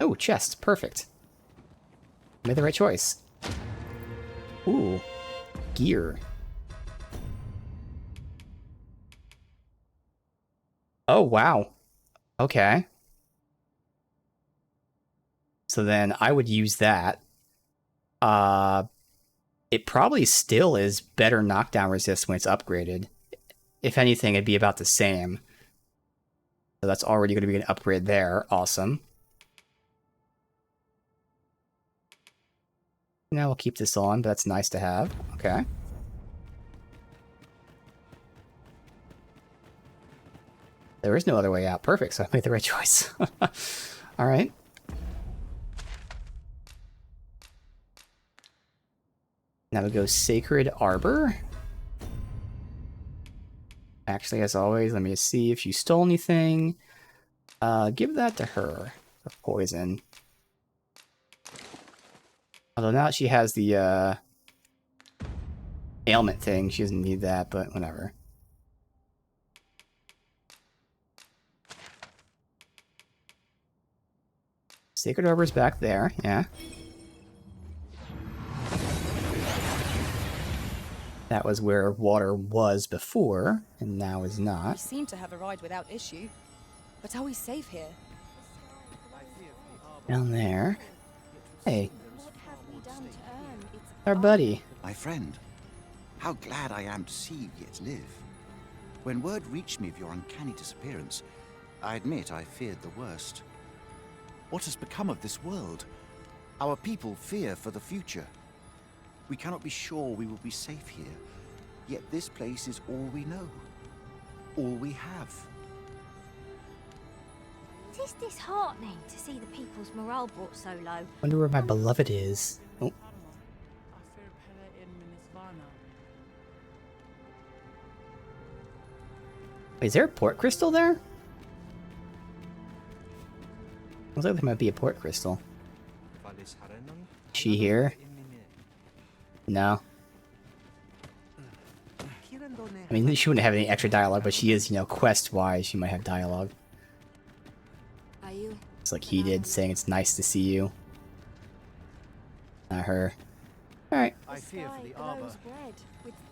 Speaker 1: Oh, chest. Perfect. Made the right choice. Ooh. Gear. Oh, wow. Okay. So then I would use that. It probably still is better knockdown resist when it's upgraded. If anything, it'd be about the same. So that's already going to be an upgrade there. Awesome. Now we'll keep this on, but that's nice to have. Okay. There is no other way out. Perfect, so I made the right choice. Alright. Now we go Sacred Arbor. Actually, as always, let me see if you stole anything. Give that to her. The poison. Although now she has the ailment thing. She doesn't need that, but whatever. Sacred Arbor's back there, yeah. That was where water was before, and now is
Speaker 3: We
Speaker 1: not.
Speaker 3: seem to have arrived without issue. But are we safe here?
Speaker 1: Down there. Hey,
Speaker 4: What have we done to earn its
Speaker 1: our buddy.
Speaker 12: My friend, how glad I am to see you yet live. When word reached me of your uncanny disappearance, I admit I feared the worst. What has become of this world? Our people fear for the future. We cannot be sure we will be safe here, yet this place is all we know, all we have.
Speaker 4: It is disheartening to see the people's morale brought so low.
Speaker 1: Wonder where my beloved is. Oh, wait, is there a port crystal there? Looks like there might be a port crystal. Is she here? No. I mean, she wouldn't have any extra dialogue, but she is, you know, quest-wise, she might have dialogue. It's like he did, saying it's nice to see you. Not her. Alright.
Speaker 3: I fear for the arbor.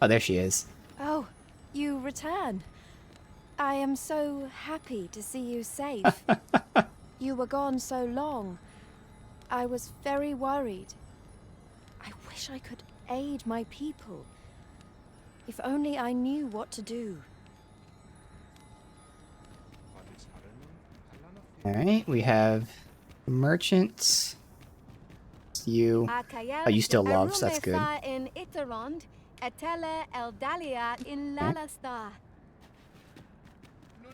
Speaker 1: Oh, there she is.
Speaker 13: Oh, you return. I am so happy to see you safe. You were gone so long. I was very worried. I wish I could aid my people. If only I knew what to do.
Speaker 1: Alright, we have merchants. You. Oh, you still love, so that's good.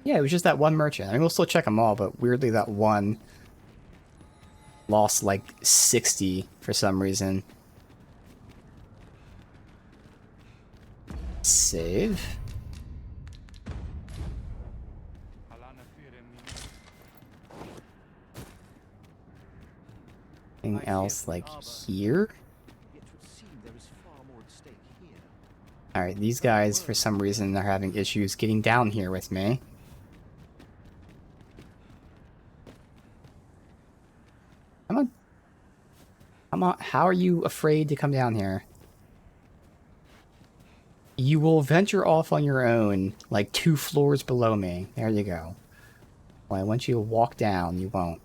Speaker 1: Yeah, it was just that one merchant. I mean, we'll still check them all, but weirdly that one lost like 60 for some reason. Save. Anything else like here? Alright, these guys for some reason are having issues getting down here with me. Come on. Come on. How are you afraid to come down here? You will venture off on your own, like 2 floors below me. There you go. Well, once you walk down, you won't.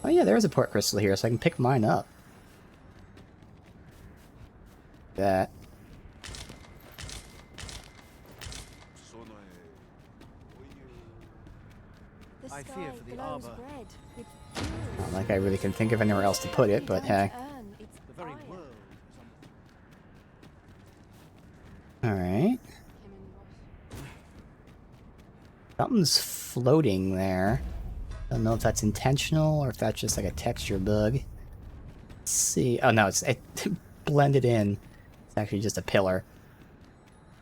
Speaker 1: Oh yeah, there's a port crystal here, so I can pick mine up. That.
Speaker 3: I fear for the arbor.
Speaker 1: Not like I really can think of anywhere else to put it, but hey.
Speaker 3: The very world.
Speaker 1: Alright. Something's floating there. Don't know if that's intentional or if that's just like a texture bug. Let's see. Oh no, it blended in. It's actually just a pillar.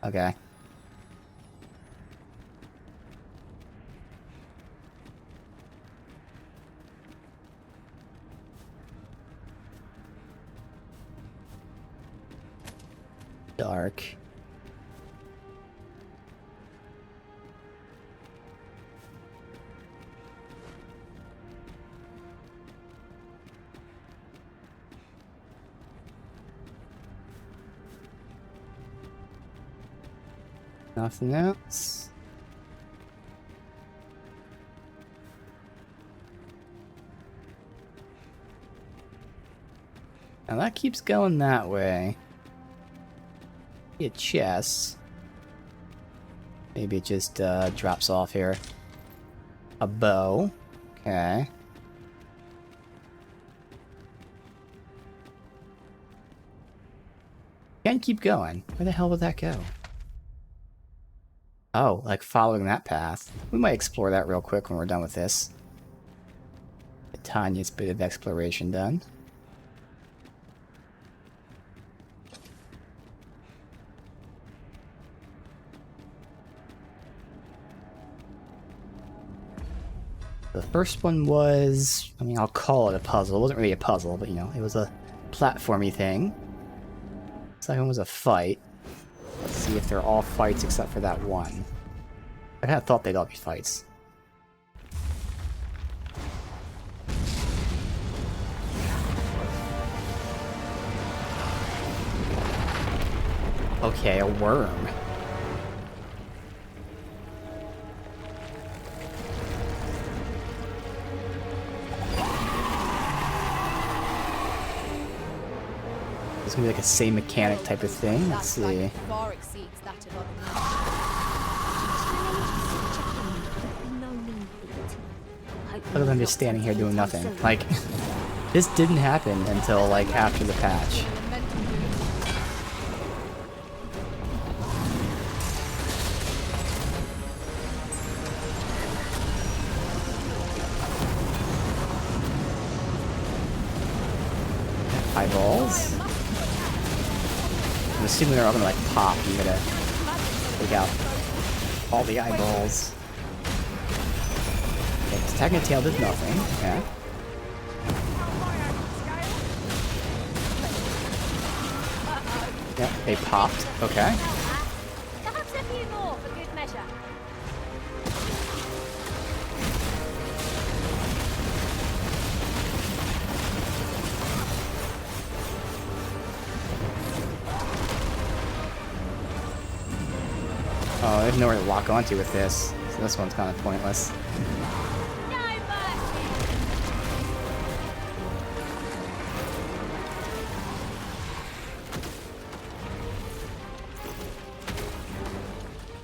Speaker 1: Okay. Dark. Nothing else. Now that keeps going that way. A chest. Maybe it just drops off here. A bow. Okay. Can't keep going. Where the hell would that go? Oh, like following that path. We might explore that real quick when we're done with this. The tiniest bit of exploration done. First one was, I mean, I'll call it a puzzle. It wasn't really a puzzle, but you know, it was a platformy thing. Second one was a fight. Let's see if they're all fights except for that one. I kind of thought they'd all be fights. Okay, a worm. It's gonna be like a same mechanic type of thing. Let's see.
Speaker 3: Far exceeds that of other
Speaker 1: Other than just standing here doing nothing. Like, this didn't happen until like after the patch. Eyeballs. I'm assuming they're all gonna like pop. You gotta take out all the eyeballs. Okay, attacking tail did nothing. Yeah. Yep, they popped. Okay.
Speaker 4: Perhaps a few more for good measure.
Speaker 1: Oh, there's nowhere to lock onto with this, so this one's kind of pointless.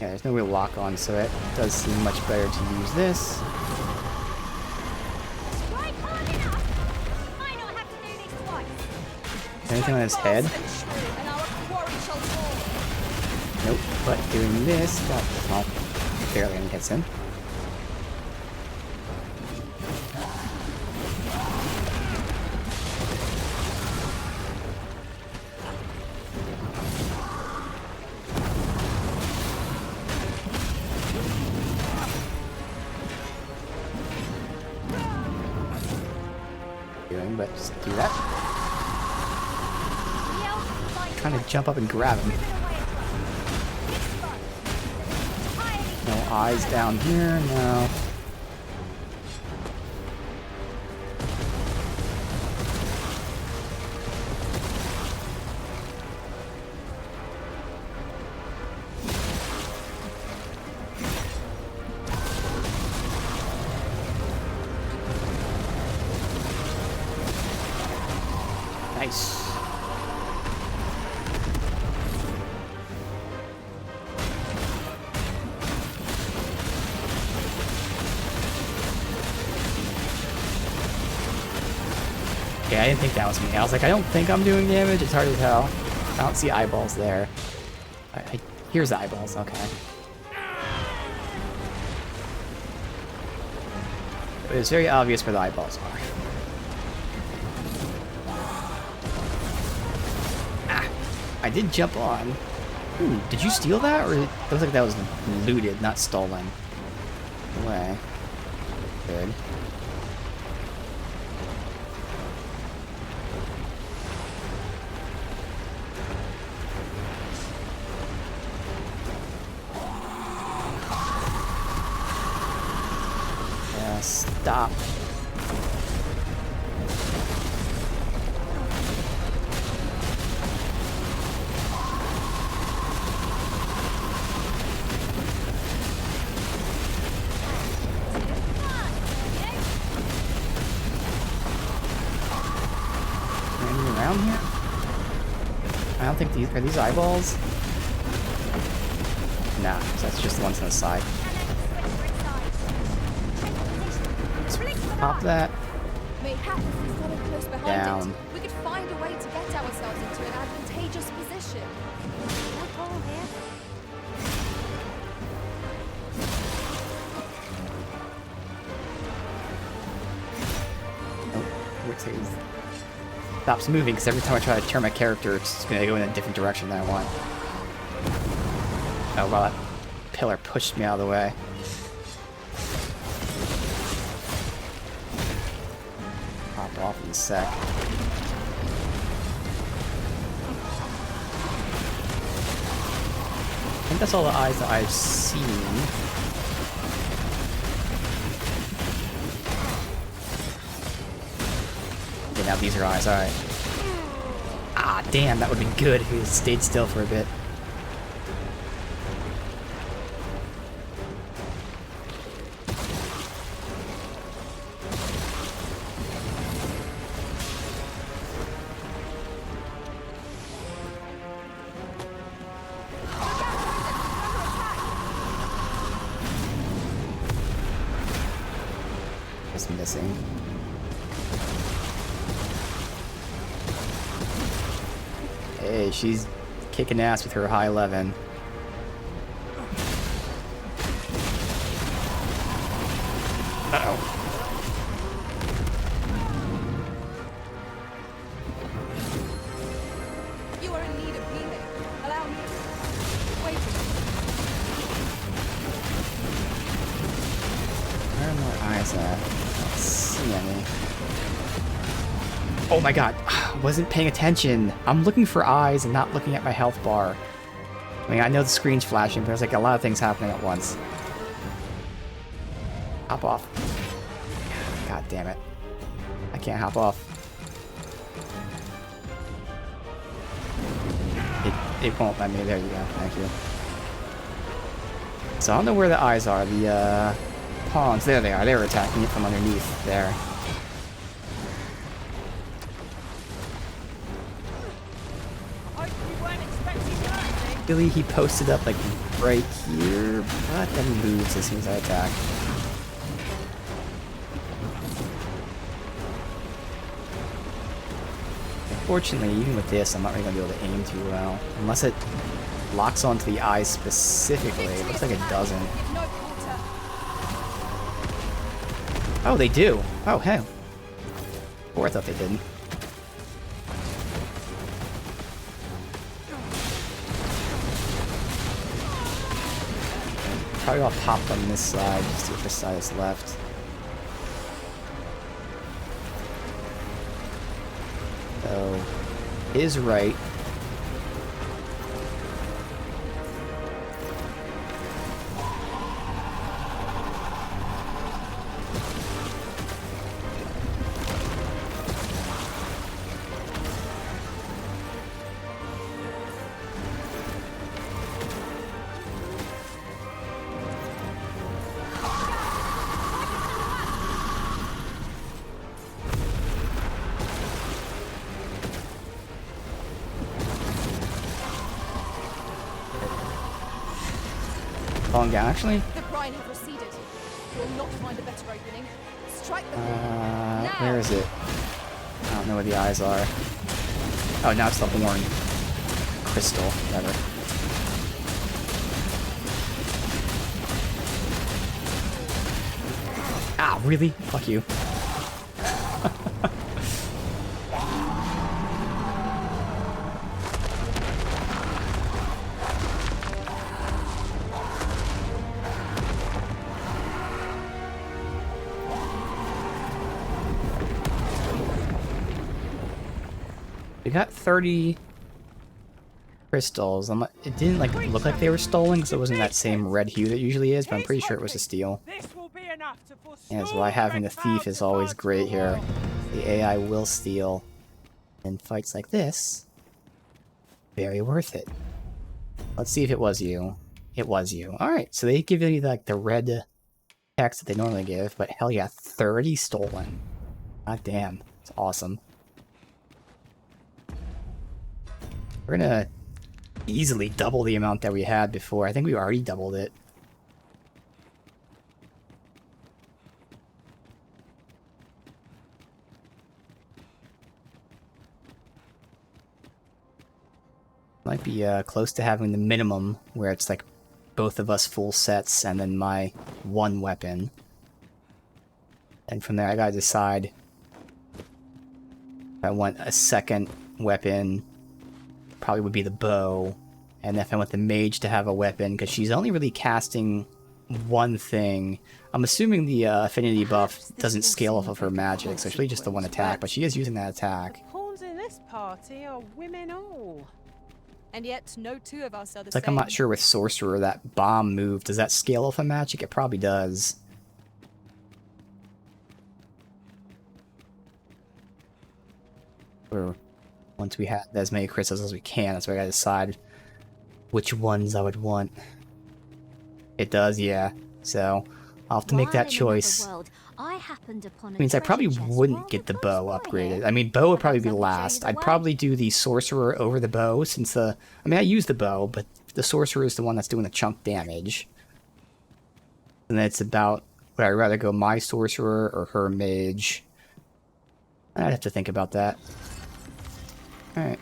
Speaker 1: Yeah, there's no real lock on, so it does seem much better to use this. Anything on his head? Nope, but doing this, that, well, barely any hits him. But just do that. Trying to jump up and grab him. No eyes down here, no. Nice. Okay, I didn't think that was me. I was like, I don't think I'm doing damage. It's hard to tell. I don't see eyeballs there. Here's the eyeballs. Okay. But it's very obvious where the eyeballs are. I did jump on. Ooh, did you steal that? Or it looks like that was looted, not stolen. No way. Good. Yeah, stop. Around here? I don't think these are these eyeballs? Nah, that's just the ones on the side. Let's pop that.
Speaker 3: Mayhap if we follow close behind
Speaker 1: Down.
Speaker 3: it, we could find a way to get ourselves into an advantageous position.
Speaker 4: No call here.
Speaker 1: Stops moving because every time I try to turn my character, it's going to go in a different direction than I want. Oh, wow, that pillar pushed me out of the way. off in a sec. I think that's all the eyes that I've seen. Okay, now these are eyes, alright. Ah, damn, that would have been good if he had stayed still for a bit. Just missing. Hey, she's kicking ass with her high 11. Uh-oh.
Speaker 3: You are in need of healing. Allow me. Wait a minute.
Speaker 1: Where are more eyes at? I don't see any. Oh my god, wasn't paying attention. I'm looking for eyes and not looking at my health bar. I mean, I know the screen's flashing, but there's like a lot of things happening at once. Hop off. God damn it. I can't hop off. It won't let me. There you go. Thank you. So I don't know where the eyes are. The pawns. There they are. They were attacking it from underneath there. Really, he posted up like right here, but then he moves as soon as I attack. Unfortunately, even with this, I'm not really going to be able to aim too well. Unless it locks onto the eyes specifically. It looks like it doesn't. Oh, they do! Oh, hey. Or I thought they didn't. Probably I'll pop on this side, just see if this side is left. So, his right. Falling down, actually?
Speaker 3: The brine have receded. You will not find a better opening. Strike the
Speaker 1: Where is it? I don't know where the eyes are. Oh, now it's the horn. Crystal, whatever. Ah, really? Fuck you. We got 30 crystals. It didn't like look like they were stolen because it wasn't that same red hue that usually is, but I'm pretty sure it was a steal. And that's why having a thief is always great here. The AI will steal. In fights like this, very worth it. Let's see if it was you. It was you. Alright, so they give you like the red text that they normally give, but hell yeah, 30 stolen. God damn, it's awesome. We're gonna easily double the amount that we had before. I think we already doubled it. Might be close to having the minimum, where it's like both of us full sets and then my one weapon. And from there I gotta decide if I want a second weapon. Probably would be the bow, and if I want the mage to have a weapon, because she's only really casting one thing. I'm assuming the affinity buff doesn't scale off of her magic, so it's really just the one attack, but she is using that attack.
Speaker 2: The pawns in this party are women all.
Speaker 3: And yet, no two of us are the
Speaker 1: It's like
Speaker 3: same.
Speaker 1: I'm not sure with Sorcerer, that bomb move, does that scale off of magic? It probably does. Or once we have as many crystals as we can, that's why I gotta decide which ones I would want. It does, yeah. So I'll have to make that choice.
Speaker 4: I happened upon a
Speaker 1: Means I probably
Speaker 4: treasure chest
Speaker 1: wouldn't
Speaker 4: rather
Speaker 1: get the
Speaker 4: close
Speaker 1: bow
Speaker 4: by
Speaker 1: upgraded.
Speaker 4: here.
Speaker 1: I mean, bow would probably
Speaker 4: Perhaps
Speaker 1: be
Speaker 4: I could show you
Speaker 1: last.
Speaker 4: the
Speaker 1: I'd
Speaker 4: way.
Speaker 1: probably do the Sorcerer over the bow, since the... I mean, I use the bow, but the Sorcerer is the one that's doing the chunk damage. And then it's about... Would I rather go my Sorcerer or her Mage? I'd have to think about that. Alright.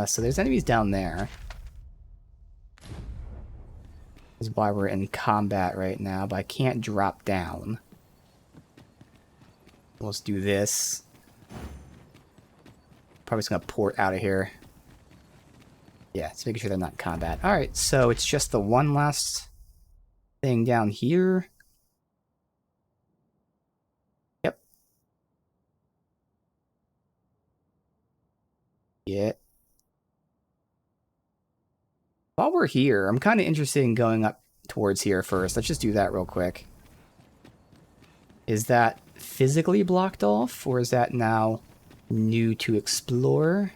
Speaker 1: So there's enemies down there. This is why we're in combat right now, but I can't drop down. Let's do this. Probably just gonna port out of here. Yeah, it's making sure they're not in combat. Alright, so it's just the one last thing down here. Yep. Yeah. While we're here, I'm kind of interested in going up towards here first. Let's just do that real quick. Is that physically blocked off, or is that now new to explore?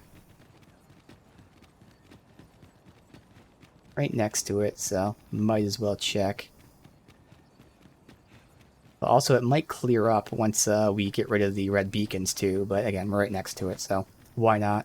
Speaker 1: Right next to it, so might as well check. But also, it might clear up once we get rid of the red beacons too, but again, we're right next to it, so why not?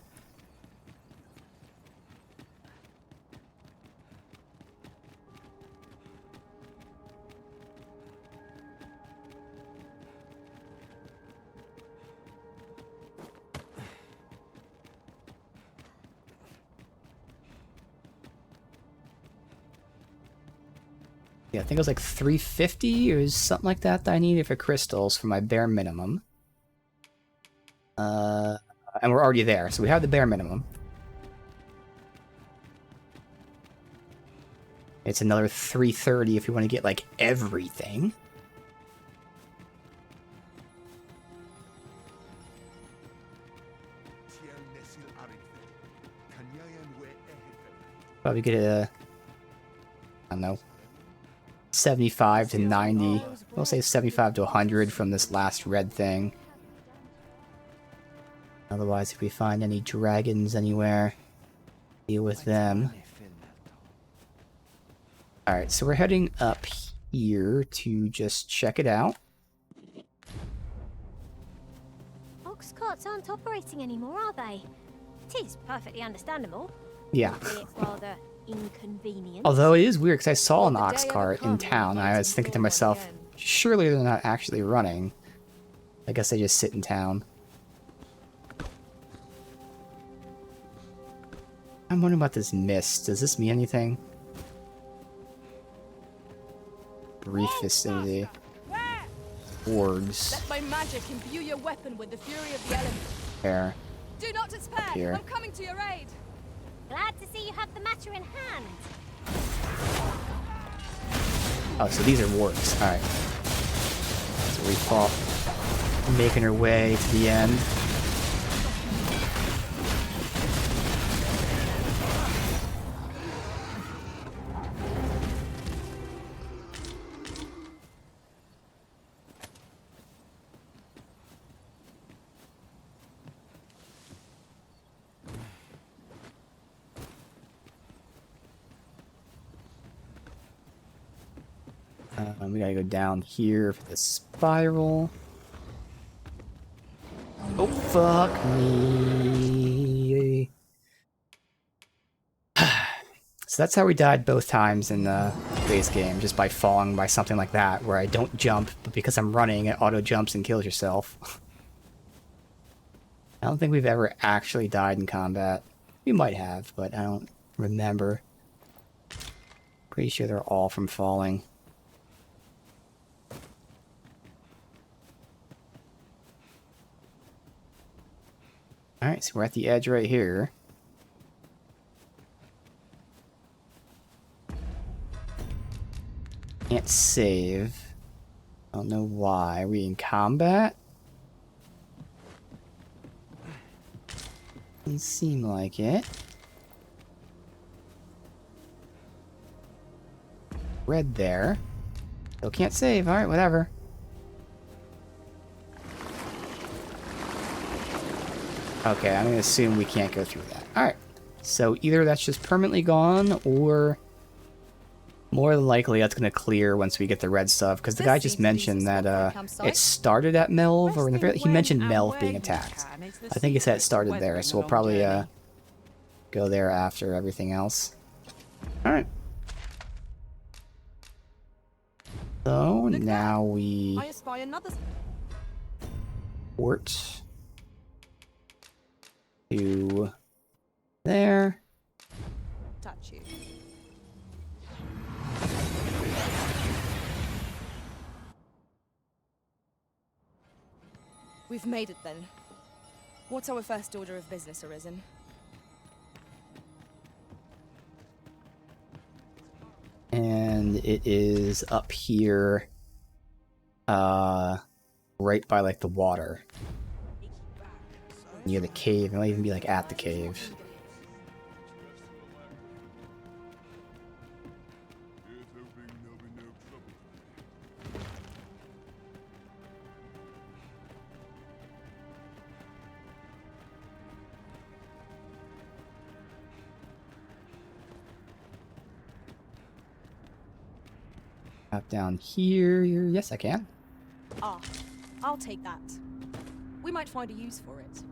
Speaker 1: Yeah, I think it was like 350 or something like that I needed for crystals for my bare minimum. And we're already there, so we have the bare minimum. It's another 330 if you want to get like everything. Probably get a, I don't know, 75 to 90. We'll say 75 to 100 from this last red thing. Otherwise, if we find any dragons anywhere, deal with them. Alright, so we're heading up here to just check it out.
Speaker 4: Ox carts aren't operating anymore, are they? It is perfectly understandable.
Speaker 1: Yeah.
Speaker 4: It's rather inconvenient.
Speaker 1: Although it is weird, because I saw an ox cart in town, and I was thinking to myself, surely they're not actually running. I guess they just sit in town. I'm wondering about this mist. Does this mean anything? Brief vicinity. Wargs.
Speaker 3: Let my magic imbue your weapon with the fury of the elements.
Speaker 1: There.
Speaker 3: Do not despair.
Speaker 1: Here.
Speaker 3: I'm coming to your aid.
Speaker 4: Glad to see you have the matter in hand.
Speaker 1: Oh, so these are wargs. Alright. So we fought, making our way to the end. We gotta go down here for the spiral. Oh, fuck me. So that's how we died both times in the base game, just by falling by something like that, where I don't jump, but because I'm running, it auto-jumps and kills yourself. I don't think we've ever actually died in combat. We might have, but I don't remember. Pretty sure they're all from falling. Alright, so we're at the edge right here. can't save. I don't know why. Are we in combat? Doesn't seem like it. Red there. Still can't save. Alright, whatever. Okay, I'm gonna assume we can't go through that. Alright. So either that's just permanently gone, or more than likely that's gonna clear once we get the red stuff, because the guy just mentioned that it started at Melv, or in the very, he mentioned Melv being attacked. I think he said it started there, so we'll probably go there after everything else. Alright. So now we
Speaker 3: I espy another.
Speaker 1: port to there.
Speaker 3: Touch you. We've made it then. What's our first order of business, Arisen?
Speaker 1: And it is up here, right by like the water, near the cave. It might even be like at the cave. Up down here. Yes, I can.
Speaker 3: Ah, I'll take that. We might find a use for it.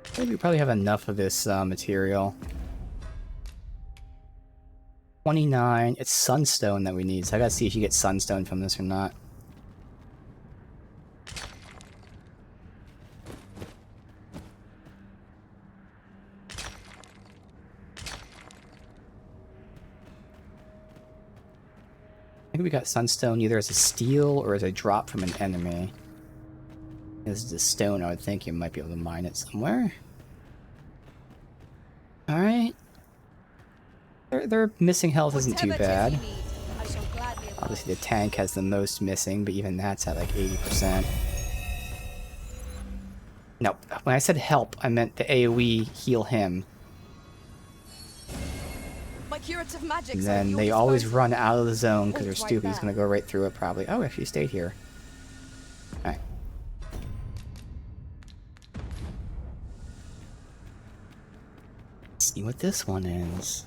Speaker 1: I think we probably have enough of this material. 29. It's sunstone that we need, so I gotta see if you get sunstone from this or not. I think we got sunstone either as a steal or as a drop from an enemy. This is a stone, I would think you might be able to mine it somewhere. Alright. Their missing health isn't too bad. Obviously the tank has the most missing, but even that's at like 80%. No, when I said help, I meant the AoE heal him.
Speaker 3: My curative magic.
Speaker 1: And then they always run out of the zone because they're stupid. He's gonna go right through it probably. Oh, actually stayed here. Alright. See what this one is.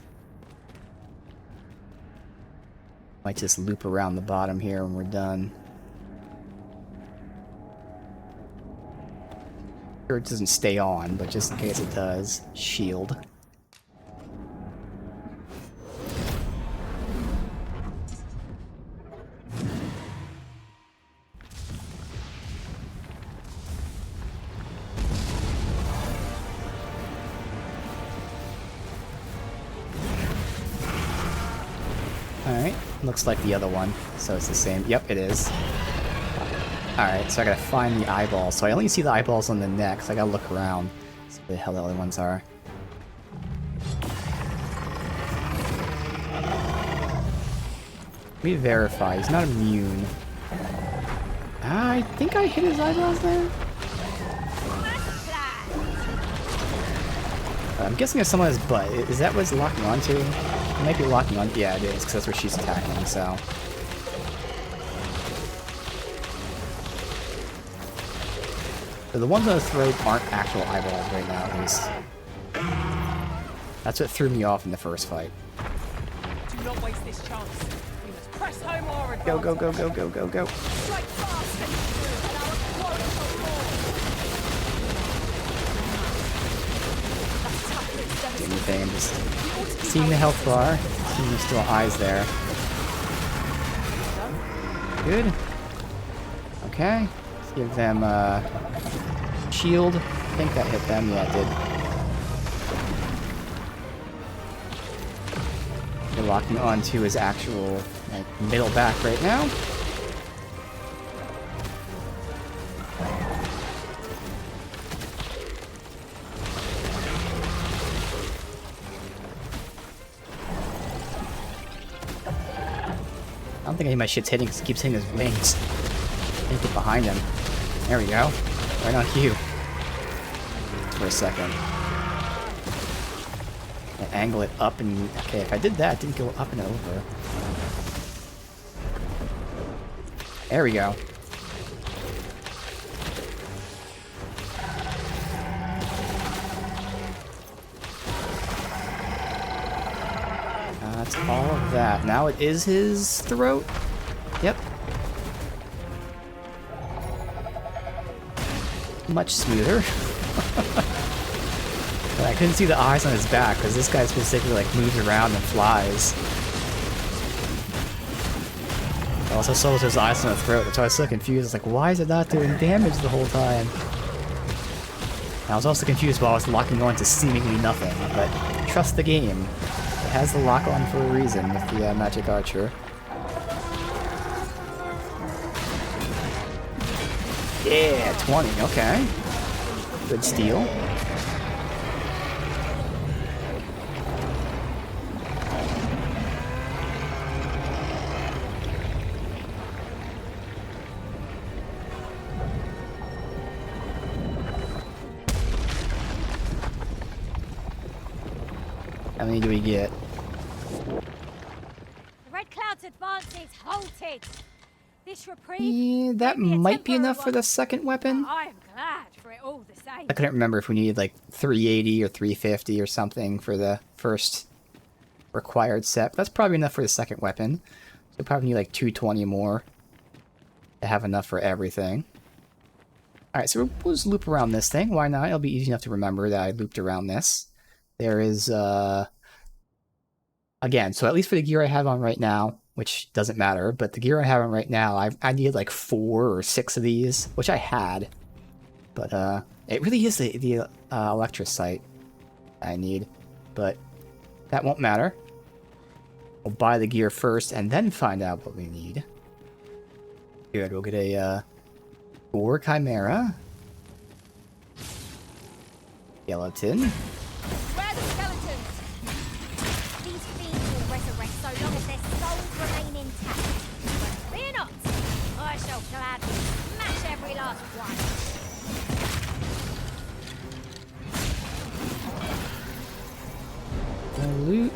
Speaker 1: Might just loop around the bottom here when we're done. Sure it doesn't stay on, but just in case it does. Shield. Alright, looks like the other one, so it's the same. Yep, it is. Alright, so I gotta find the eyeballs. So I only see the eyeballs on the neck, so I gotta look around. See where the hell the other ones are. Let me verify, he's not immune. I think I hit his eyeballs there? I'm guessing it's someone's butt. Is that what it's locking onto? It might be locking on. Yeah, it is, because that's where she's attacking, so. So the ones on the throat aren't actual eyeballs right now, at least. That's what threw me off in the first fight.
Speaker 2: Do not waste this chance. We must press home our advantage.
Speaker 1: Go, go, go, go, go, go, go.
Speaker 2: Strike fast and true, and our quarrel shall fall.
Speaker 1: Anything, I'm just seeing the health bar. Seeing there's still eyes there. Good. Okay. Let's give them shield. I think that hit them. Yeah, it did. They're locking onto his actual like middle back right now. don't think any of my shit's hitting because it keeps hitting his wings. Can't get behind him. There we go. Right on cue. For a second. I angle it up and... Okay, if I did that, it didn't go up and over. There we go. That's all of that. Now it is his throat. Yep. Much smoother. But I couldn't see the eyes on his back because this guy specifically like moves around and flies. I also saw his eyes on the throat. That's why I was so confused. I was like, why is it not doing damage the whole time? And I was also confused while I was locking on to seemingly nothing. But trust the game. It has the lock on for a reason with the magic archer. Yeah, 20, okay. Good steal. How many do we get?
Speaker 4: The Red Cloud's advance is halted. This reprieve.
Speaker 1: Yeah, that might be enough for the second weapon.
Speaker 4: I am glad for it all the same.
Speaker 1: I couldn't remember if we needed like 380 or 350 or something for the first required set. But that's probably enough for the second weapon. So probably need like 220 more to have enough for everything. Alright, so we'll just loop around this thing. Why not? It'll be easy enough to remember that I looped around this. There is, again, so at least for the gear I have on right now, which doesn't matter, but the gear I have on right now, I need like 4 or 6 of these, which I had. But it really is the electrocyte I need, but that won't matter. We'll buy the gear first and then find out what we need. Good, we'll get a 4 Chimera. Skeleton.
Speaker 4: Where are the skeletons? These fiends will resurrect so long as their souls remain intact. But fear not, I shall gladly smash every last one.
Speaker 1: Loot.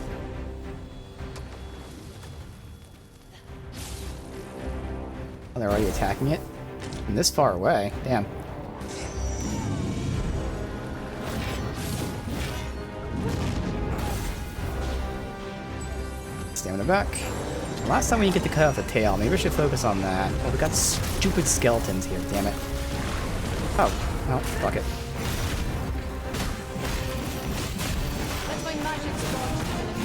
Speaker 1: Oh, they're already attacking it? From this far away. Damn. Stamina back. Last time we didn't get to cut off the tail. Maybe I should focus on that. Oh, we got stupid skeletons here, damn it. Oh, well, fuck it.
Speaker 3: Let my magic strong and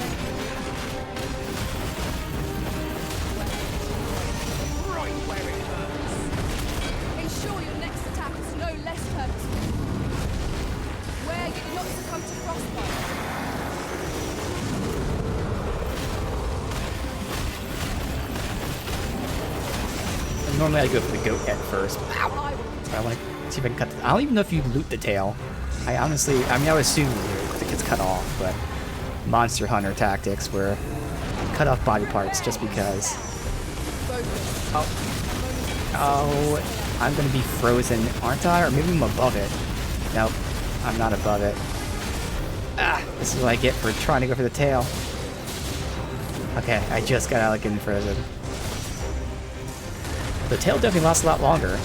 Speaker 2: Right where it hurts.
Speaker 3: ensure your next attack is no less purposeful. Where you're not succumb to frostbite.
Speaker 1: Normally I go for the goat head first. Ow! So I want to see if I can cut the... I don't even know if you loot the tail. I honestly... I mean, I would assume it gets cut off, but... Monster Hunter tactics where... cut off body parts just because... Oh. Oh, I'm gonna be frozen, aren't I? Or maybe I'm above it. Nope, I'm not above it. Ah, this is what I get for trying to go for the tail. Okay, I just got out of getting frozen. The tail definitely lasts a lot longer.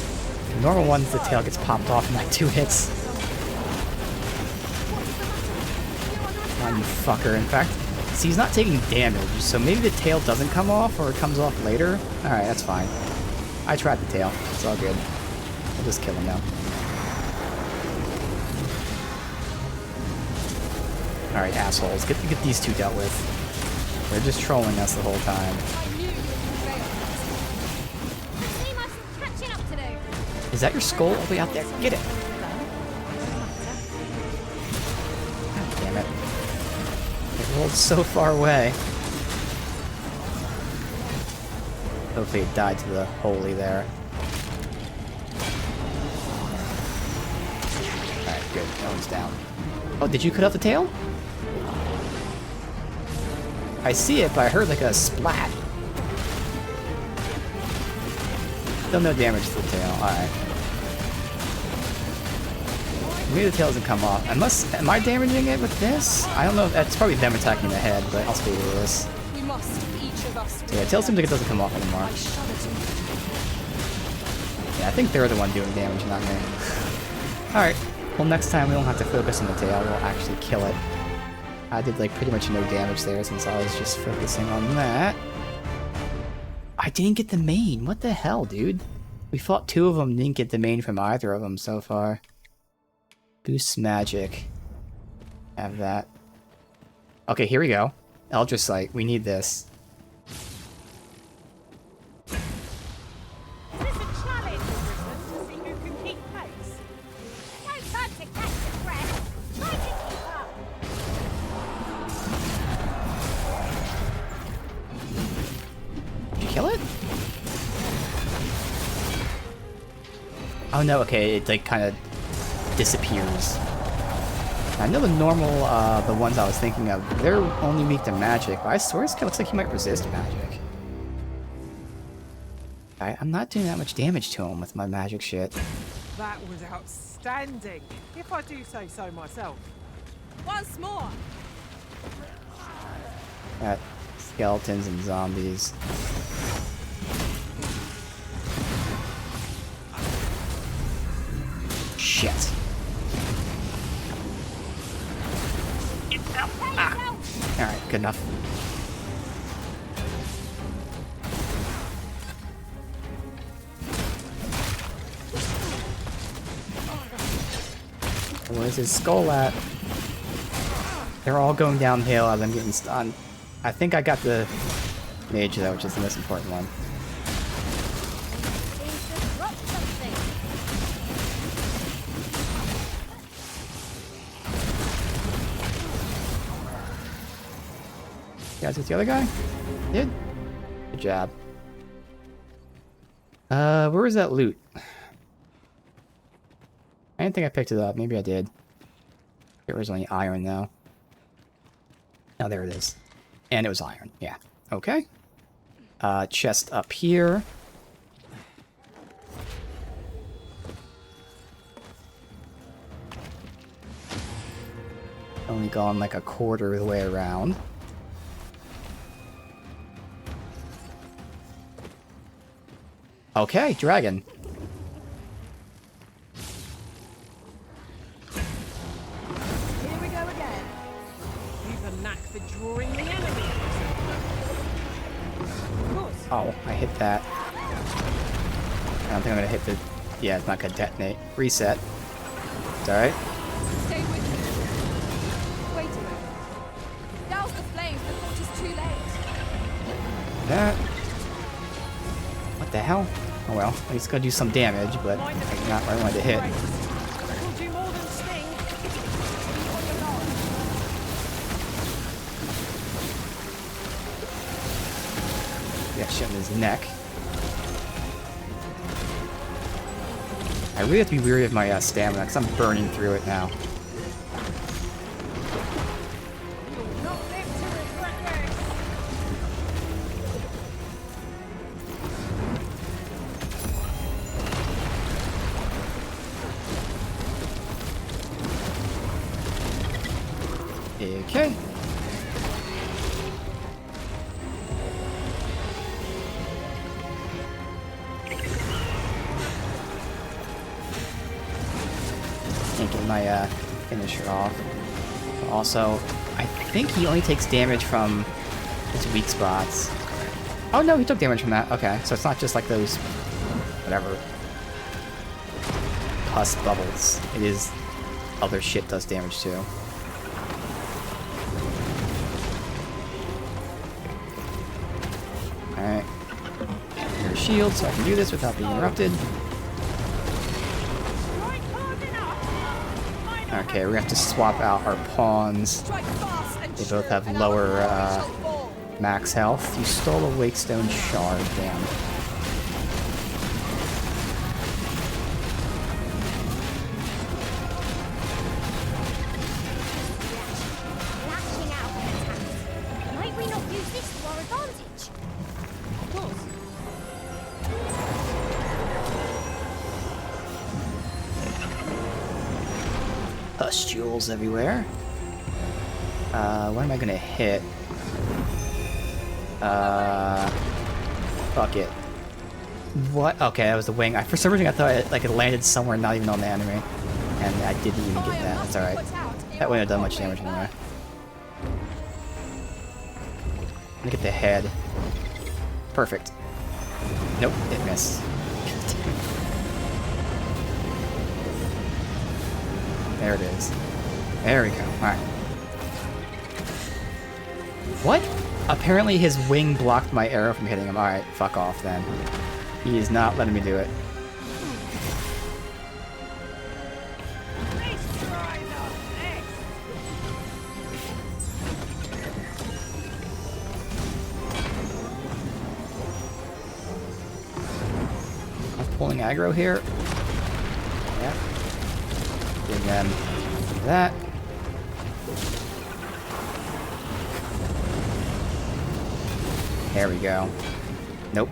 Speaker 1: The normal ones, the tail gets popped off in like 2 hits. Come on, you fucker. In fact, see, he's not taking damage, so maybe the tail doesn't come off, or it comes off later. Alright, that's fine. I tried the tail. It's all good. I'll just kill him now. Alright, assholes. Get these two dealt with. They're just trolling us the whole time. Is that your skull all the way out there? Get it! God damn it. It rolled so far away. Hopefully it died to the holy there. Alright, good. That one's down. Oh, did you cut off the tail? I see it, but I heard like a splat. Still no damage to the tail. Alright. Maybe the tail doesn't come off. Unless, am I damaging it with this? I don't know. It's probably them attacking the head, but I'll stay with this.
Speaker 3: We must, each of us.
Speaker 1: So yeah, tail seems like it doesn't come off anymore. Yeah, I think they're the one doing damage, not me. Alright. Well, next time we don't have to focus on the tail. We'll actually kill it. I did like pretty much no damage there since I was just focusing on that. I didn't get the main. What the hell, dude? We fought 2 of them, didn't get the main from either of them so far. Boosts magic. Have that. Okay, here we go. Eldritch Sight. We need this.
Speaker 2: Is this a challenge, Brisbane, to see who can keep pace?
Speaker 4: No time to catch your breath. Try to keep up.
Speaker 1: Did you kill it? Oh no, okay, it like kind of disappears. I know the normal, the ones I was thinking of, they're only weak to magic, but I swear this guy looks like he might resist magic. I'm not doing that much damage to him with my magic shit.
Speaker 2: That was outstanding, if I do say so myself.
Speaker 3: Once more.
Speaker 1: Got skeletons and zombies. Shit. Ah. Alright, good enough. Where's his skull at? They're all going downhill as I'm getting stunned. I think I got the mage though, which is the most important one. You guys with the other guy? Did? Good job. Where was that loot? I didn't think I picked it up. Maybe I did. There was only iron though. Oh, there it is. And it was iron. Yeah. Okay. Chest up here. Only gone like a quarter of the way around. Okay, dragon.
Speaker 3: Here we go again.
Speaker 2: You've a knack for drawing the enemy. Of course.
Speaker 1: Oh, I hit that. I don't think I'm gonna hit the... Yeah, it's not gonna detonate. Reset. It's alright.
Speaker 3: Stay with me. Wait a minute. Douse the flames before it is too late.
Speaker 1: That. What the hell? Oh well, it's gonna do some damage, but not where I wanted to hit.
Speaker 2: Will do more than sting.
Speaker 1: Got shit in his neck. I really have to be weary of my stamina, because I'm burning through it now. Okay. Can't get my finisher off. Also, I think he only takes damage from his weak spots. Oh no, he took damage from that. Okay, so it's not just like those, whatever, pus bubbles. It is other shit does damage too. Alright. Your shield so I can do this without being interrupted. Okay, we have to swap out our pawns. They both have lower max health. You stole a Wakestone shard, damn.
Speaker 4: Lashing out at attacks. Might we not use this to our advantage?
Speaker 2: Of course.
Speaker 1: pustules everywhere. What am I gonna hit? Fuck it. What? Okay, that was the wing. For some reason I thought it landed somewhere not even on the enemy. And I didn't even get that. That's alright. That wouldn't have done much damage anyway. Look at the head. Perfect. Nope, it missed. There it is. There we go. Alright. What? Apparently his wing blocked my arrow from hitting him. Alright, fuck off then. He is not letting me do it. I'm pulling aggro here. Yeah. Give them that. There we go. Nope.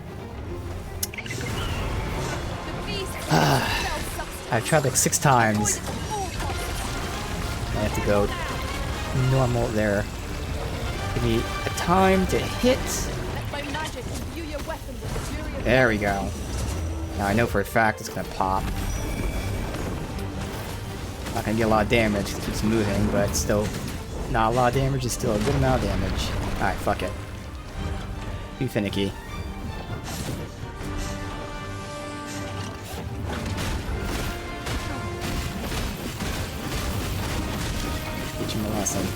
Speaker 1: I've tried like 6 times. I have to go normal there. Give me a time to hit. There we go. Now I know for a fact it's gonna pop. Not gonna get a lot of damage because it keeps moving, but still not a lot of damage. It's still a good amount of damage. Alright, fuck it. Be finicky. Teach him a lesson.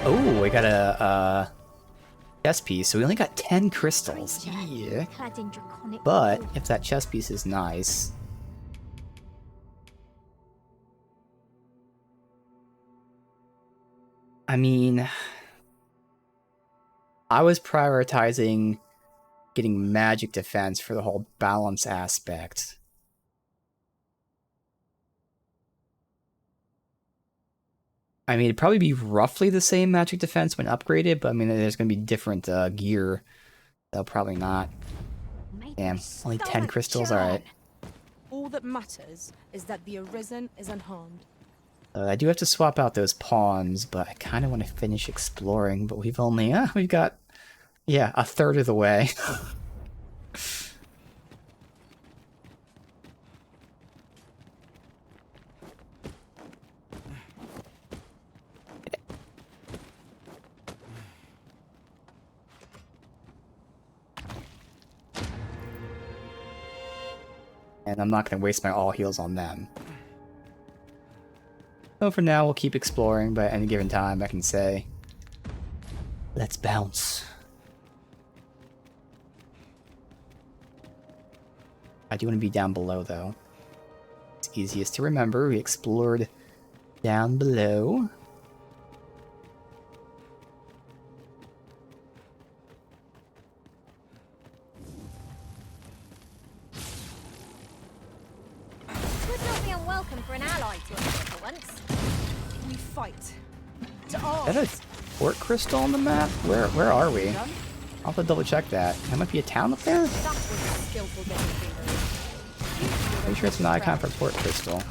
Speaker 1: Oh, we got a chess piece, so we only got 10 crystals. Yeah. But if that chess piece is nice. I mean, I was prioritizing getting magic defense for the whole balance aspect. I mean, it'd probably be roughly the same magic defense when upgraded, but I mean, there's going to be different gear. They'll probably not. Damn, only 10 crystals, alright.
Speaker 3: All that matters is that the Arisen is unharmed.
Speaker 1: I do have to swap out those pawns, but I kind of want to finish exploring, but we've only, we've got, yeah, a third of the way. And I'm not going to waste my all heals on them. So for now, we'll keep exploring, but at any given time, I can say, let's bounce. I do want to be down below, though. It's easiest to remember. We explored down below.
Speaker 4: For an ally to us for once.
Speaker 3: We fight.
Speaker 1: Is that a port crystal on the map? Where are we? I'll have to double check that. That might be a town up there? Pretty sure it's an icon for port crystal.
Speaker 4: Too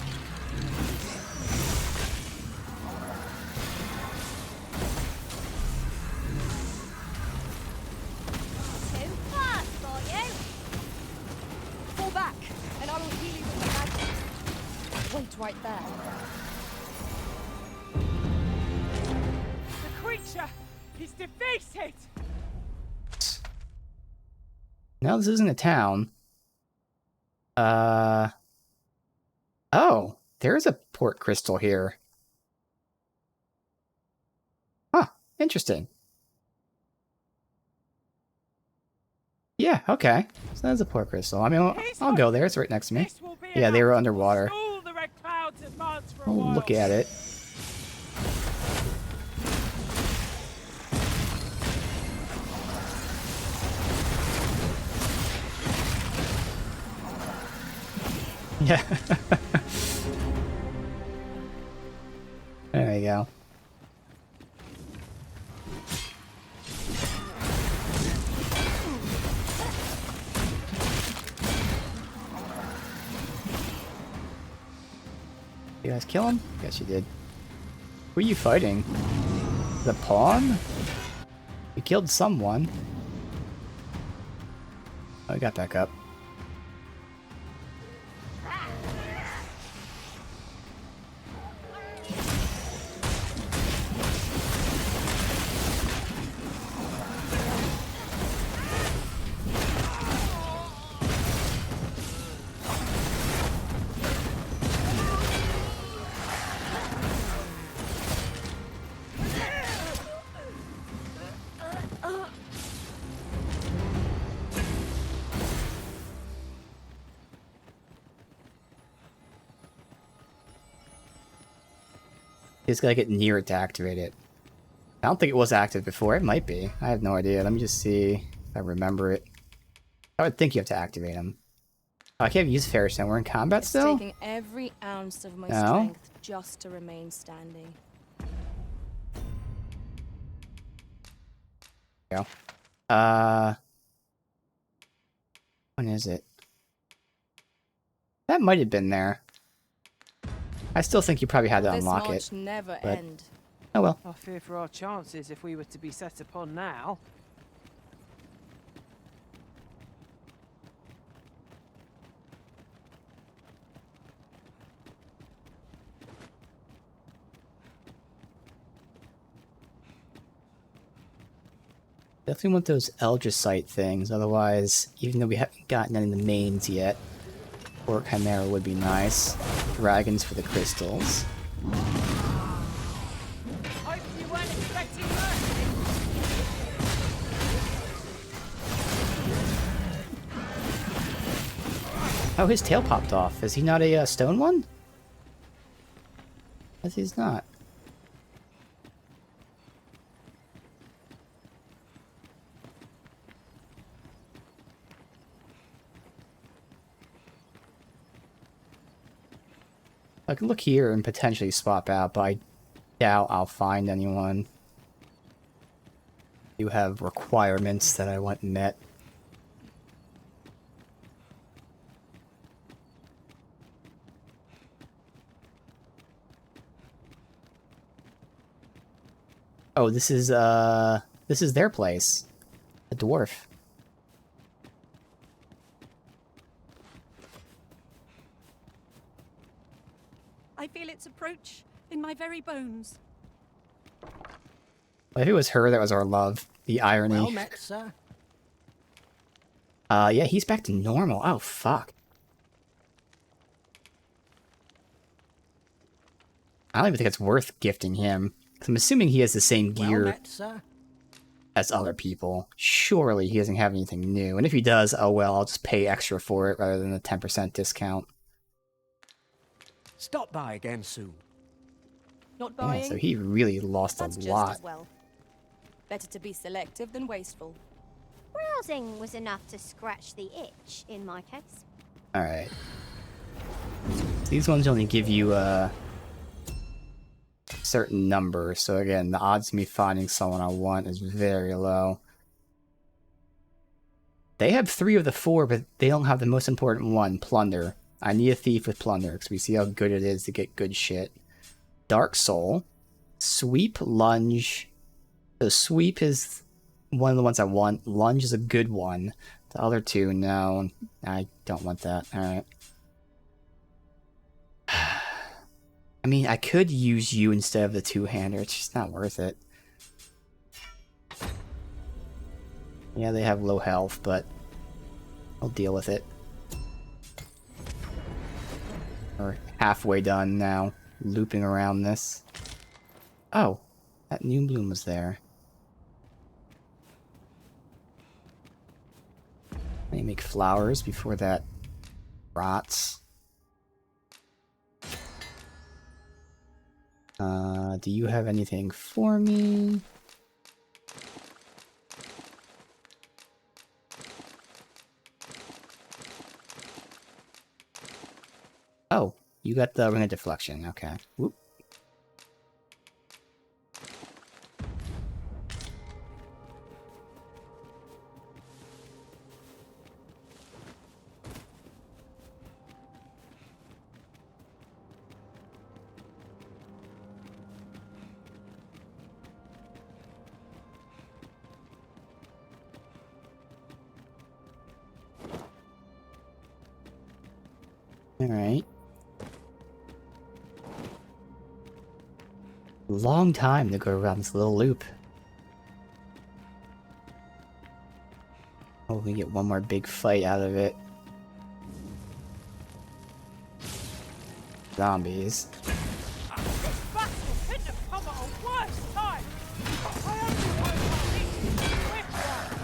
Speaker 4: fast for you.
Speaker 3: Fall back, and I will heal you with my magic. Wait right there.
Speaker 2: The creature is defeated!
Speaker 1: No, this isn't a town. Oh, there's a port crystal here. Huh, interesting. Yeah, okay. So that's a port crystal. I mean, I'll go there. It's right next to me. Yeah, they were underwater. Oh, look at it. Yeah. You guys kill him? Guess you did. Who are you fighting? The pawn? You killed someone. Oh, he got back up. Just gotta get near it to activate it. I don't think it was active before. It might be. I have no idea. Let me just see if I remember it. I would think you have to activate them. Oh, I can't use Fair Stone. We're in combat
Speaker 3: It's
Speaker 1: still?
Speaker 3: taking every ounce of my
Speaker 1: No.
Speaker 3: strength just to remain standing.
Speaker 1: Go. When is it? That might have been there. I still think you probably had to
Speaker 3: Will this
Speaker 1: unlock
Speaker 3: march
Speaker 1: it.
Speaker 3: never
Speaker 1: but-
Speaker 3: end?
Speaker 1: Oh well.
Speaker 2: I fear for our chances if we were to be set upon now.
Speaker 1: Definitely want those Eldrasite things, otherwise, even though we haven't gotten any of the mains yet, or Chimera would be nice. Dragons for the crystals.
Speaker 2: Hope you weren't expecting mercy.
Speaker 1: Oh, his tail popped off. Is he not a stone one? Yes, he's not. I can look here and potentially swap out, but I doubt I'll find anyone. You have requirements that I want met. Oh, this is their place. A dwarf.
Speaker 14: I feel its approach in my very bones.
Speaker 1: Well, if it was her that was our love, the irony.
Speaker 12: Well met, sir.
Speaker 1: Yeah, he's back to normal. Oh, fuck. I don't even think it's worth gifting him. 'Cause I'm assuming he has the same gear
Speaker 12: Well met, sir.
Speaker 1: as other people. Surely he doesn't have anything new. And if he does, oh well, I'll just pay extra for it rather than a 10% discount.
Speaker 15: Stop by again soon.
Speaker 3: Not
Speaker 1: Yeah,
Speaker 3: buying?
Speaker 1: so he really lost
Speaker 3: That's
Speaker 1: a
Speaker 3: just
Speaker 1: lot.
Speaker 3: as well. Better to be selective than wasteful.
Speaker 4: Browsing was enough to scratch the itch, in my case.
Speaker 1: Alright. These ones only give you a certain number, so again, the odds of me finding someone I want is very low. They have 3 of the 4, but they don't have the most important one, Plunder. I need a thief with Plunder, because we see how good it is to get good shit. Dark Soul. Sweep, Lunge. So Sweep is one of the ones I want. Lunge is a good one. The other 2, no. I don't want that. Alright. I mean, I could use you instead of the 2-hander. It's just not worth it. Yeah, they have low health, but I'll deal with it. We're halfway done now, looping around this. Oh, that new bloom was there. Let me make flowers before that rots. Do you have anything for me? Oh, you got the Ring of Deflection. Okay. Whoop. Alright. Long time to go around this little loop. Oh, we get one more big fight out of it. Zombies.
Speaker 2: This battle couldn't have come at a worse time. I only hope I lead to a quick one.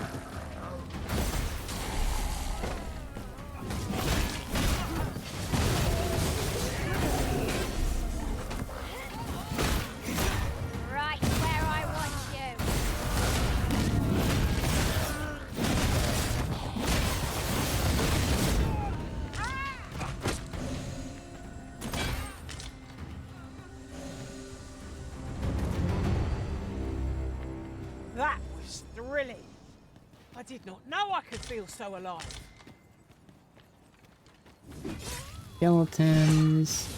Speaker 4: Right where I want you.
Speaker 2: That was thrilling. I did not know I could feel so alive.
Speaker 1: Skeletons.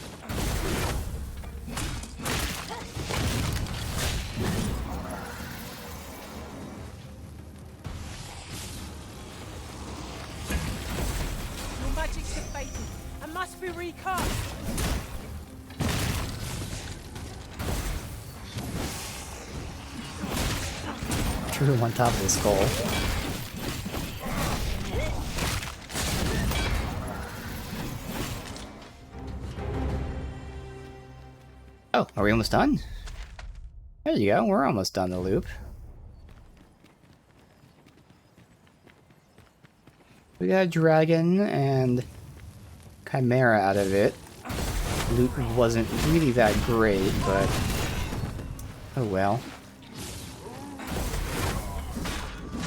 Speaker 2: Your magic's faded and must be recast.
Speaker 1: True on top of the skull. Oh, are we almost done? There you go, we're almost done the loop. We got a dragon and chimera out of it. Loot wasn't really that great, but oh well.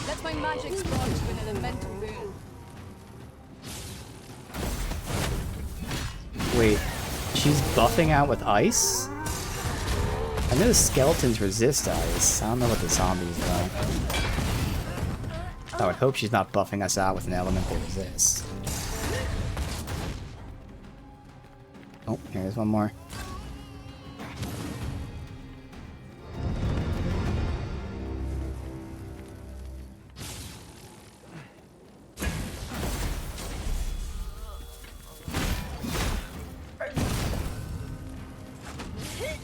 Speaker 3: Let my magic spark to an elemental boon.
Speaker 1: Wait, she's buffing out with ice? I know the skeletons resist ice. I don't know what the zombies though. I would hope she's not buffing us out with an element they resist. Oh, here's one more.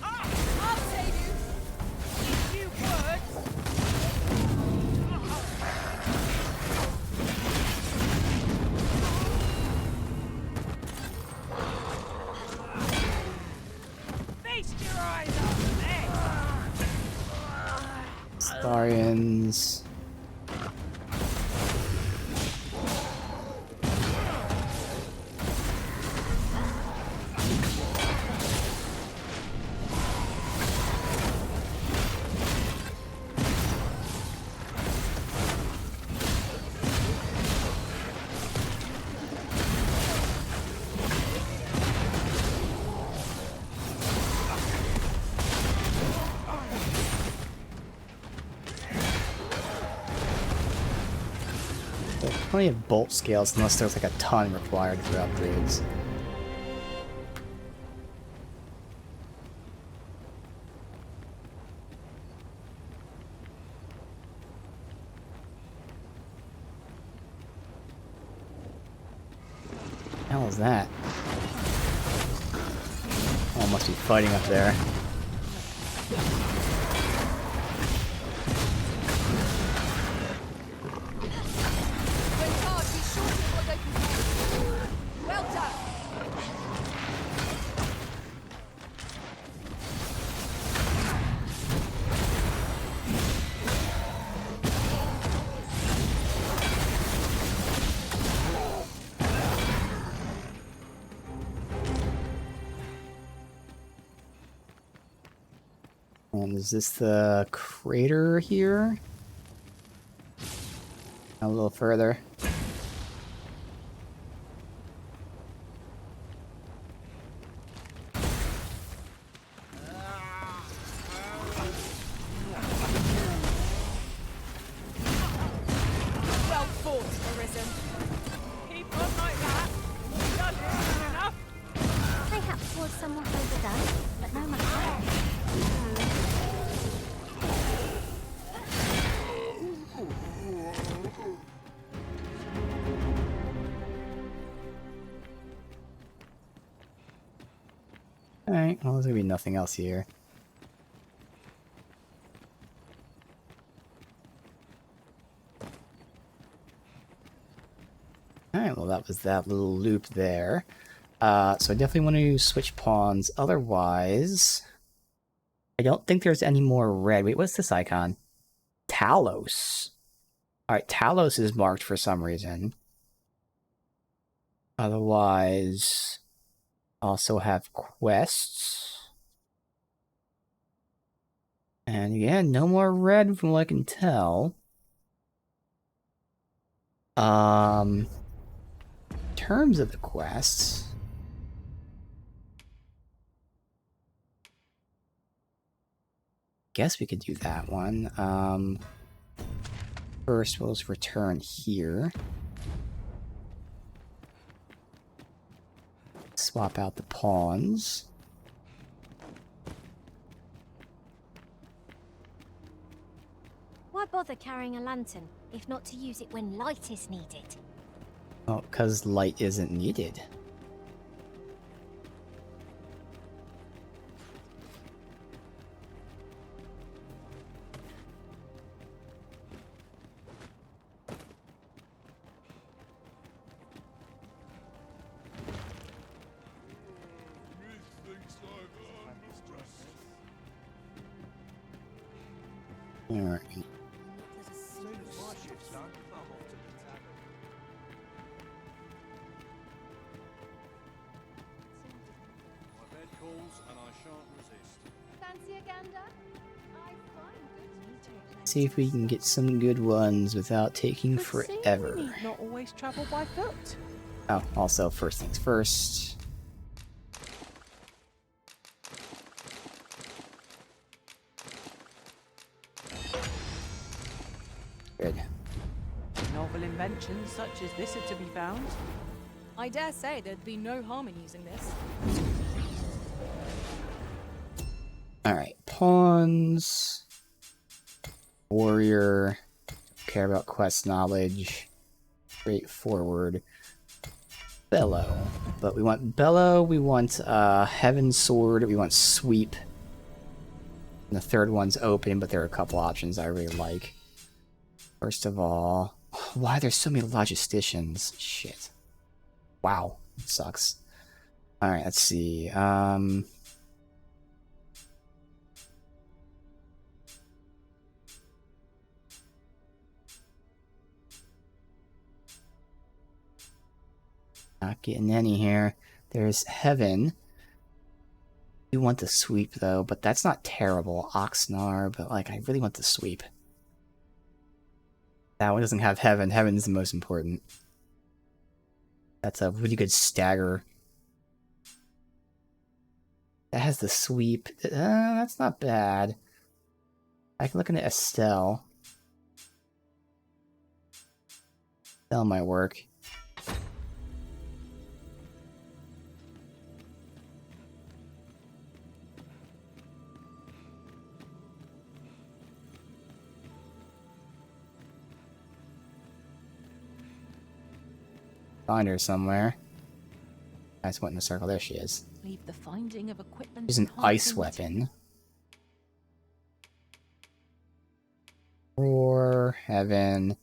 Speaker 2: I'll save you. If you would. Feast your eyes on this.
Speaker 1: Starians. Plenty of bolt scales unless there's like a ton required for upgrades. What the hell is that? Oh, must be fighting up there.
Speaker 3: When hard, be sure to avoid open fire. Well done.
Speaker 1: And is this the crater here? A little further.
Speaker 2: Well fought, Arisen. Keep on like that. Done soon enough.
Speaker 4: Perhaps was somewhat overdone, but no much better.
Speaker 1: Alright, well, there's gonna be nothing else here. Alright, well, that was that little loop there. So I definitely want to switch pawns. Otherwise, I don't think there's any more red. Wait, what's this icon? Talos. Alright, Talos is marked for some reason. Otherwise, also have quests. And again, no more red from what I can tell. In terms of the quests, guess we could do that one. First, we'll just return here. Swap out the pawns.
Speaker 4: Why bother carrying a lantern, if not to use it when light is needed?
Speaker 1: Oh, because light isn't needed. Alright.
Speaker 13: Fancy a gander? I find good.
Speaker 1: See if we can get some good ones without taking
Speaker 2: Good
Speaker 1: forever.
Speaker 2: seeing we need not always travel by foot.
Speaker 1: Oh, also, first things first. Good.
Speaker 2: Novel inventions such as this are to be found.
Speaker 3: I dare say there'd be no harm in using this.
Speaker 1: Alright, pawns. Warrior. Care about quest knowledge. Straightforward. Bellow. But we want Bellow, we want Heaven Sword, we want Sweep. And the third one's open, but there are a couple options I really like. First of all, why there's so many logisticians? Shit. Wow, sucks. Alright, let's see. Not getting any here. There's Heaven. I do want the Sweep, though, but that's not terrible. Oxnard, but, like, I really want the Sweep. That one doesn't have Heaven. Heaven's the most important. That's a really good stagger. That has the Sweep. That's not bad. I can look into Estelle. Estelle might work. Find her somewhere. I just went in a circle. There she is.
Speaker 2: Leave the finding of equipment.
Speaker 1: She's an ice weapon. Roar, Heaven.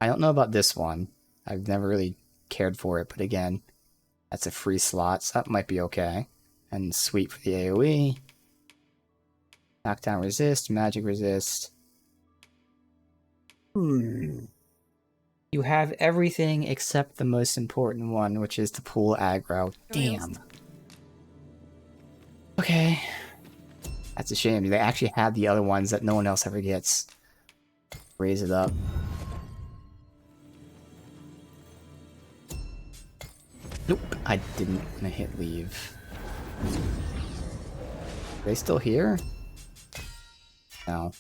Speaker 1: I don't know about this one. I've never really cared for it, but again, that's a free slot, so that might be okay. And Sweep for the AoE. Knockdown resist, magic resist. You have everything except the most important one, which is to pull aggro. Damn. Okay. That's a shame. They actually had the other ones that no one else ever gets. Raise it up. Nope, I didn't want to hit leave. Are they still here? No.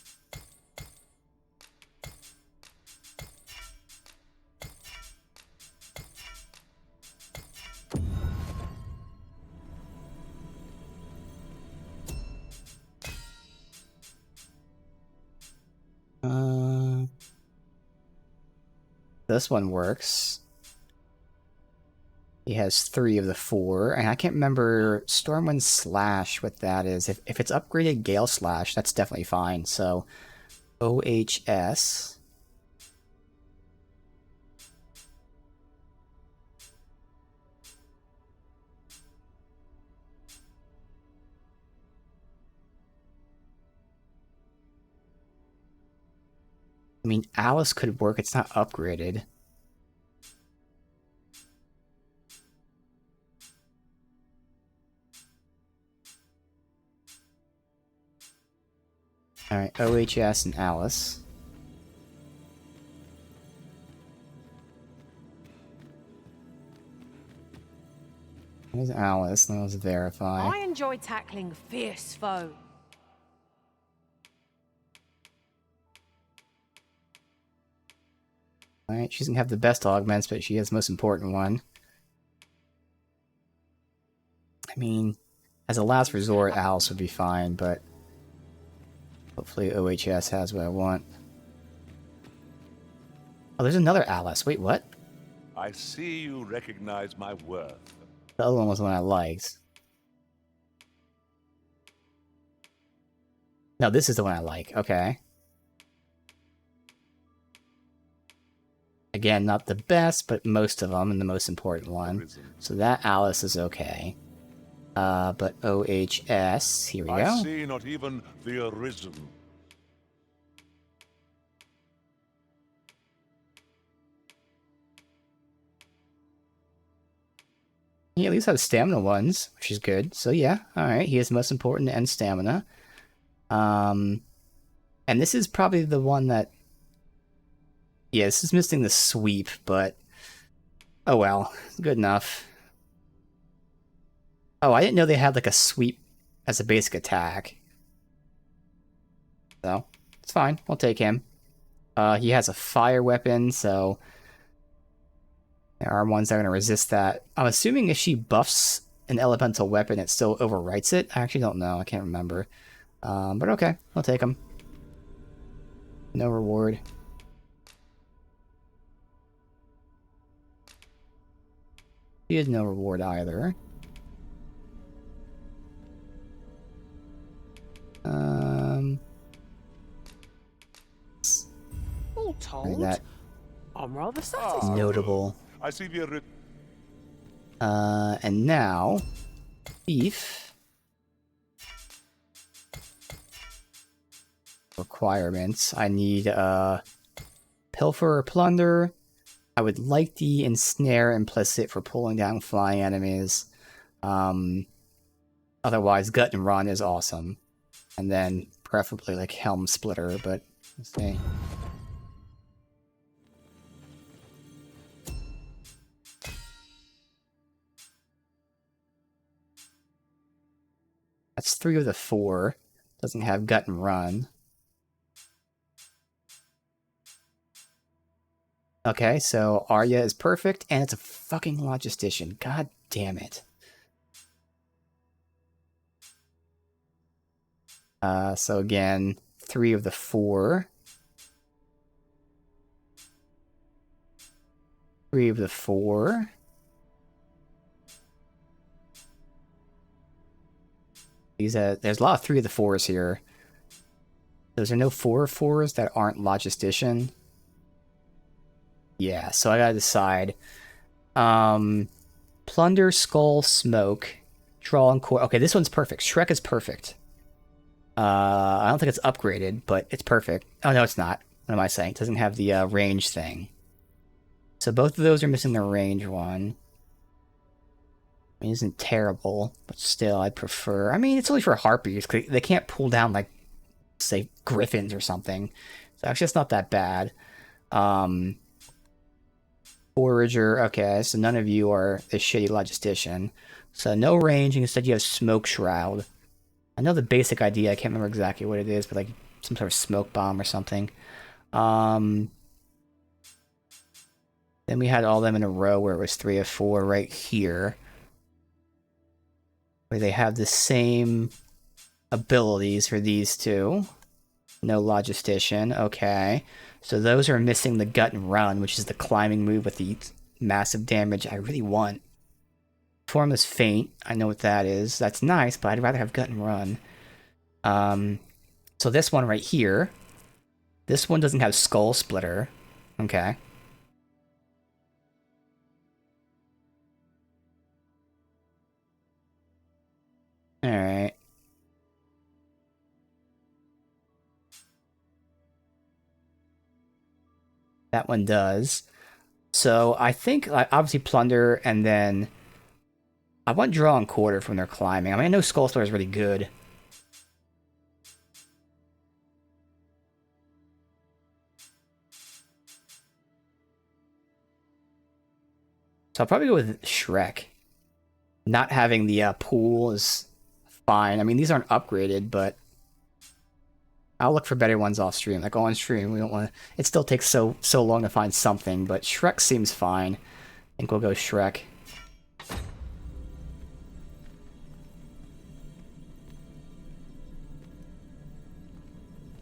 Speaker 1: This one works. He has 3 of the 4, and I can't remember Stormwind Slash, what that is. If it's upgraded Gale Slash, that's definitely fine. So, OHS. I mean, Alice could work, it's not upgraded. Alright, OHS and Alice. There's Alice, let's verify.
Speaker 2: I enjoy tackling fierce foe.
Speaker 1: Alright, she doesn't have the best augments, but she has the most important one. I mean, as a last resort, Alice would be fine, but hopefully OHS has what I want. Oh, there's another Alice. Wait, what?
Speaker 15: I see you recognize my worth.
Speaker 1: The other one was the one I liked. No, this is the one I like. Okay. Again, not the best, but most of them, and the most important one. So that Alice is okay. But OHS, here we go.
Speaker 15: I see not even the Arisen.
Speaker 1: He at least has stamina ones, which is good. So yeah, alright, he is most important and stamina. And this is probably the one that... Yeah, this is missing the sweep, but... Oh well, good enough. Oh, I didn't know they had like a sweep as a basic attack. So, it's fine, we'll take him. He has a fire weapon, so... There are ones that are going to resist that. I'm assuming if she buffs an elemental weapon, it still overwrites it. I actually don't know. I can't remember. But okay, I'll take him. No reward. He had no reward either.
Speaker 2: All told,
Speaker 1: that
Speaker 2: I'm rather satisfied.
Speaker 1: notable.
Speaker 15: I see the
Speaker 1: And now, Thief. Requirements. I need, Pilfer or Plunder. I would like the Ensnare implicit for pulling down flying enemies. Otherwise, Gut and Run is awesome. And then, preferably, like, Helm Splitter, but, let's see. That's 3 of the 4. Doesn't have Gut and Run. Okay, so Arya is perfect, and it's a fucking Logistician. God damn it. So again, 3 of the 4. 3 of the 4. These, there's a lot of 3 of the 4s here. Those are no 4 of 4s that aren't Logistician. Yeah, so I gotta decide. Plunder, Skull, Smoke, Draw, and Core. Okay, this one's perfect. Shrek is perfect. I don't think it's upgraded, but it's perfect. Oh, no, it's not. What am I saying? It doesn't have the range thing. So both of those are missing the range one. I mean, it isn't terrible, but still, I'd prefer... I mean, it's only for Harpies. They can't pull down, like, say, Griffins or something. So actually, it's not that bad. Forager, okay, so none of you are a shitty Logistician. So no range, and instead you have Smoke Shroud. I know the basic idea, I can't remember exactly what it is, but like some sort of smoke bomb or something. Then we had all them in a row where it was 3 of 4 right here. Where they have the same abilities for these two. No Logistician, okay. So those are missing the Gut and Run, which is the climbing move with the massive damage I really want. Formless Feint. I know what that is. That's nice, but I'd rather have Gut and Run. So this one right here. This one doesn't have Skull Splitter. Okay. Alright. That one does. So I think obviously Plunder, and then I want Draw and Quarter from their climbing. I mean, I know Skull Splitter is really good. So I'll probably go with Shrek. Not having the pool is fine. I mean, these aren't upgraded, but I'll look for better ones off stream. Like on stream, we don't want to. It still takes so long to find something, but Shrek seems fine. I think we'll go Shrek.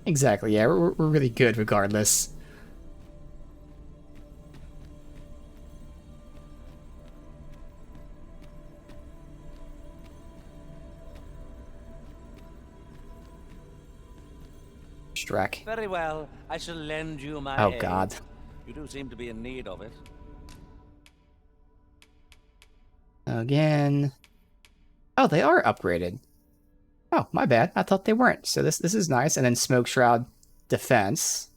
Speaker 1: Exactly. Yeah, we're really good regardless. Shrek.
Speaker 16: Very well. I shall lend you my
Speaker 1: Oh
Speaker 16: aid.
Speaker 1: God.
Speaker 16: You do seem to be in need of it.
Speaker 1: Again. Oh, they are upgraded. Oh, my bad. I thought they weren't. So this is nice. And then Smoke Shroud Defense.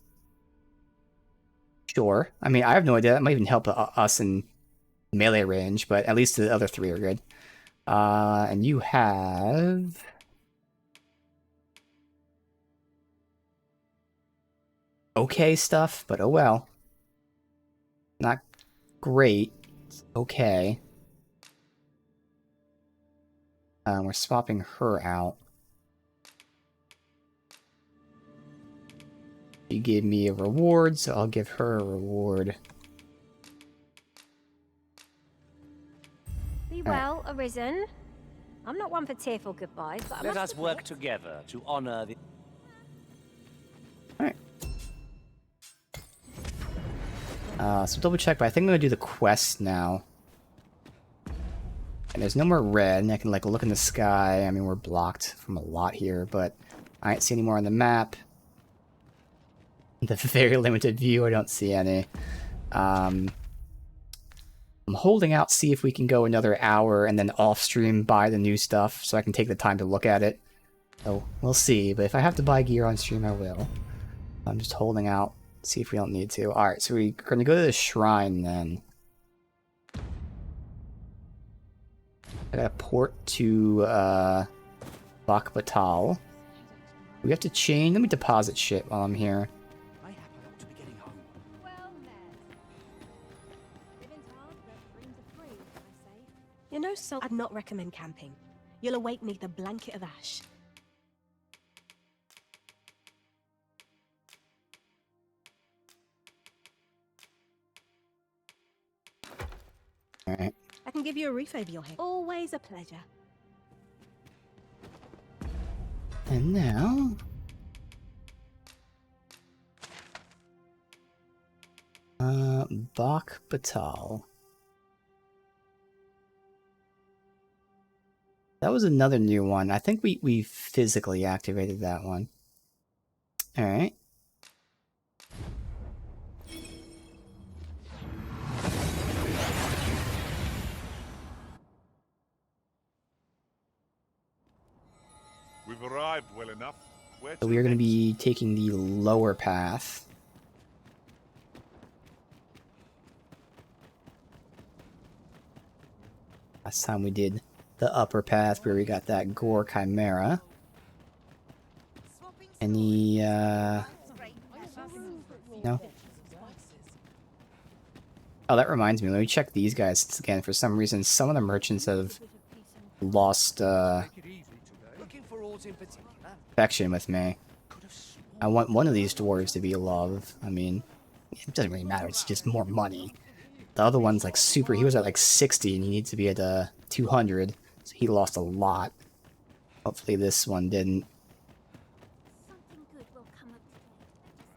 Speaker 1: Sure. I mean, I have no idea. That might even help us in melee range, but at least the other three are good. And you have... okay stuff, but oh well. Not great. It's okay. We're swapping her out. She gave me a reward, so I'll give her a reward.
Speaker 4: Be well, Arisen. I'm not one for tearful goodbyes, but I
Speaker 16: Let
Speaker 4: must
Speaker 16: us work together to honor the...
Speaker 1: Alright. So double check, but I think I'm gonna do the quest now. And there's no more red, and I can like look in the sky. I mean, we're blocked from a lot here, but I don't see any more on the map. The very limited view, I don't see any. I'm holding out, see if we can go another hour and then off stream buy the new stuff so I can take the time to look at it. So we'll see, but if I have to buy gear on stream, I will. I'm just holding out, see if we don't need to. Alright, so we're gonna go to the shrine then. I got a port to Batal. We have to change. Let me deposit shit while I'm here.
Speaker 17: You know, so I'd not recommend camping. You'll awake neath a blanket of ash.
Speaker 1: Alright.
Speaker 17: I can give you a roof over your head. Always a pleasure.
Speaker 1: And now... Batal. That was another new one. I think we physically activated that one. Alright.
Speaker 15: We've arrived well enough. Where
Speaker 1: So we are going to be taking the lower path. Last time we did the upper path where we got that Gore Chimera. Any, no? Oh, that reminds me. Let me check these guys again. For some reason, some of the merchants have lost, affection with me. I want one of these dwarves to be love. I mean, it doesn't really matter. It's just more money. The other one's like super. He was at like 60 and he needs to be at 200. So he lost a lot. Hopefully this one didn't.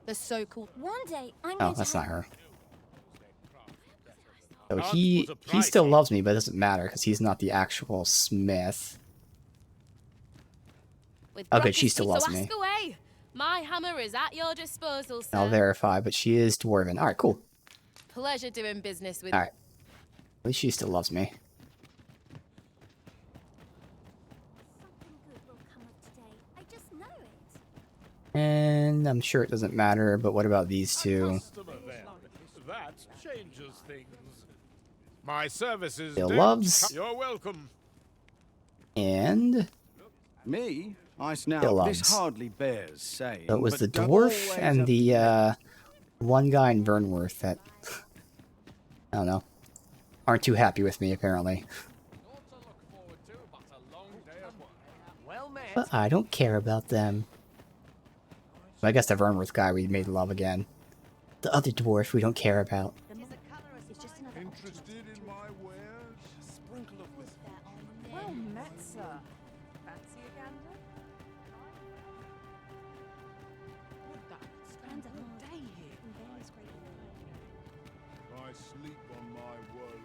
Speaker 3: The so-called...
Speaker 4: One day, I'm
Speaker 1: Oh, that's not her. So he still loves me, but it doesn't matter because he's not the actual smith.
Speaker 18: With
Speaker 1: Oh, good, she
Speaker 18: gratis,
Speaker 1: still
Speaker 18: so
Speaker 1: loves
Speaker 18: ask
Speaker 1: me.
Speaker 18: away. My hammer is at your disposal, sir.
Speaker 1: I'll verify, but she is dwarven. All right, cool.
Speaker 18: Pleasure doing business with
Speaker 1: All right. At least she still loves me.
Speaker 4: I just know it.
Speaker 1: And I'm sure it doesn't matter, but what about these two?
Speaker 15: That changes things. My services
Speaker 1: Still
Speaker 15: don't
Speaker 1: loves.
Speaker 15: You're welcome.
Speaker 1: And
Speaker 19: Me? I
Speaker 1: still
Speaker 19: snout.
Speaker 1: loves.
Speaker 19: This hardly bears saying.
Speaker 1: So it was
Speaker 19: but
Speaker 1: the
Speaker 19: don't
Speaker 1: dwarf
Speaker 19: always
Speaker 1: and
Speaker 19: have-
Speaker 1: the one guy in Vernworth that, I don't know, aren't too happy with me, apparently. But I don't care about them. Well, I guess the Vernworth guy we made love again. The other dwarf we don't care about.
Speaker 15: Interested in my wares? Sprinkle of this.
Speaker 2: Well met, sir. Fancy a gander? Would that spend a whole day here?
Speaker 15: I sleep on my woes.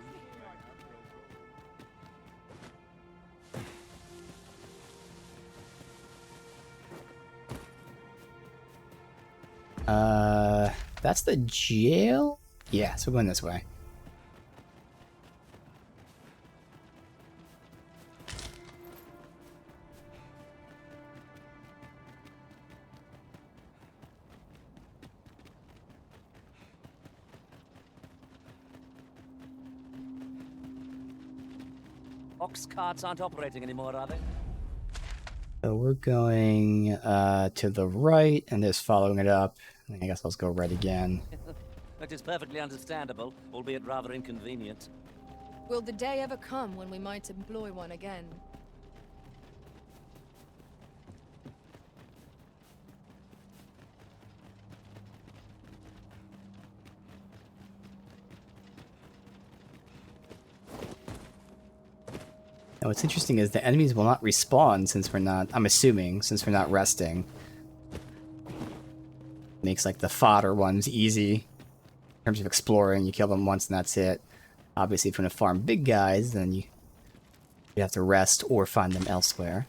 Speaker 1: That's the jail? Yeah, so we're going this way.
Speaker 16: Ox carts aren't operating anymore, are they?
Speaker 1: So we're going to the right and just following it up. I guess I'll go right again.
Speaker 16: That is perfectly understandable, albeit rather inconvenient.
Speaker 3: Will the day ever come when we might employ one again?
Speaker 1: Now what's interesting is the enemies will not respawn since we're not, I'm assuming, since we're not resting. Makes like the fodder ones easy. In terms of exploring, you kill them once and that's it. Obviously if you want to farm big guys, then you have to rest or find them elsewhere.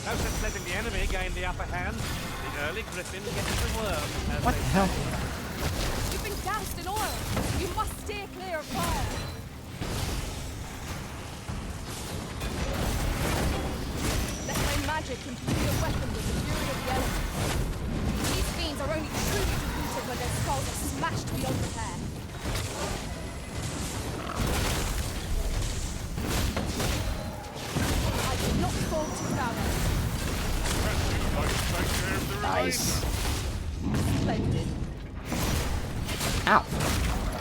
Speaker 20: No sense letting the enemy gain the upper hand. The early griffin gets the worm.
Speaker 1: What the hell?
Speaker 3: You've been doused in oil! You must steer clear of fire! Let my magic imbue your weapon with the fury of the elements. These fiends are only truly defeated when their skulls are smashed beyond repair. I did not fall to power.
Speaker 1: Nice.
Speaker 3: Splendid.
Speaker 1: Ow.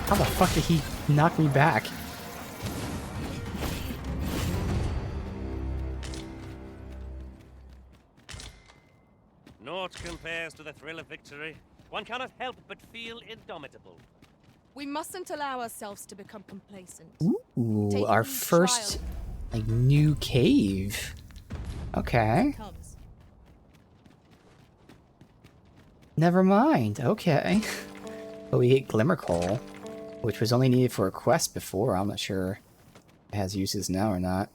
Speaker 1: How the fuck did he knock me back?
Speaker 20: Naught compares to the thrill of victory. One cannot help but feel indomitable.
Speaker 3: We mustn't allow ourselves to become complacent.
Speaker 1: Ooh,
Speaker 3: Take
Speaker 1: our
Speaker 3: each
Speaker 1: first
Speaker 3: trial.
Speaker 1: like new cave. Okay.
Speaker 3: Comes.
Speaker 1: Never mind. Okay. But we get Glimmer Coal, which was only needed for a quest before. I'm not sure it has uses now or not.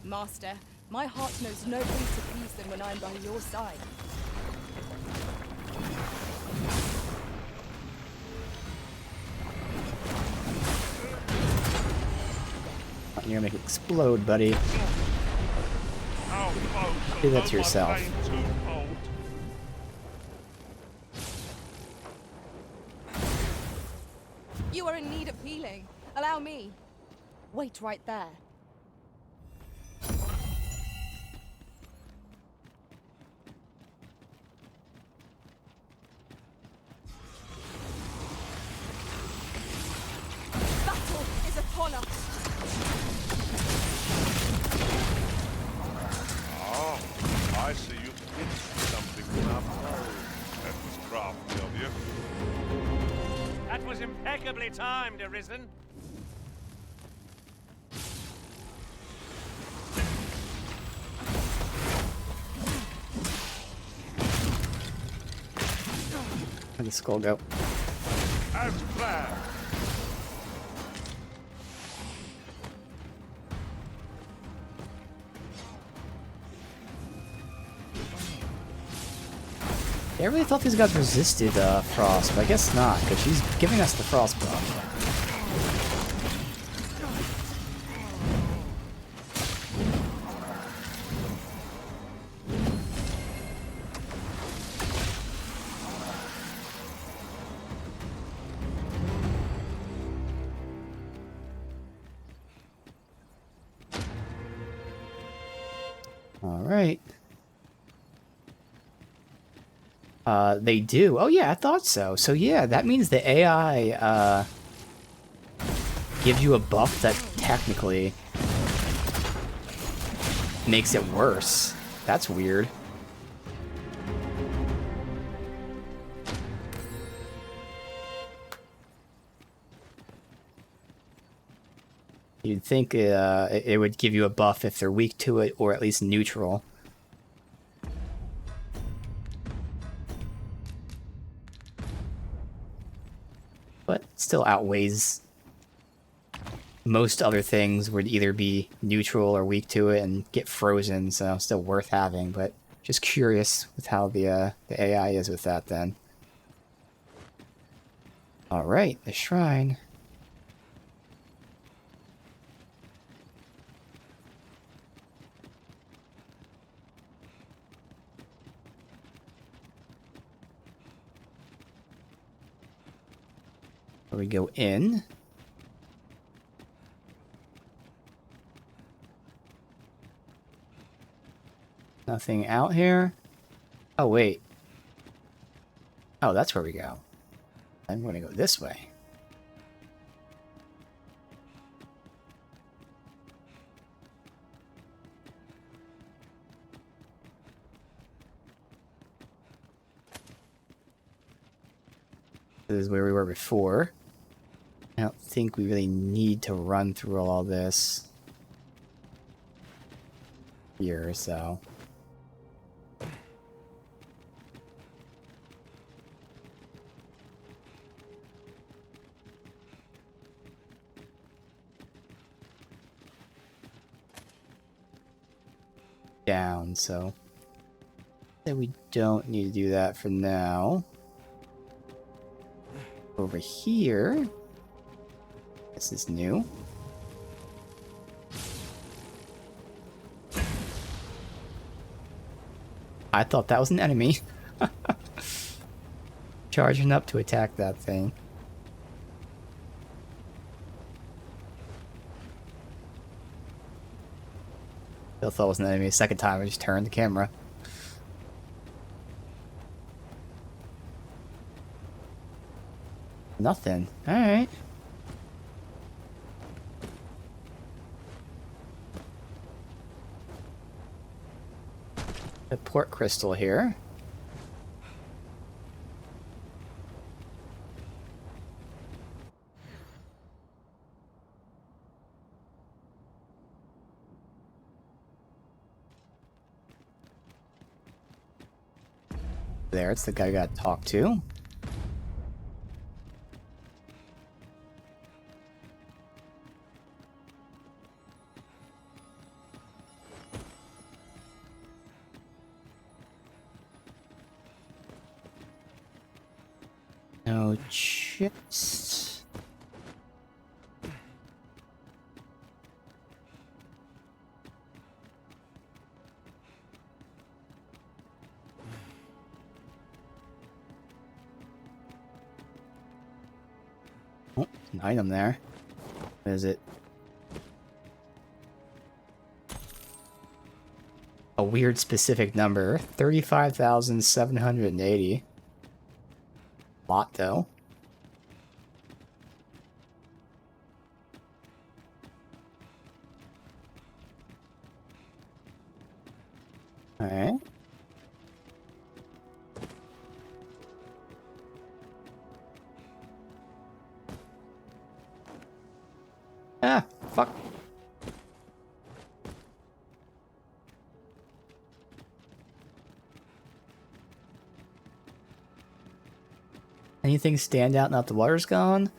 Speaker 3: Master, my heart knows no greater peace than when I am by your side.
Speaker 1: You're gonna make it explode, buddy. Do that to yourself.
Speaker 3: You are in need of healing. Allow me. Wait right there.
Speaker 15: I see you pitched something without bow. That was crafty of you.
Speaker 20: That was impeccably timed, Arisen.
Speaker 1: Where'd the skull go?
Speaker 15: As planned.
Speaker 1: I really thought these guys resisted frost, but I guess not, because she's giving us the frost buff. Alright. They do. Oh yeah, I thought so. So yeah, that means the AI, gives you a buff that technically makes it worse. That's weird. You'd think it would give you a buff if they're weak to it, or at least neutral. But still outweighs most other things would either be neutral or weak to it and get frozen, so still worth having, but just curious with how the AI is with that then. Alright, the shrine. We go in. Nothing out here. Oh, wait. Oh, that's where we go. I'm going to go this way. This is where we were before. I don't think we really need to run through all this here, so. Down, so we don't need to do that for now. Over here, this is new. I thought that was an enemy. Charging up to attack that thing. Still thought it was an enemy. Second time I just turned the camera. Nothing. Alright. The port crystal here. There, it's the guy I got to talk to. No chest. Oh, an item there. What is it? A weird specific number. 35,780. Lot though. Alright. Anything stand out now that the water's gone?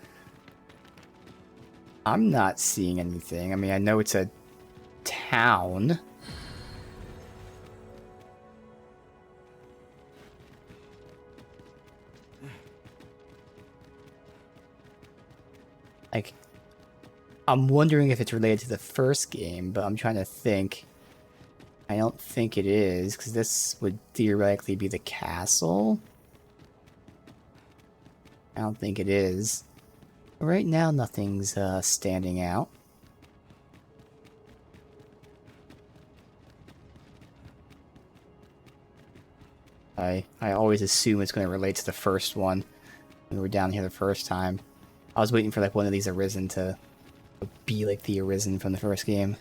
Speaker 1: I'm not seeing anything. I mean, I know it's a town. Like, I'm wondering if it's related to the first game, but I'm trying to think. I don't think it is, because this would theoretically be the castle. I don't think it is. Right now, nothing's standing out. I always assume it's going to relate to the first one. When we were down here the first time. I was waiting for like one of these Arisen to be like the Arisen from the first game.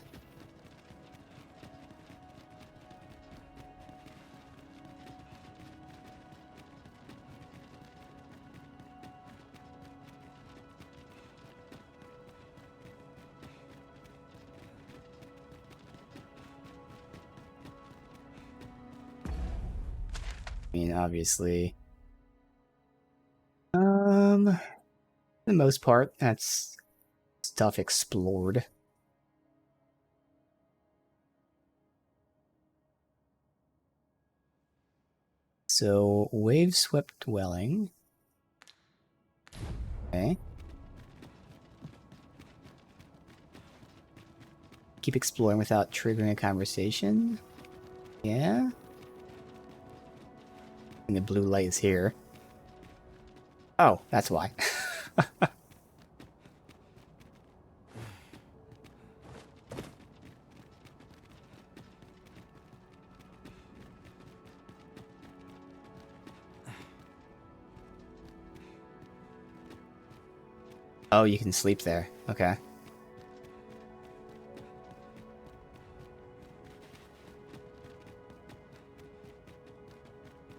Speaker 1: I mean, obviously, for the most part, that's stuff explored. So, wave-swept dwelling. Okay. Keep exploring without triggering a conversation. Yeah. And the blue light is here. Oh, that's why. Oh, you can sleep there. Okay.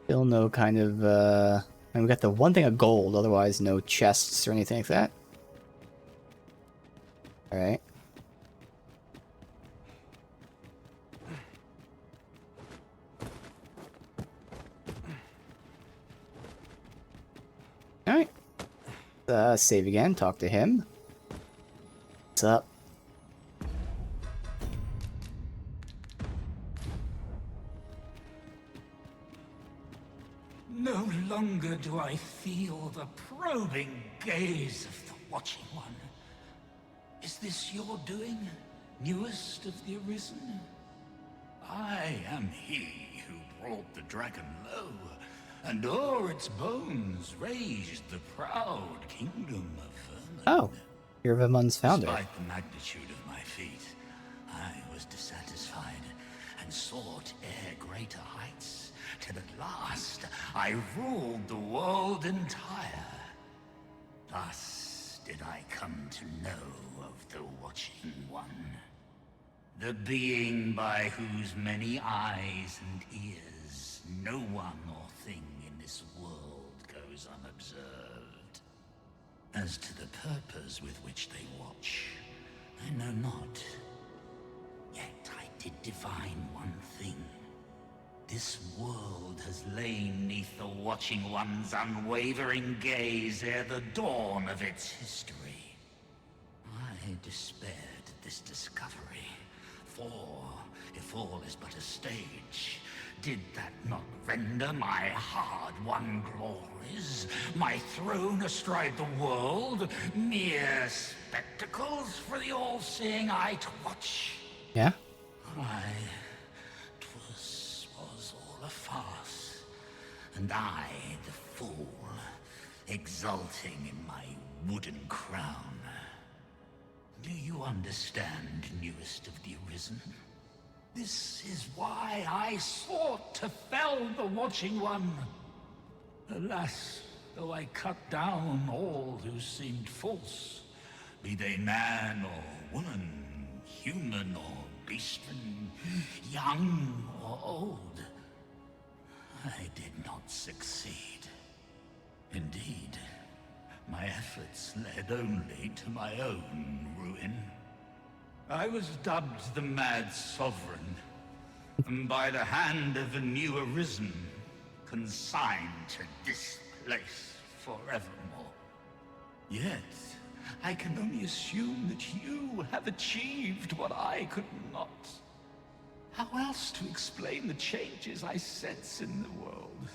Speaker 1: Still no kind of, and we got the one thing of gold, otherwise no chests or anything like that. Alright. Alright. Save again, talk to him. What's up?
Speaker 8: No longer do I feel the probing gaze of the Watching One. Is this your doing, newest of the Arisen? I am he who brought the dragon low, and o'er its bones raised the proud kingdom of Vermin.
Speaker 1: Oh, you're Vermon's founder.
Speaker 8: Despite the magnitude of my feat, I was dissatisfied and sought ere greater heights, till at last I ruled the world entire. Thus did I come to know of the Watching One, the being by whose many eyes and ears no one or thing in this world goes unobserved. As to the purpose with which they watch, I know not. Yet I did divine one thing. This world has lain neath the Watching One's unwavering gaze ere the dawn of its history. I despaired at this discovery, for if all is but a stage, did that not render my hard-won glories, my throne astride the world, mere spectacles for the all-seeing eye to watch?
Speaker 1: Yeah?
Speaker 8: Was all a farce, and I, the fool, exulting in my wooden crown. Do you understand, newest of the Arisen? This is why I sought to fell the Watching One. Alas, though I cut down all who seemed false, be they man or woman, human or beastman, young or old, I did not succeed. Indeed, my efforts led only to my own ruin. I was dubbed the Mad Sovereign, and by the hand of the new Arisen, consigned to this place forevermore. Yet, I can only assume that you have achieved what I could not. How else to explain the changes I sense in the world?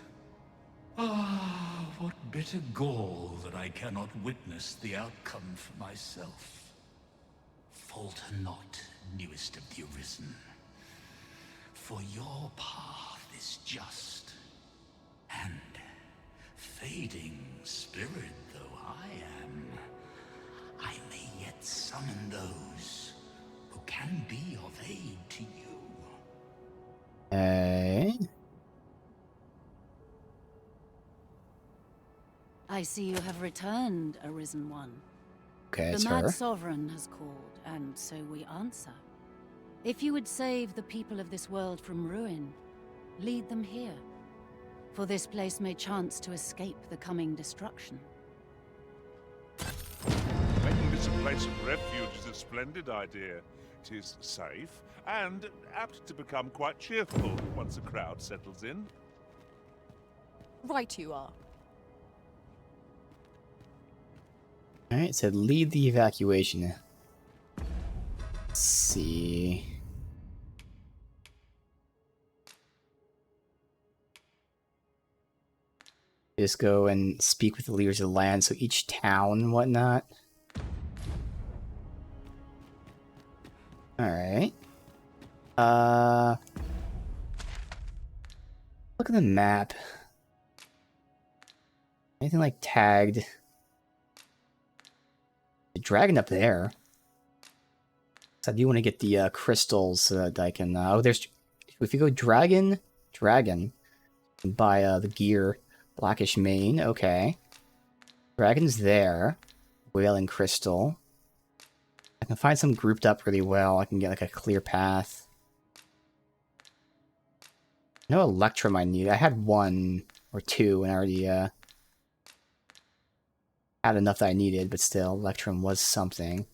Speaker 8: Ah, what bitter gall that I cannot witness the outcome for myself. Falter not, newest of the Arisen. For your path is just, and fading spirit though I am, I may yet summon those who can be of aid to you.
Speaker 1: Okay.
Speaker 14: I see you have returned, Arisen One.
Speaker 1: Okay,
Speaker 14: The
Speaker 1: it's
Speaker 14: Mad
Speaker 1: her.
Speaker 14: Sovereign has called, and so we answer. If you would save the people of this world from ruin, lead them here. For this place may chance to escape the coming destruction.
Speaker 15: Making this a place of refuge is a splendid idea. It is safe and apt to become quite cheerful once a crowd settles in.
Speaker 3: Right you are.
Speaker 1: Alright, it said lead the evacuation. Let's see. Just go and speak with the leaders of the land, so each town and whatnot. Alright. Look at the map. Anything like tagged? The dragon up there. So I do want to get the crystals so that I can. Oh, there's. If you go dragon, and buy the gear, blackish mane. Okay, dragon's there. Whaling crystal. I can find some grouped up really well. I can get like a clear path. No electrum I need. I had 1 or 2 and I already had enough that I needed, but still, electrum was something.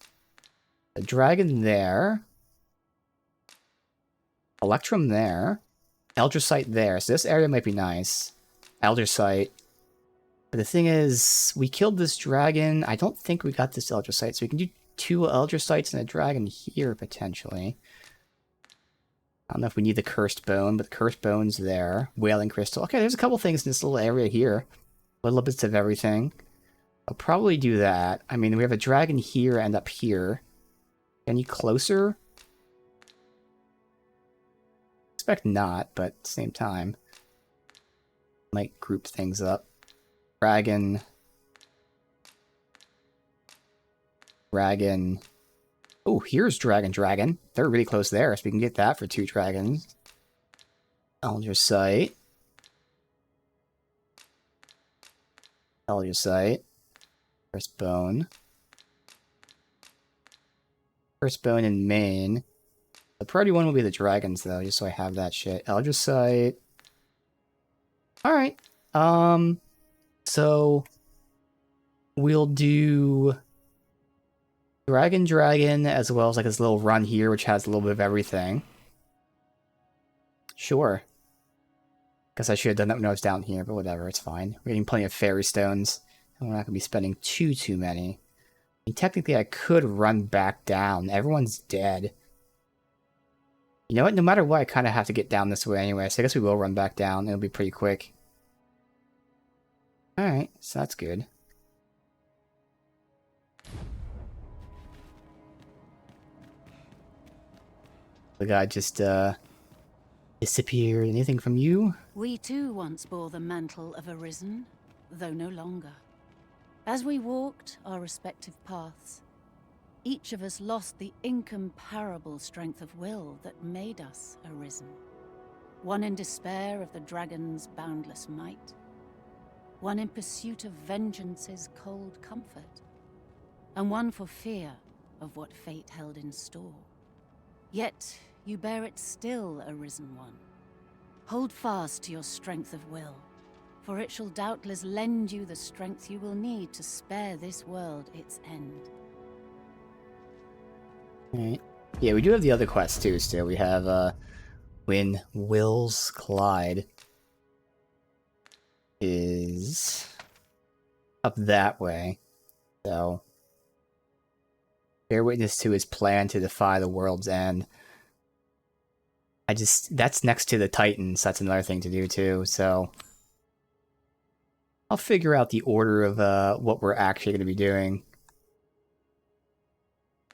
Speaker 1: A dragon there. Electrum there. Eldrasite there. So this area might be nice. Eldrasite. But the thing is, we killed this dragon. I don't think we got this Eldrasite, so we can do 2 Eldrasites and a dragon here, potentially. I don't know if we need the Cursed Bone, but the Cursed Bone's there. Whaling Crystal. Okay, there's a couple things in this little area here. Little bits of everything. I'll probably do that. I mean, we have a dragon here and up here. Any closer? Expect not, but at the same time. Might group things up. Dragon. Dragon. Oh, here's Dragon. They're really close there, so we can get that for 2 dragons. Eldrasite. Eldrasite. First bone. First bone in main. The priority one will be the dragons, though, just so I have that shit. Eldrasite. Alright. So we'll do Dragon, as well as like this little run here, which has a little bit of everything. Sure. Guess I should have done that when I was down here, but whatever, it's fine. We're getting plenty of fairy stones, and we're not going to be spending too many. I mean, technically, I could run back down. Everyone's dead. You know what? No matter what, I kind of have to get down this way anyway, so I guess we will run back down. It'll be pretty quick. Alright, so that's good. The guy just, disappeared. Anything from you?
Speaker 14: We too once bore the mantle of Arisen, though no longer. As we walked our respective paths, each of us lost the incomparable strength of will that made us Arisen. One in despair of the dragon's boundless might, one in pursuit of vengeance's cold comfort, and one for fear of what fate held in store. Yet you bear it still, Arisen One. Hold fast to your strength of will, for it shall doubtless lend you the strength you will need to spare this world its end.
Speaker 1: Alright. Yeah, we do have the other quests too still. We have, when Wills collide is up that way. So, bear witness to his plan to defy the world's end. That's next to the Titans. That's another thing to do too. So, I'll figure out the order of what we're actually going to be doing.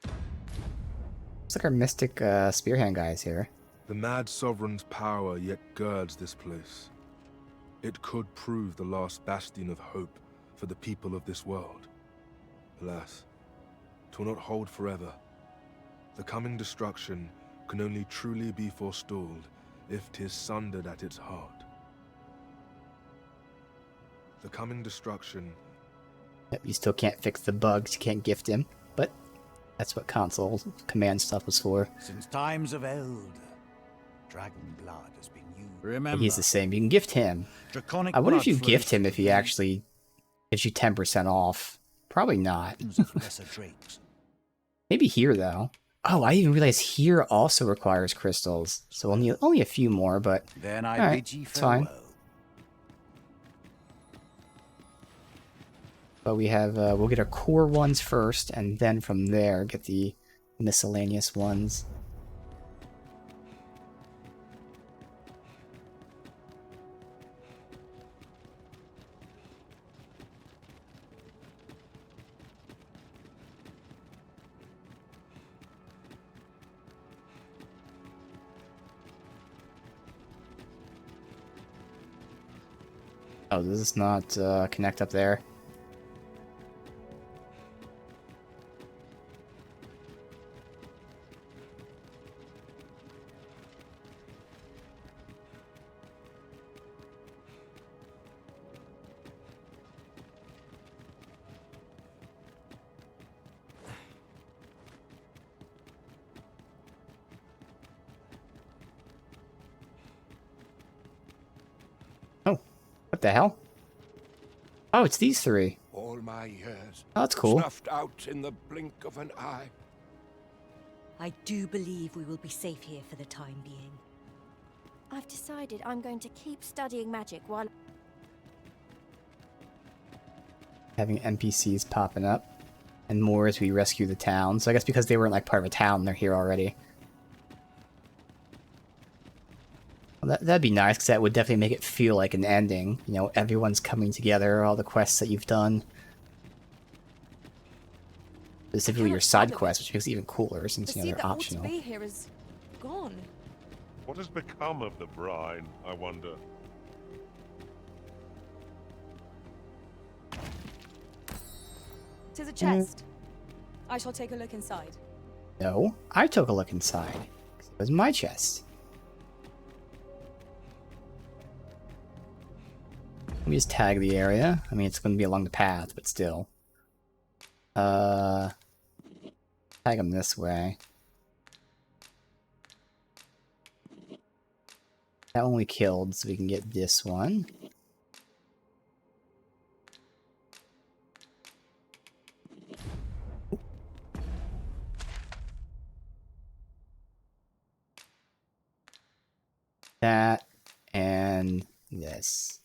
Speaker 1: Looks like our mystic spearhand guy is here.
Speaker 21: The mad sovereign's power yet girds this place. It could prove the last bastion of hope for the people of this world. Alas, 'twill not hold forever. The coming destruction can only truly be forestalled if 'tis sundered at its heart. The coming destruction...
Speaker 1: Yep, you still can't fix the bugs, you can't gift him, but that's what console command stuff was for.
Speaker 12: Since times of eld, dragon blood has been used. Remember,
Speaker 1: He's the same, you can gift him.
Speaker 12: Draconic
Speaker 1: I wonder if
Speaker 12: blood
Speaker 1: you gift
Speaker 12: flows
Speaker 1: him if he actually gives you 10% off. Probably not.
Speaker 12: of lesser drakes.
Speaker 1: Maybe here, though. Oh, I didn't realize here also requires crystals. So only a few more, but
Speaker 12: Then I
Speaker 1: alright,
Speaker 12: bid ye
Speaker 1: it's fine.
Speaker 12: farewell.
Speaker 1: But we have, we'll get our core ones first, and then from there get the miscellaneous ones. Oh, does this not connect up there? What the hell? Oh, it's these three.
Speaker 22: All my years.
Speaker 1: Oh, that's cool.
Speaker 22: Snuffed out in the blink of an eye.
Speaker 17: I do believe we will be safe here for the time being.
Speaker 13: I've decided I'm going to keep studying magic while...
Speaker 1: Having NPCs popping up. And more as we rescue the town. So I guess because they weren't like part of a town, they're here already. Well, that'd be nice, because that would definitely make it feel like an ending. You know, everyone's coming together, all the quests that you've done. Specifically your side quests, which makes it even cooler, since, you know, they're optional.
Speaker 3: The seed that ought to be here is gone.
Speaker 15: What has become of the brine, I wonder?
Speaker 3: Tis a chest. I shall take a look inside.
Speaker 1: No, I took a look inside. It was my chest. Let me just tag the area. I mean, it's going to be along the path, but still. Tag them this way. That one we killed, so we can get this one. That and this.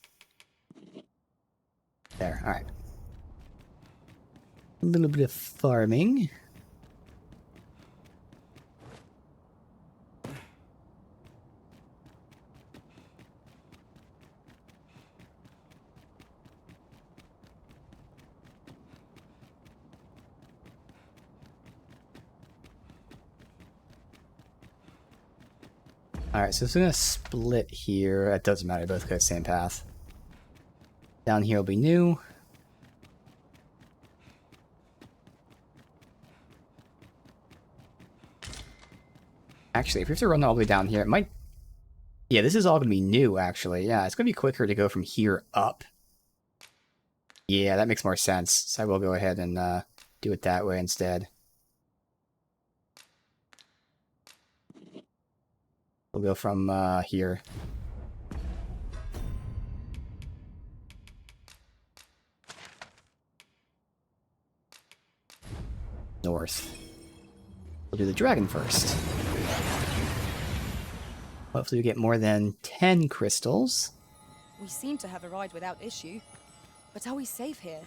Speaker 1: There, alright. A little bit of farming. Alright, so it's gonna split here. It doesn't matter, both go the same path. Down here will be new. Actually, if we have to run all the way down here, it might... Yeah, this is all going to be new, actually. Yeah, it's going to be quicker to go from here up. Yeah, that makes more sense. So I will go ahead and do it that way instead. We'll go from here. North. We'll do the dragon first. Hopefully we get more than 10 crystals.
Speaker 3: We seem to have arrived without issue. But are we safe here?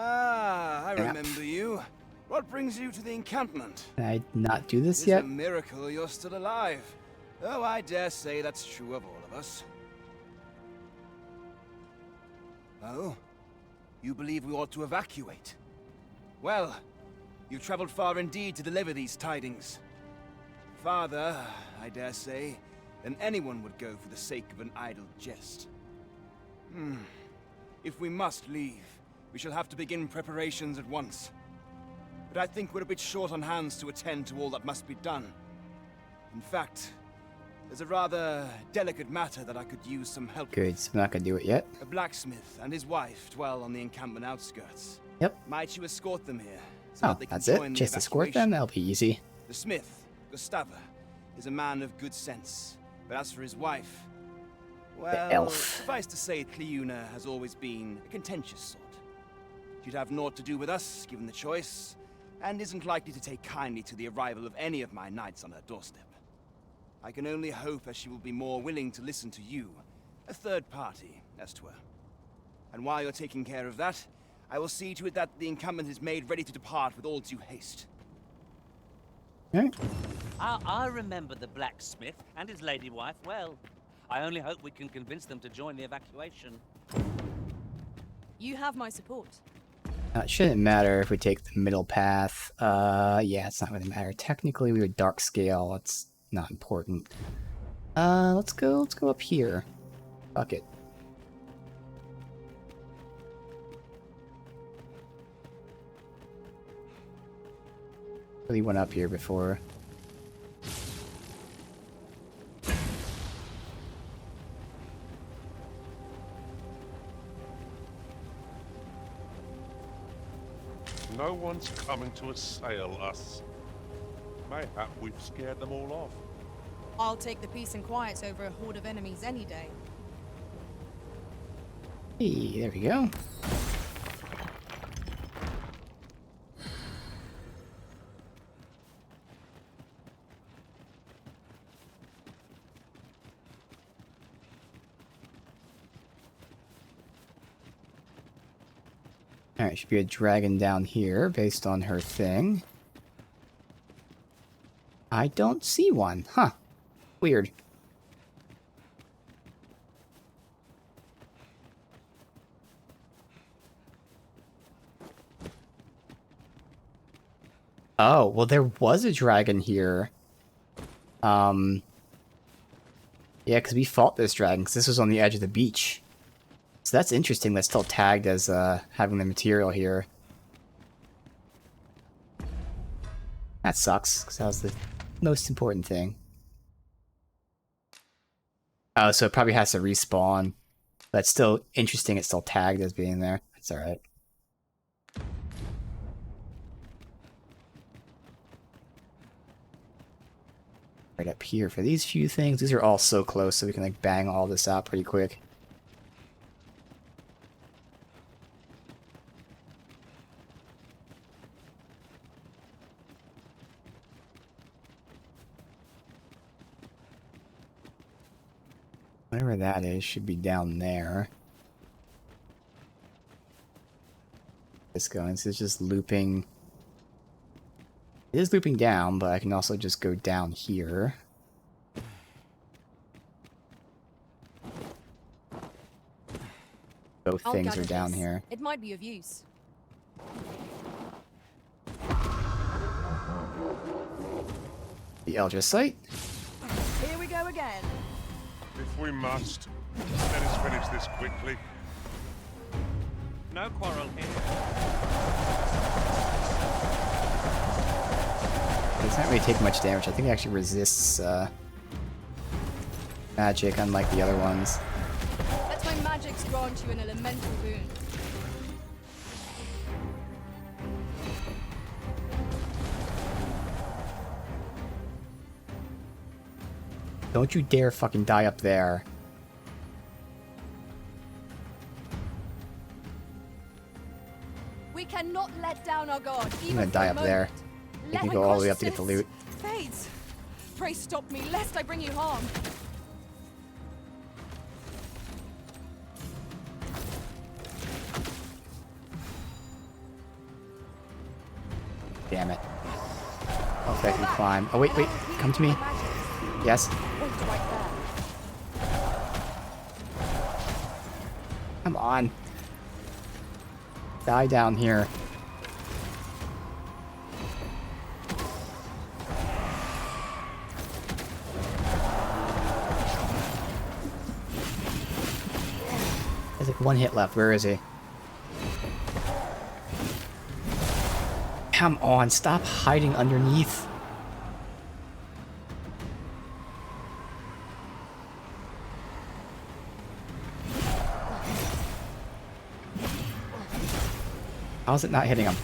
Speaker 19: Ah, I
Speaker 1: Yeah.
Speaker 19: remember you. What brings you to the encampment?
Speaker 1: Can I not do this
Speaker 19: It's
Speaker 1: yet?
Speaker 19: a miracle you're still alive. Oh, I dare say that's true of all of us. Oh? You believe we ought to evacuate? Well, you traveled far indeed to deliver these tidings. Farther, I dare say, than anyone would go for the sake of an idle jest. If we must leave, we shall have to begin preparations at once. But I think we're a bit short on hands to attend to all that must be done. In fact, there's a rather delicate matter that I could use some help
Speaker 1: Good,
Speaker 19: with.
Speaker 1: so I'm not gonna do it yet.
Speaker 19: A blacksmith and his wife dwell on the encampment outskirts.
Speaker 1: Yep.
Speaker 19: Might you escort them here?
Speaker 1: Oh,
Speaker 19: that they can
Speaker 1: that's it?
Speaker 19: join the
Speaker 1: Just escort them?
Speaker 19: evacuation?
Speaker 1: That'll be easy.
Speaker 19: The smith, Gustava, is a man of good sense. But as for his wife, well,
Speaker 1: elf.
Speaker 19: suffice to say, Cleuna has always been a contentious sort. She'd have naught to do with us, given the choice, and isn't likely to take kindly to the arrival of any of my knights on her doorstep. I can only hope that she will be more willing to listen to you, a third party, as 'twere. And while you're taking care of that, I will see to it that the encampment is made ready to depart with all due haste.
Speaker 1: Okay.
Speaker 16: I remember the blacksmith and his lady wife well. I only hope we can convince them to join the evacuation.
Speaker 3: You have my support.
Speaker 1: It shouldn't matter if we take the middle path. Yeah, it's not gonna matter. Technically, we would dark scale. It's not important. Let's go up here. Fuck it. Really went up here before.
Speaker 15: No one's coming to assail us. Mayhap we've scared them all off.
Speaker 3: I'll take the peace and quiet over a horde of enemies any day.
Speaker 1: Hey, there we go. Alright, should be a dragon down here based on her thing. I don't see one. Huh. Weird. Oh, well there was a dragon here. Yeah, because we fought this dragon, because this was on the edge of the beach. So that's interesting, that's still tagged as having the material here. That sucks, because that was the most important thing. Oh, so it probably has to respawn. But it's still interesting, it's still tagged as being there. That's alright. Right up here for these few things. These are all so close, so we can like bang all this out pretty quick. Whatever that is should be down there. This going, this is just looping. It is looping down, but I can also just go down here. Both
Speaker 3: I'll
Speaker 1: things
Speaker 3: gather
Speaker 1: are down
Speaker 3: this.
Speaker 1: here.
Speaker 3: It might be of use.
Speaker 1: The Eldritch Sight.
Speaker 3: Here we go again.
Speaker 15: If we must, let us finish this quickly.
Speaker 20: No quarrel here.
Speaker 1: It's not really taking much damage. I think it actually resists magic, unlike the other ones.
Speaker 3: Let my magics grant you an elemental boon.
Speaker 1: Don't you dare fucking die up there.
Speaker 3: We cannot let down our guard.
Speaker 1: I'm gonna die up there. You can go all the way up to get the loot.
Speaker 3: Fades. Pray stop me, lest I bring you harm.
Speaker 1: Damn it. Okay, I can climb. Oh, wait, wait. Come to me. Yes. Come on. Die down here. There's like one hit left. Where is he? Come on, stop hiding underneath. How's it not hitting him?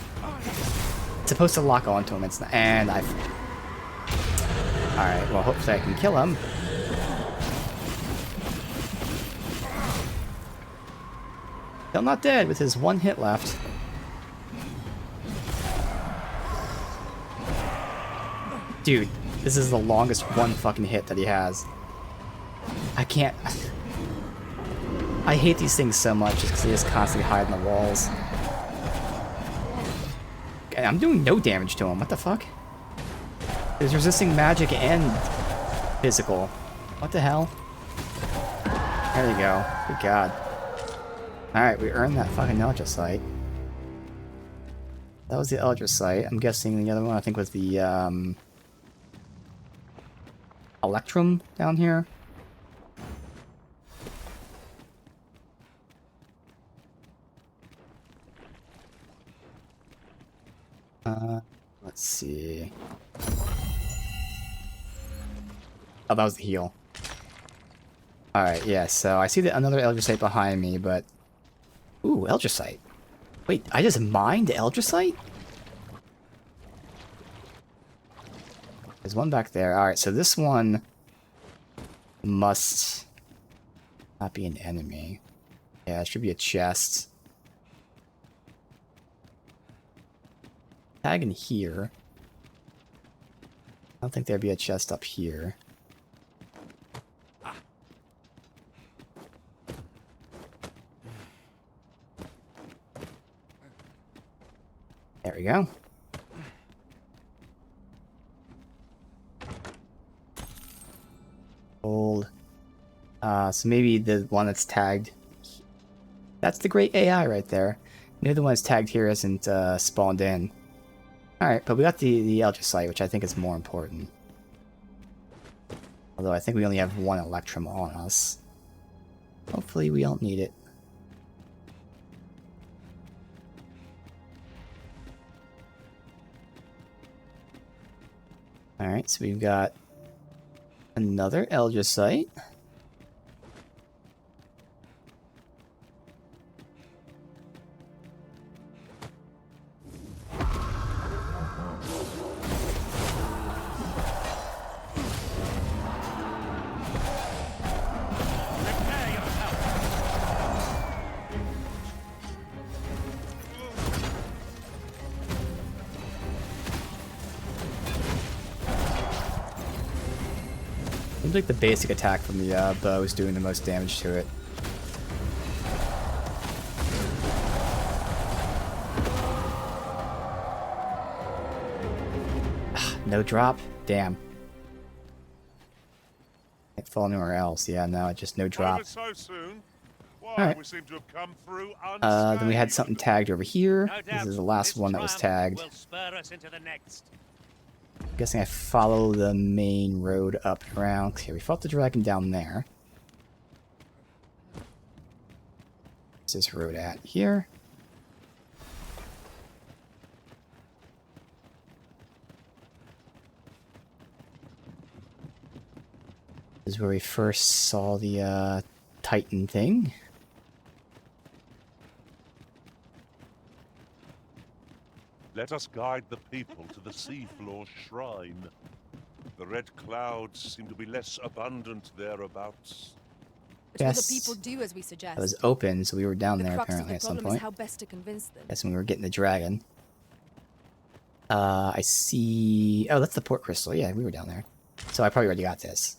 Speaker 1: It's supposed to lock onto him, it's not, and I... Alright, well hopefully I can kill him. Still not dead with his one hit left. Dude, this is the longest one fucking hit that he has. I can't... I hate these things so much just because they just constantly hide in the walls. And I'm doing no damage to him, what the fuck? He's resisting magic and physical. What the hell? There you go. Good god. Alright, we earned that fucking Eldricite. That was the Eldricite. I'm guessing the other one I think was the Electrum down here. Let's see. Oh, that was the heal. Alright, yeah, so I see another Eldricite behind me, but... Ooh, Eldricite. Wait, I just mined Eldricite? There's one back there. Alright, so this one must not be an enemy. Yeah, it should be a chest. Tag in here. I don't think there'd be a chest up here. There we go. Gold. So maybe the one that's tagged. That's the great AI right there. Maybe the one that's tagged here isn't spawned in. Alright, but we got the Eldricite, which I think is more important. Although I think we only have one Electrum on us. Hopefully we don't need it. Alright, so we've got another Eldricite. Seems like the basic attack from the bow is doing the most damage to it. No drop? Damn. Can't fall anywhere else. Yeah, no, just no drop.
Speaker 15: So soon?
Speaker 1: Alright.
Speaker 15: We seem to have come through
Speaker 1: Then we had something tagged over here. This is the last one that was tagged.
Speaker 16: Will spur us into the next.
Speaker 1: I'm guessing I follow the main road up and around. Okay, we fought the dragon down there. Where's this road at? Here. This is where we first saw the Titan thing.
Speaker 15: Let us guide the people to the seafloor shrine. The red clouds seem to be less abundant thereabouts.
Speaker 3: Will the people do as we suggest?
Speaker 1: It was open, so we were down there
Speaker 3: crux
Speaker 1: apparently
Speaker 3: of the
Speaker 1: at some
Speaker 3: problem
Speaker 1: point.
Speaker 3: is how best to convince them.
Speaker 1: That's when we were getting the dragon. I see... Oh, that's the port crystal. Yeah, we were down there. So I probably already got this.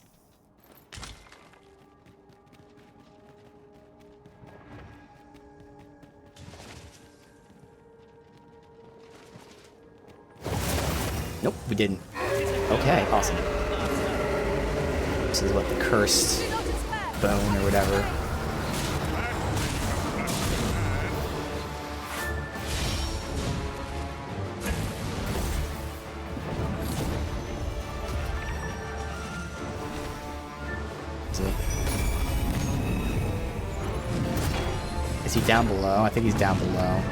Speaker 1: Nope, we didn't. Okay, awesome. This is what the cursed bone or whatever. Is he down below? I think he's down below.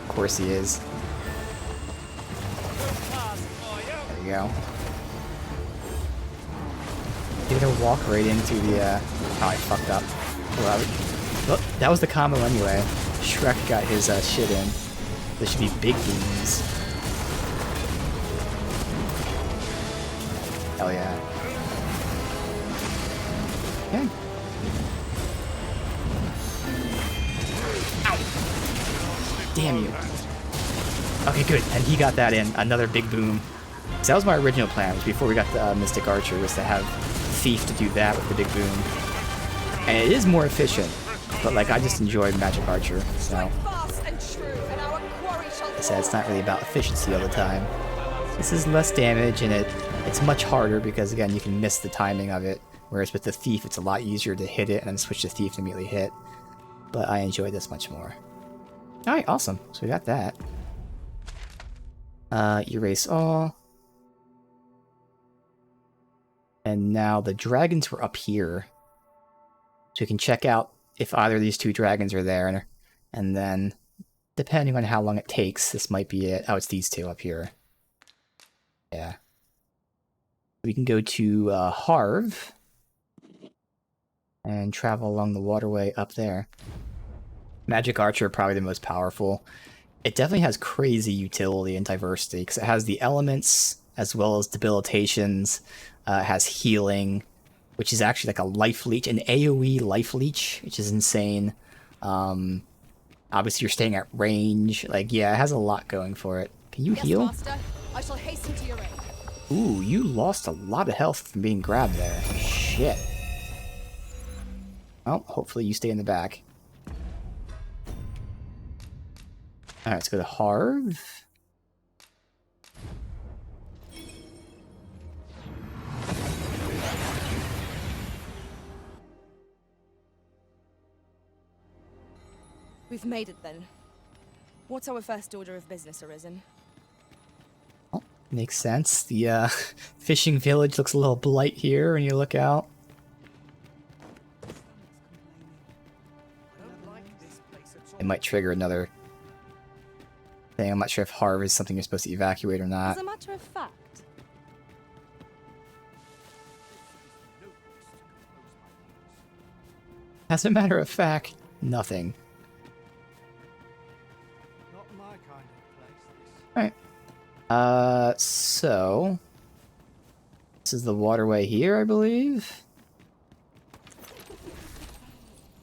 Speaker 1: Of course he is. There you go. You're gonna walk right into the, oh, I fucked up. Well, that was the combo anyway. Shrek got his, shit in. There should be big booms. Hell yeah. Okay. Damn you. Okay, good. And he got that in. Another big boom. So that was my original plan, was before we got the Mystic Archer, was to have Thief to do that with the big boom. And it is more efficient, but like I just enjoy Magic Archer, so. Like I said, it's not really about efficiency all the time. This is less damage, and it's much harder because, again, you can miss the timing of it. Whereas with the Thief, it's a lot easier to hit it and then switch to Thief to immediately hit. But I enjoy this much more. Alright, awesome. So we got that. Erase all. And now the dragons were up here. So we can check out if either of these two dragons are there. And then, depending on how long it takes, this might be it. Oh, it's these two up here. Yeah. We can go to Harv. And travel along the waterway up there. Magic Archer probably the most powerful. It definitely has crazy utility and diversity, because it has the elements as well as debilitations. It has healing, which is actually like a life leech, an AoE life leech, which is insane. Obviously you're staying at range. Like, yeah, it has a lot going for it. Can you heal?
Speaker 3: Master. I shall hasten to your aid.
Speaker 1: Ooh, you lost a lot of health from being grabbed there. Shit. Well, hopefully you stay in the back. Alright, let's go to Harv.
Speaker 3: We've made it then. What's our first order of business, Arisen?
Speaker 1: Oh, makes sense. The fishing village looks a little blight here when you look out. It might trigger another thing. I'm not sure if Harv is something you're supposed to evacuate or not.
Speaker 3: As a matter of fact.
Speaker 1: As a matter of fact, nothing.
Speaker 7: Not my kind of place.
Speaker 1: Alright. So this is the waterway here, I believe.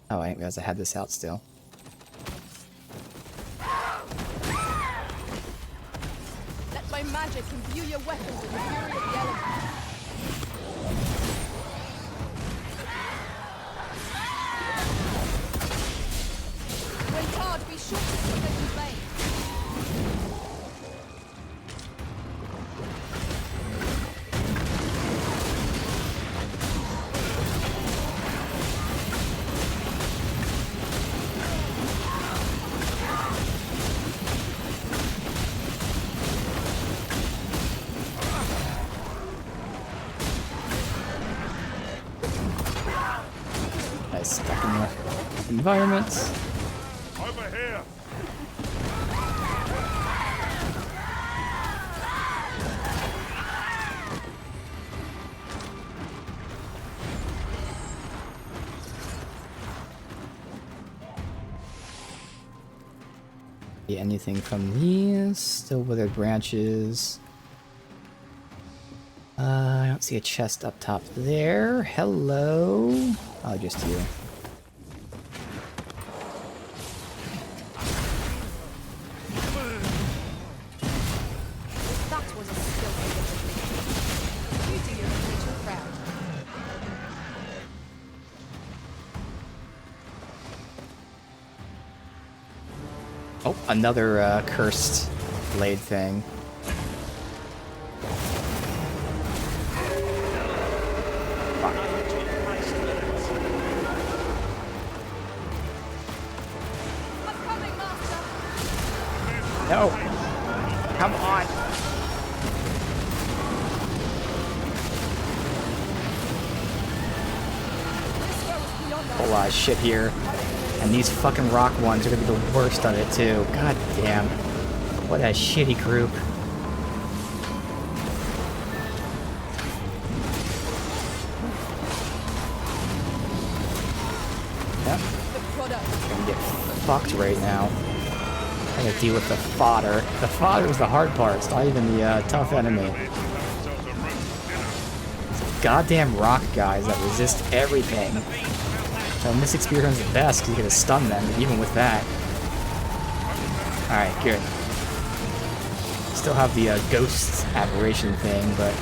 Speaker 1: Oh, I didn't realize I had this out still.
Speaker 3: Let my magic imbue your weapons with the fury of the elements. When hard, be sure to put them in vain.
Speaker 1: Guys stuck in the environments.
Speaker 15: Over here!
Speaker 1: Anything from these? Still withered branches. I don't see a chest up top there. Hello. Oh, just you.
Speaker 3: That was a skillful thing. You do your creature proud.
Speaker 1: Oh, another cursed blade thing. lot of shit here. And these fucking rock ones are gonna be the worst of it, too. God damn. What a shitty group. Yep. I'm gonna get fucked right now. I'm gonna deal with the fodder. The fodder was the hard part. It's not even the tough enemy. Goddamn rock guys that resist everything. So this experience is the best because you get to stun them, even with that. Alright, good. Still have the ghost aberration thing, but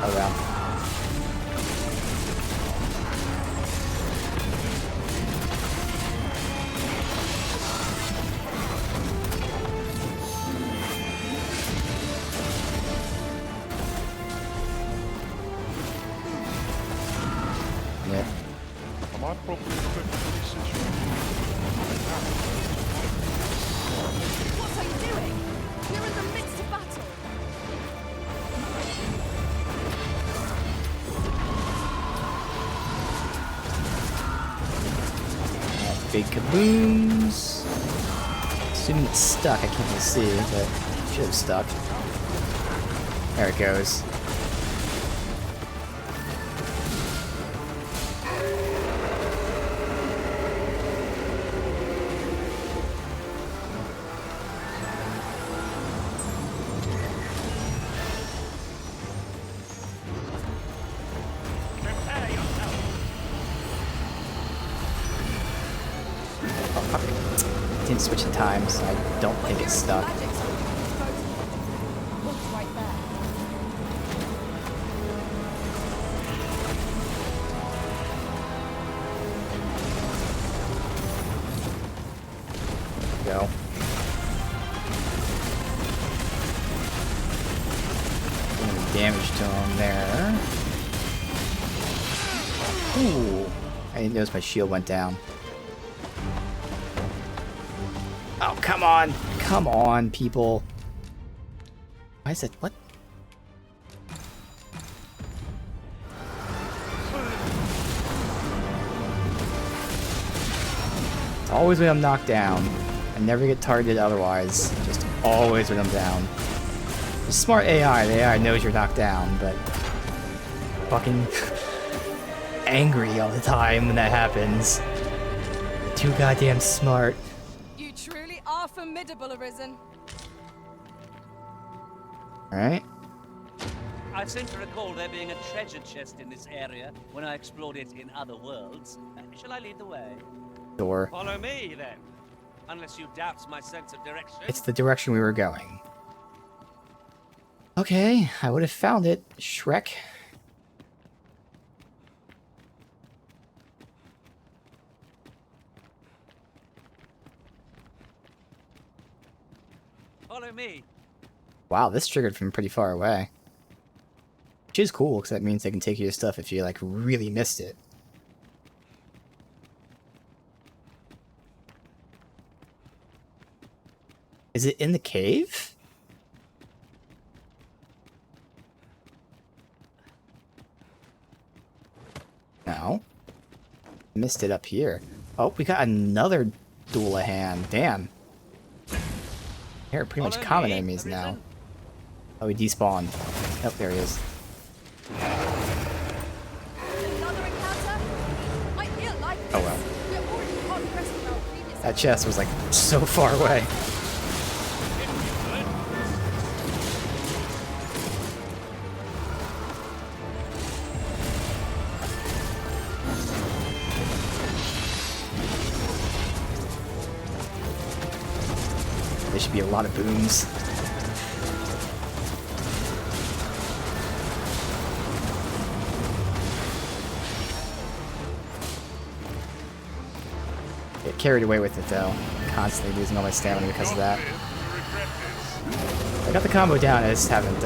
Speaker 1: oh well. Yeah.
Speaker 15: Am I properly equipped for this situation?
Speaker 3: What are you doing? You're in the midst of battle.
Speaker 1: Big kabooms. Assuming it's stuck, I can't really see, but it should have stuck. There it goes. Didn't switch the times. I don't think it's stuck. Go. Doing damage to him there. Ooh. I didn't notice my shield went down. Oh, come on. Come on, people. Why is it? What? It's always when I'm knocked down. I never get targeted otherwise. Just always when I'm down. It's smart AI. The AI knows you're knocked down, but fucking angry all the time when that happens. Too goddamn smart.
Speaker 3: You truly are formidable, Arisen.
Speaker 1: Alright.
Speaker 16: I seem to recall there being a treasure chest in this area when I explored it in other worlds. Shall I lead the way?
Speaker 1: Door.
Speaker 16: Follow me, then. Unless you doubt my sense of direction.
Speaker 1: It's the direction we were going. Okay, I would have found it. Shrek.
Speaker 16: Follow me.
Speaker 1: Wow, this triggered from pretty far away. Which is cool, because that means they can take your stuff if you, like, really missed it. Is it in the cave? No. Missed it up here. Oh, we got another duel a hand. Damn. They're pretty much common enemies now. Oh, he despawned. Oh, there he is. Oh well. That chest was like so far away. There should be a lot of booms. Get carried away with it though. Constantly losing all my stamina because of that. I got the combo down, I just haven't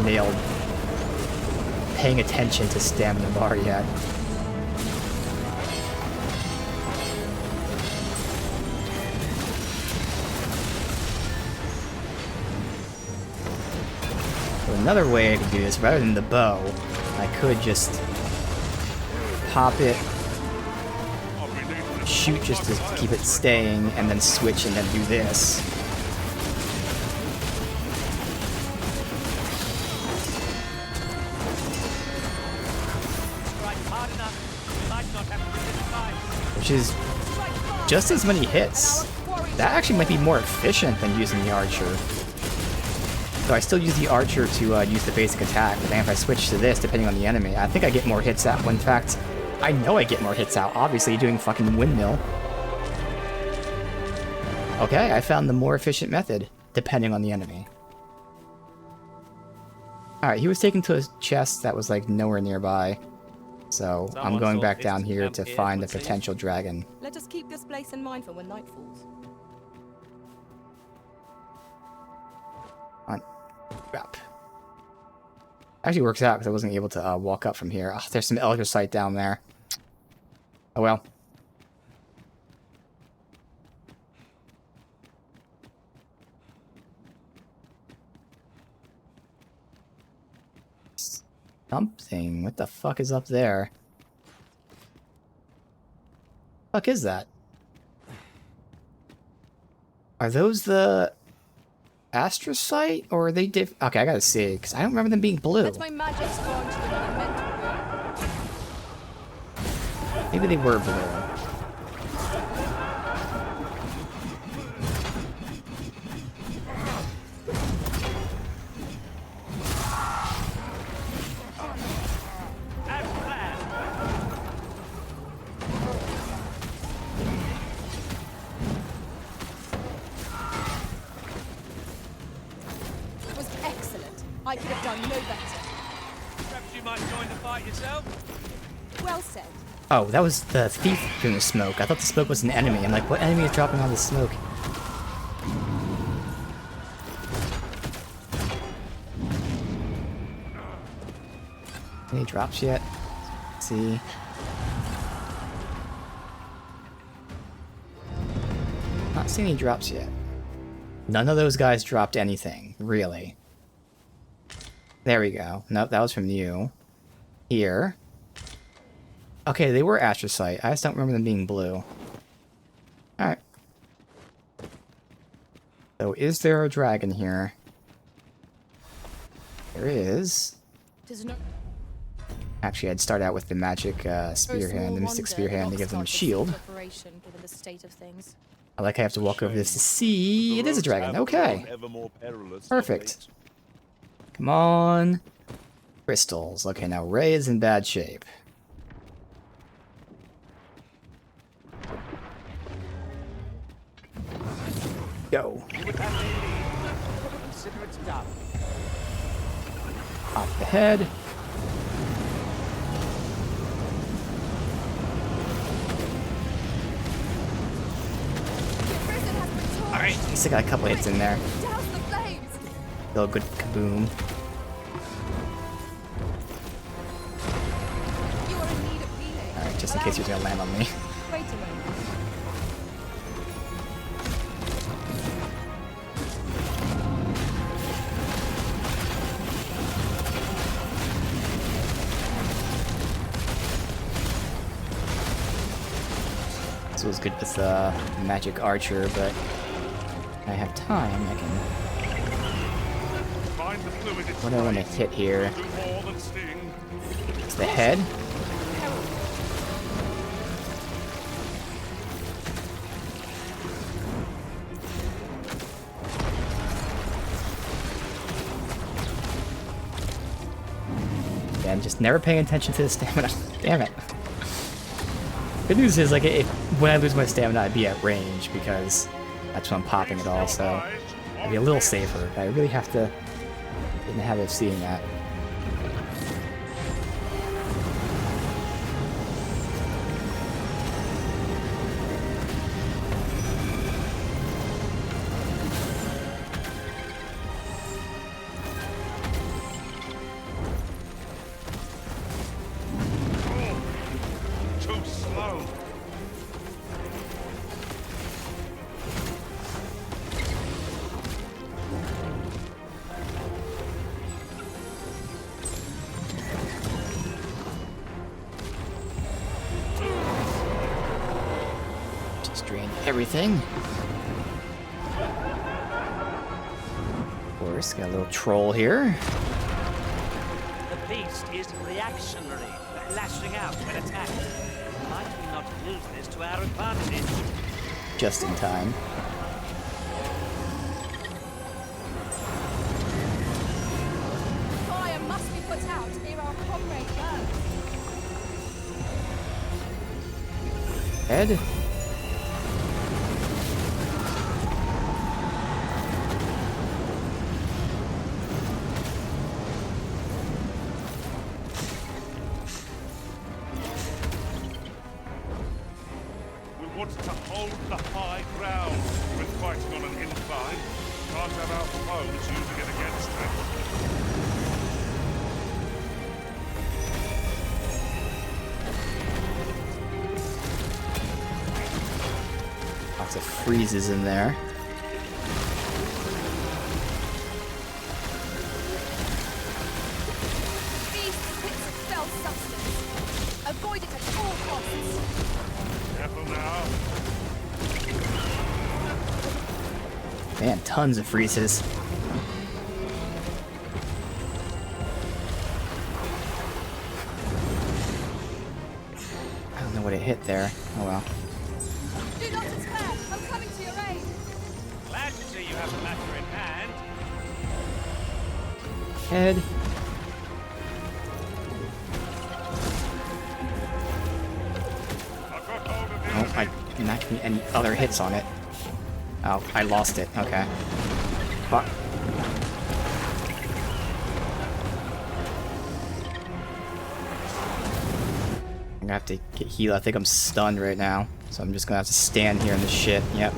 Speaker 1: nailed paying attention to stamina bar yet. So another way I could do this, rather than the bow, I could just pop it shoot just to keep it staying, and then switch and then do this. Which is just as many hits. That actually might be more efficient than using the archer. So I still use the archer to use the basic attack, but then if I switch to this, depending on the enemy, I think I get more hits out. Well, in fact, I know I get more hits out, obviously, doing fucking windmill. Okay, I found the more efficient method, depending on the enemy. Alright, he was taken to a chest that was, like, nowhere nearby. So, I'm going back down here to find a potential dragon.
Speaker 3: Let us keep this place in mind for when night falls.
Speaker 1: On. Crap. Actually works out because I wasn't able to walk up from here. Oh, there's some Elgosite down there. Oh well. Something. What the fuck is up there? Fuck is that? Are those the astrocyte, or are they diff? Okay, I gotta see, because I don't remember them being blue.
Speaker 3: Let my magic spawn to the
Speaker 1: Maybe they were blue.
Speaker 3: I could have done no better.
Speaker 16: Perhaps you might join the fight yourself?
Speaker 3: Well said.
Speaker 1: Oh, that was the thief doing the smoke. I thought the smoke was an enemy. I'm like, what enemy is dropping all this smoke? Any drops yet? Let's see. Not seeing any drops yet. None of those guys dropped anything, really. There we go. Nope, that was from you. Here. Okay, they were astrocyte. I just don't remember them being blue. Alright. So, is there a dragon here? There is. Actually, I'd start out with the magic spear hand, the mystic spear hand, to give them a shield. I like I have to walk over this to see. It is a dragon. Okay. Perfect. Come on. Crystals. Okay, now Ray is in bad shape. Go. Off the head. Alright, at least I got a couple hits in there. Still a good kaboom. Alright, just in case he was gonna land on me. This was good with magic archer, but I have time, I can... What do I want to hit here? It's the head. Yeah, I'm just never paying attention to the stamina. Damn it. Good news is, like, when I lose my stamina, I'd be at range, because that's when I'm popping it all, so I'd be a little safer. I really have to get in the habit of seeing that. everything. Of course, got a little troll here.
Speaker 16: The beast is reactionary, lashing out when attacked. Might we not use this to our advantage?
Speaker 1: Just in time.
Speaker 3: Fire must be put out ere our comrade burns.
Speaker 1: Head.
Speaker 15: We want to hold the high ground when fighting on an incline. Can't have our foes using it against us.
Speaker 1: Lots of freezes in there.
Speaker 3: Beast spits fell substance. Avoid it at all costs.
Speaker 15: Careful now.
Speaker 1: Man, tons of freezes. I don't know what it hit there. Oh well.
Speaker 3: Do not despair. I'm coming to your aid.
Speaker 20: Glad to see you have the matter in hand.
Speaker 1: Head. Oh, I didn't actually any other hits on it. Oh, I lost it. Okay. Fuck. I'm gonna have to get healed. I think I'm stunned right now. So I'm just gonna have to stand here in this shit. Yep.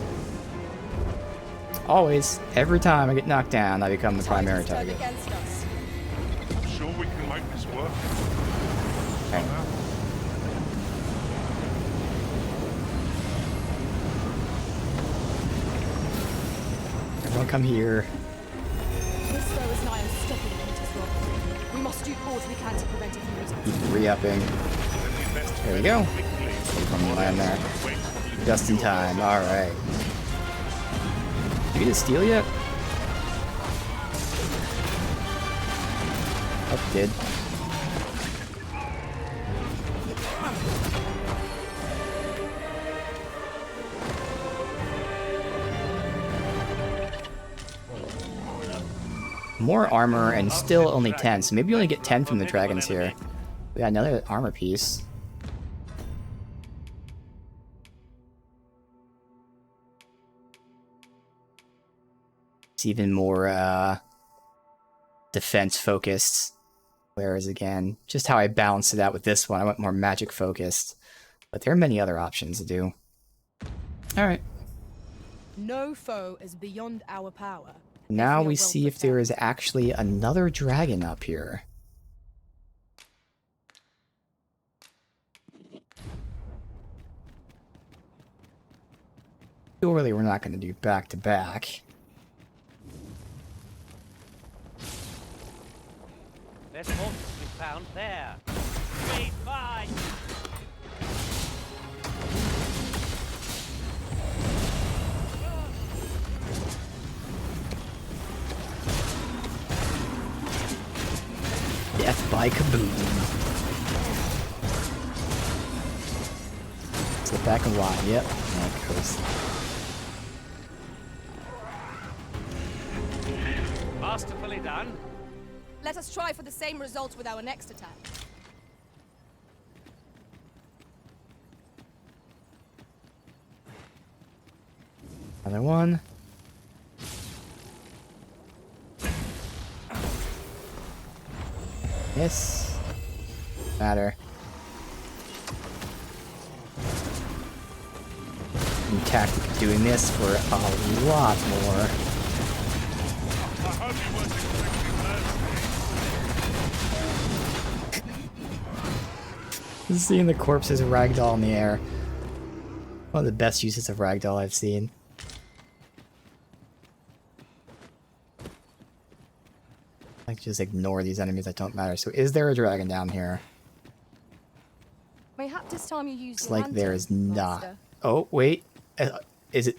Speaker 1: Always, every time I get knocked down, I become the primary target.
Speaker 15: I'm sure we can make this work.
Speaker 1: Okay. Everyone come here.
Speaker 3: This foe is nigh unstoppable in its rock. We must do all we can to prevent it from reaching.
Speaker 1: Keep re-upping. There we go. From the land there. Just in time. Alright. Did you get a steal yet? Oh, did. More armor and still only 10, so maybe you only get 10 from the dragons here. We got another armor piece. It's even more defense focused. Whereas again, just how I balanced it out with this one, I went more magic focused. But there are many other options to do. Alright.
Speaker 3: No foe is beyond our power.
Speaker 1: Now we see if there is actually another dragon up here. Surely we're not going to do back-to-back.
Speaker 16: There's horses to be found there. Wait, bye!
Speaker 1: Death by kaboom. Sit back and watch. Yep. That goes.
Speaker 16: Masterfully done.
Speaker 3: Let us try for the same result with our next attack.
Speaker 1: Another one. Yes. Matter. New tactic of doing this for a lot more. Seeing the corpses ragdoll in the air. One of the best uses of ragdoll I've seen. I just ignore these enemies that don't matter. So is there a dragon down here?
Speaker 3: Mayhap this time you use
Speaker 1: Looks
Speaker 3: your
Speaker 1: like there
Speaker 3: lantern,
Speaker 1: is not.
Speaker 3: Master.
Speaker 1: Oh, wait. is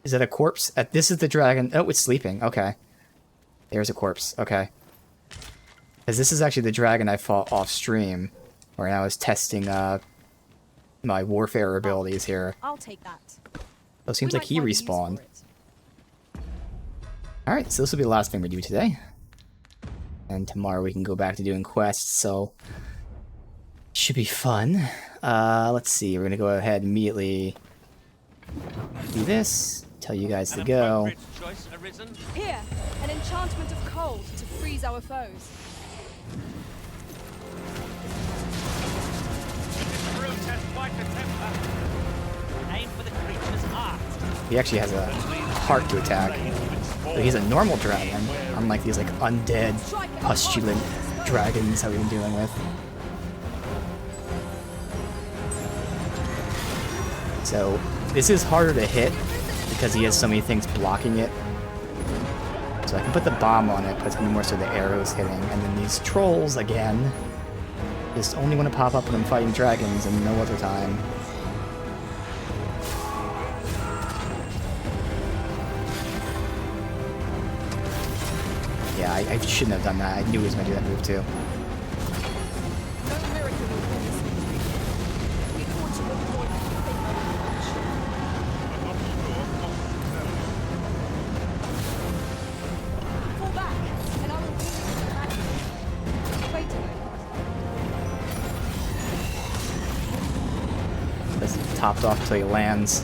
Speaker 1: that a corpse? This is the dragon. Oh, it's sleeping. Okay. There's a corpse. Okay. Because this is actually the dragon I fought off stream, where I was testing my warfare abilities here.
Speaker 3: I'll take that.
Speaker 1: So it seems like he respawned. Alright, so this will be the last thing we do today. And tomorrow we can go back to doing quests, so should be fun. Let's see, we're gonna go ahead and immediately do this, tell you guys to go.
Speaker 3: Here, an enchantment of cold to freeze our foes.
Speaker 16: Aim for the creature's heart.
Speaker 1: He actually has a heart to attack. So he's a normal dragon, unlike these like undead, pustulant dragons that we've been dealing with. So this is harder to hit because he has so many things blocking it. So I can put the bomb on it, but it's gonna be more so the arrows hitting. And then these trolls again just only want to pop up when I'm fighting dragons and no other time. Yeah, I shouldn't have done that. I knew he was going to do that move too. Just topped off till he lands.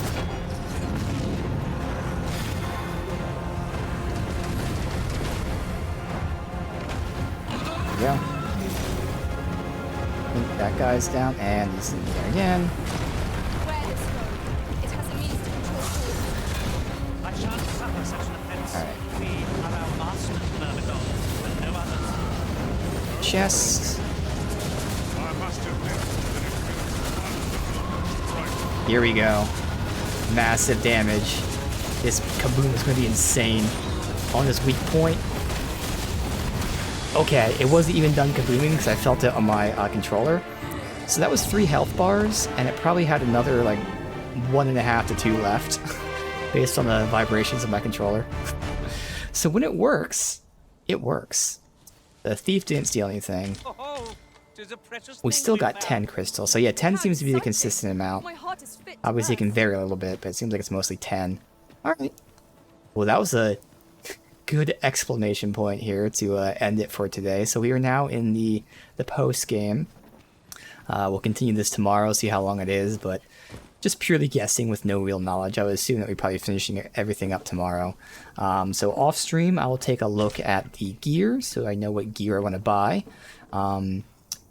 Speaker 1: Go. I think that guy's down, and he's in there again. Alright. Chest. Here we go. Massive damage. This kaboom is going to be insane. On this weak point. Okay, it wasn't even done kabooming because I felt it on my controller. So that was 3 health bars, and it probably had another like 1.5 to 2 left, based on the vibrations of my controller. So when it works, it works. The thief didn't steal anything. We still got 10 crystals, so yeah, 10 seems to be the consistent amount. Obviously it can vary a little bit, but it seems like it's mostly 10. Alright. Well, that was a good explanation point here to end it for today. So we are now in the post game. We'll continue this tomorrow, see how long it is, but just purely guessing with no real knowledge. I would assume that we're probably finishing everything up tomorrow. So off stream, I will take a look at the gear, so I know what gear I want to buy.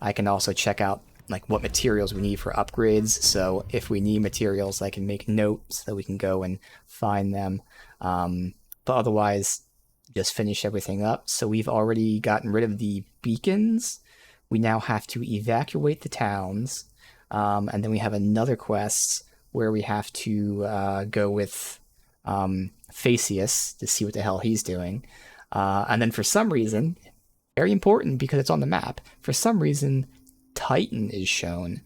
Speaker 1: I can also check out like what materials we need for upgrades. So if we need materials, I can make notes so we can go and find them. But otherwise, just finish everything up. So we've already gotten rid of the beacons. We now have to evacuate the towns. And then we have another quest where we have to go with Phaseus to see what the hell he's doing. And then for some reason, very important because it's on the map, for some reason, Titan is shown.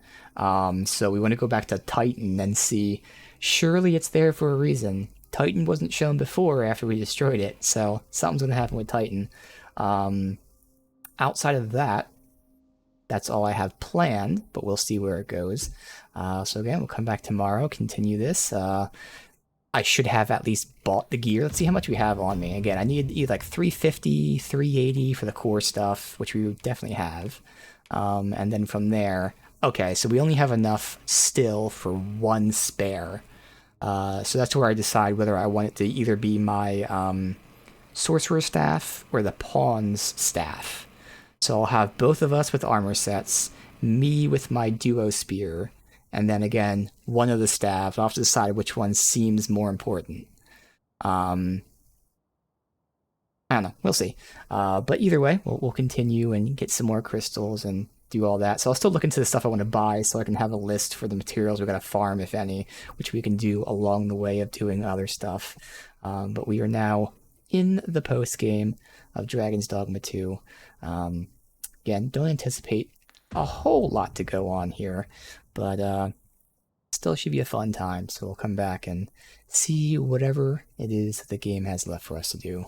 Speaker 1: So we want to go back to Titan and see, surely it's there for a reason. Titan wasn't shown before after we destroyed it, so something's going to happen with Titan. Outside of that, that's all I have planned, but we'll see where it goes. So again, we'll come back tomorrow, continue this. I should have at least bought the gear. Let's see how much we have on me. Again, I need either like 350, 380 for the core stuff, which we definitely have. And then from there, okay, so we only have enough still for 1 spare. So that's where I decide whether I want it to either be my sorcerer staff or the pawn's staff. So I'll have both of us with armor sets, me with my duo spear, and then again, one of the staffs. I'll have to decide which one seems more important. I don't know, we'll see. But either way, we'll continue and get some more crystals and do all that. So I'll still look into the stuff I want to buy so I can have a list for the materials we're going to farm, if any, which we can do along the way of doing other stuff. But we are now in the post game of Dragon's Dogma II. Again, don't anticipate a whole lot to go on here, but still should be a fun time, so we'll come back and see whatever it is that the game has left for us to do.